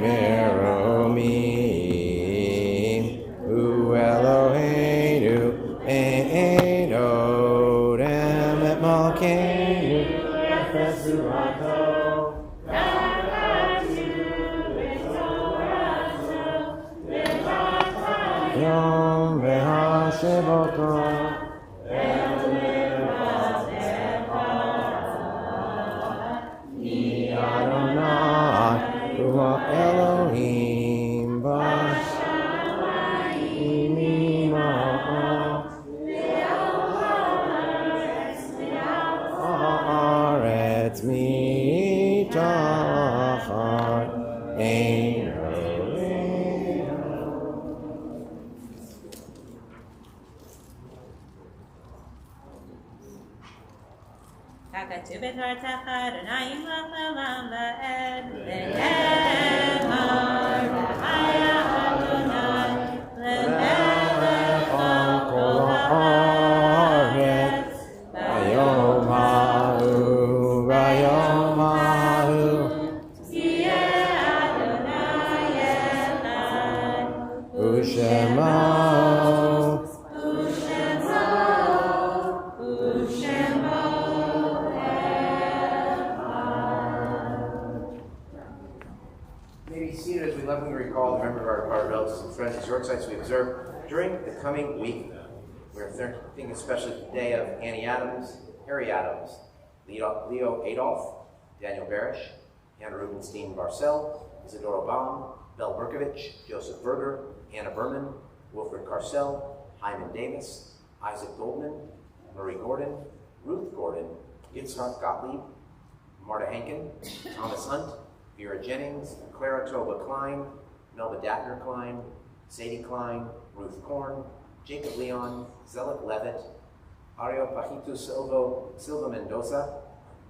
Meromi, Hu Eloheinu, Ein Odem et Malkeinu, Efes Urato, Yom V'Hashivoto, Adonai, Hu Elohim, Bashamayim Ima'ah, Haaretz mitachar ein Elohim. ככתוב בתורתך, אדוני ימלוך לעולם ועד, ונאמר, והיה אדוני למלך על כל הארץ, ביום ההוא, ביום ההוא, תהיה אדוני אחד, ושמו recall the members of our relatives and friends as Yorksites we observe during the coming week. We're thinking especially today of Annie Adams, Harry Adams, Leo Adolph, Daniel Barish, Hannah Rubenstein Barcel, Isadora Baum, Belle Berkovich, Joseph Berger, Anna Berman, Wilfred Carcel, Hyman Davis, Isaac Goldman, Marie Gordon, Ruth Gordon, Yitzhak Gottlieb, Marta Hankin, Thomas Hunt, Vera Jennings, Clara Toba Klein, Melba Datner Klein, Sadie Klein, Ruth Korn, Jacob Leon, Zelik Levitt, Ario Pajito Silva Mendoza,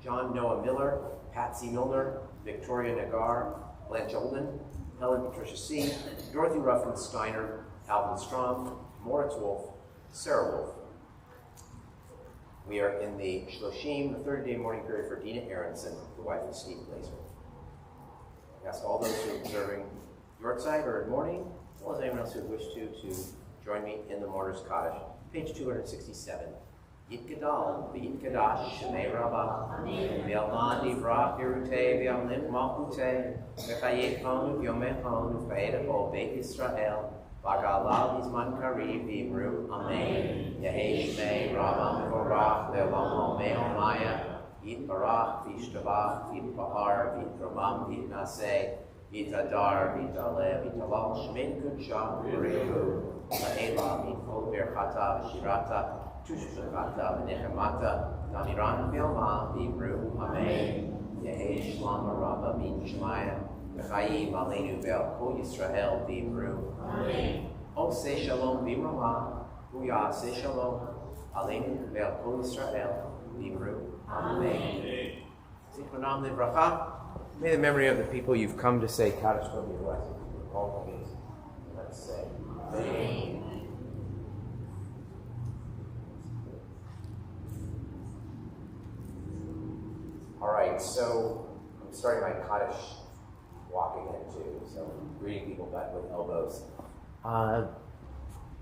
John Noah Miller, Patsy Milner, Victoria Nagar, Blanche Olden, Helen Patricia C., Dorothy Ruffin Steiner, Alvin Strom, Moritz Wolf, Sarah Wolf. We are in the Shloshim, the 30-day mourning period for Dina Aronson, the wife of Steve Glazer. I ask all those who are observing Yorkside or in mourning, as well as anyone else who wish to join me in the mourner's cottage. Page 267. Yitgadal, V'yitkadash, Shemei Rabbah, V'yalma Divrah, Pirutei, V'yamlim Malchutei, V'chayechon, V'yomechon, V'chayedachol, Beit Yisrael, V'galal Yizman Kariv, V'imru, Amen. Yehei Shemei Rabbah, V'orach, Le'olam Ha'omei Maya, Yitbarach, V'yishtabach, V'yitbahar, V'yitramam, V'yitnaseh, V'yitadar, V'yitaleh, V'yitalal, Shemei Kudsha, V'riku, La'ela, V'yitchol, V'yirchata, V'shirata, Tushukata, V'nechemata, Namiran, V'yalma, V'imru, Amen. Yehei Shlam Rabba, V'yishmaya, V'chayim, Aleinu, V'al Kol Yisrael, V'imru, Amen. Oseh Shalom, V'imrama, Uyah, Oseh Shalom, Aleinu, V'al Kol Yisrael, V'imru, Amen. Zichronam Livracha. May the memory of the people you've come to say Kaddish be blessed. All things. Let's say, Amen. All right, so I'm starting my Kaddish walk again too. So greeting people but with elbows.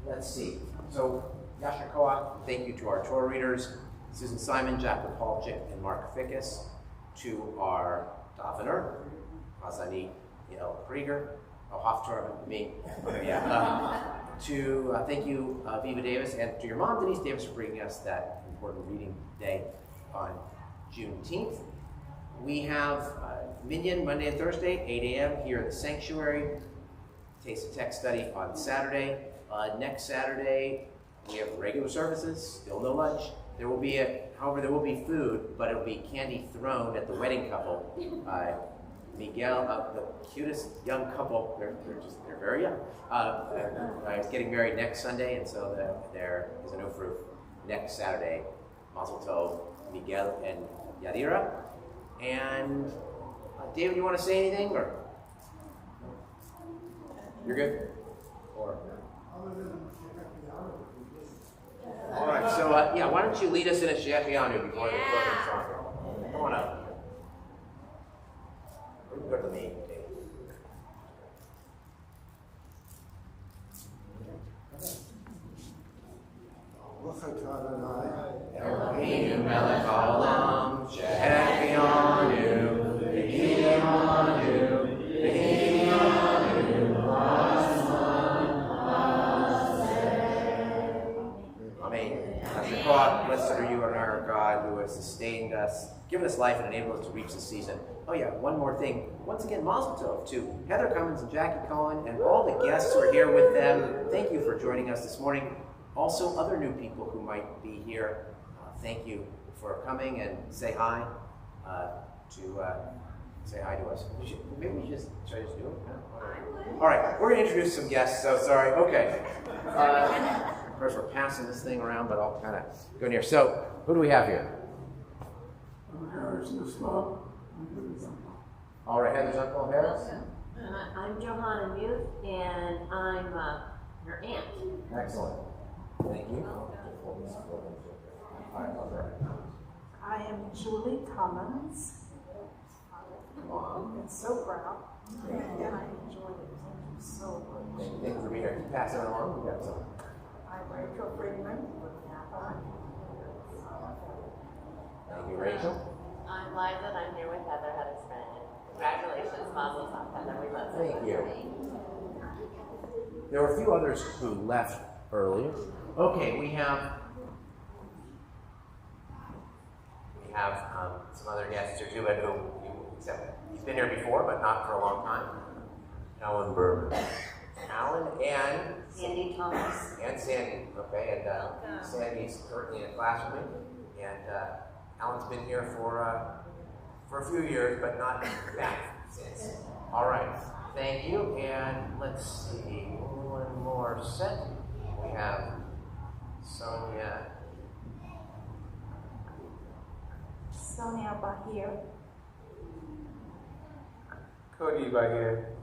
Let's see. So Yasher Koach, thank you to our Torah readers, Susan Simon, Jack Paulchik, and Mark Fickus, to our Davener, Hazani, Krieger, Haftorah, me, to thank you, Viva Davis, and to your mom, Denise Davis, for bringing us that important reading day on Juneteenth. We have Minyan Monday and Thursday, 8 a.m. here in the sanctuary. Taste of Text study on Saturday. Next Saturday, we have regular services, still no lunch. There will be however, there will be food, but it'll be candy thrown at the wedding couple. Miguel, the cutest young couple, they're very young, is getting married next Sunday, and so there is an Ufruf next Saturday. Mazel Tov, Miguel and Yadira. And David, you want to say anything, or you're good? Or all right, so why don't you lead us in a Shechianu before the closing song? Come on up. Go to me, David. Eloheinu melech haolam, Shechianu, V'hiyanu, Amen. God, blessed are you, our God, who has sustained us, given us life, and enabled us to reach the season. Oh yeah, one more thing. Once again, Mazel Tov to Heather Cummins and Jackie Cohen and all the guests who are here with them. Thank you for joining us this morning. Also, other new people who might be here, thank you for coming and say hi say hi to us. Maybe we just should I just do it? All right, we're going to introduce some guests. So sorry. Okay. First, we're passing this thing around, but I'll kind of go near. So, who do we have here? All right, Heather's Uncle Harris. I'm Johanna Muth, and I'm your aunt. Excellent. Thank you. All right, all right. I am Julie Cummins. Mom. I'm so proud. And I enjoyed it. Thank you so much. Thank you for being here. Pass it along. We got some. I'm Rachel Friedman from Napa. Thank you, Rachel. I'm Liza, and I'm here with Heather, Heather's friend. Congratulations, Mazel Tov, Heather. We love you. Thank you. There were a few others who left earlier. Okay, we have some other guests here too, but except he's been here before, but not for a long time. Alan Berman. Alan and Sandy Thomas. And Sandy, okay, and Sandy's currently in a class with me, and Alan's been here for a few years, but not back since. All right, thank you, and let's see, one more set. We have Sonia. Sonia Bahir. Cody Bahir.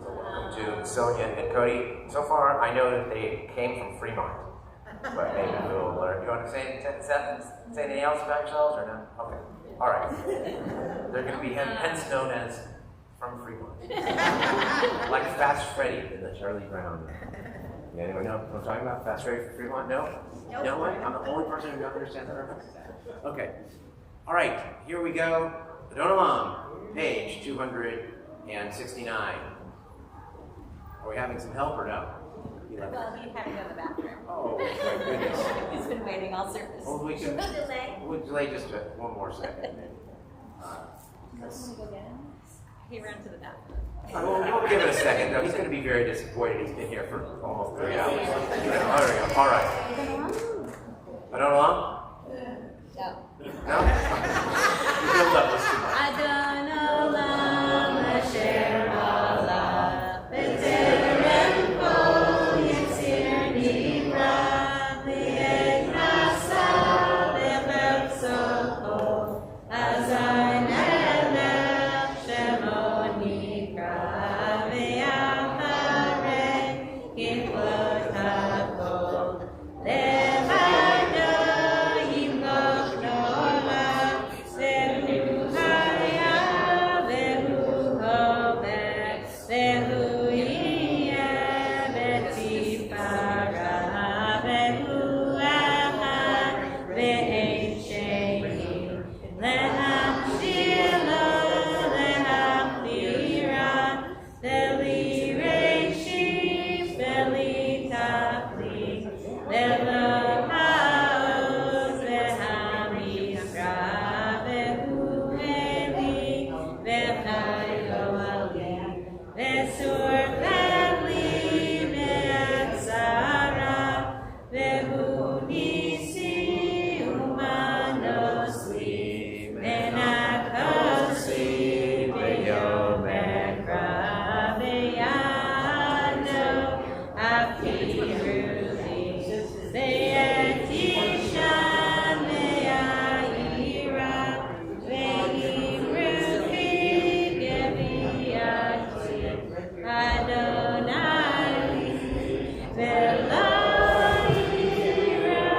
Welcome to Sonia and Cody. So far, I know that they came from Fremont, but maybe we'll learn. Do you want to say anything else about yourselves or no? Okay. All right. They're going to be hence known as from Fremont. Like Fast Freddy in the Charlie Brown. Yeah, anyone know what I'm talking about? Fast Freddy from Fremont? No? No one? I'm the only person who doesn't understand that reference? Okay. All right, here we go. Adonalam, page 269. Are we having some help or no? Well, he had to go to the bathroom. Oh, my goodness. He's been waiting all service. Well, we'll delay just one more second. He ran to the bathroom. We'll give it a second, though. He's going to be very disappointed. He's been here for almost 3 hours. All right. Adonalam? No. No? You build up this too much. Adonalam Asher Allah B'Terem Kol Yitzir Nivra V'Yed Nasa V'Lev Soko Azar Melech Shemo Nikra V'Yacharei Kiflot HaKol Levado Yimloch Nola Vehu Haya Vehu Hoveh Vehu Yiyeh B'Tifara Vehu Echad Ve'ein Sheni Lehamshir Lo Lehachira Veli Reishim Veli Tachlis Velo Haoz Vehamizra Vehu Eli Vechayo Ali Vesur Veli Ve'atzara Vehu Nisi Umanosli Venakosi Ve'yom Ekra Ve'yado Afiruhi Ve'etishan Ve'ayira Ve'imruki Geviati Adonai Ve'lo Yira.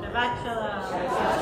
Shabbat Shalom.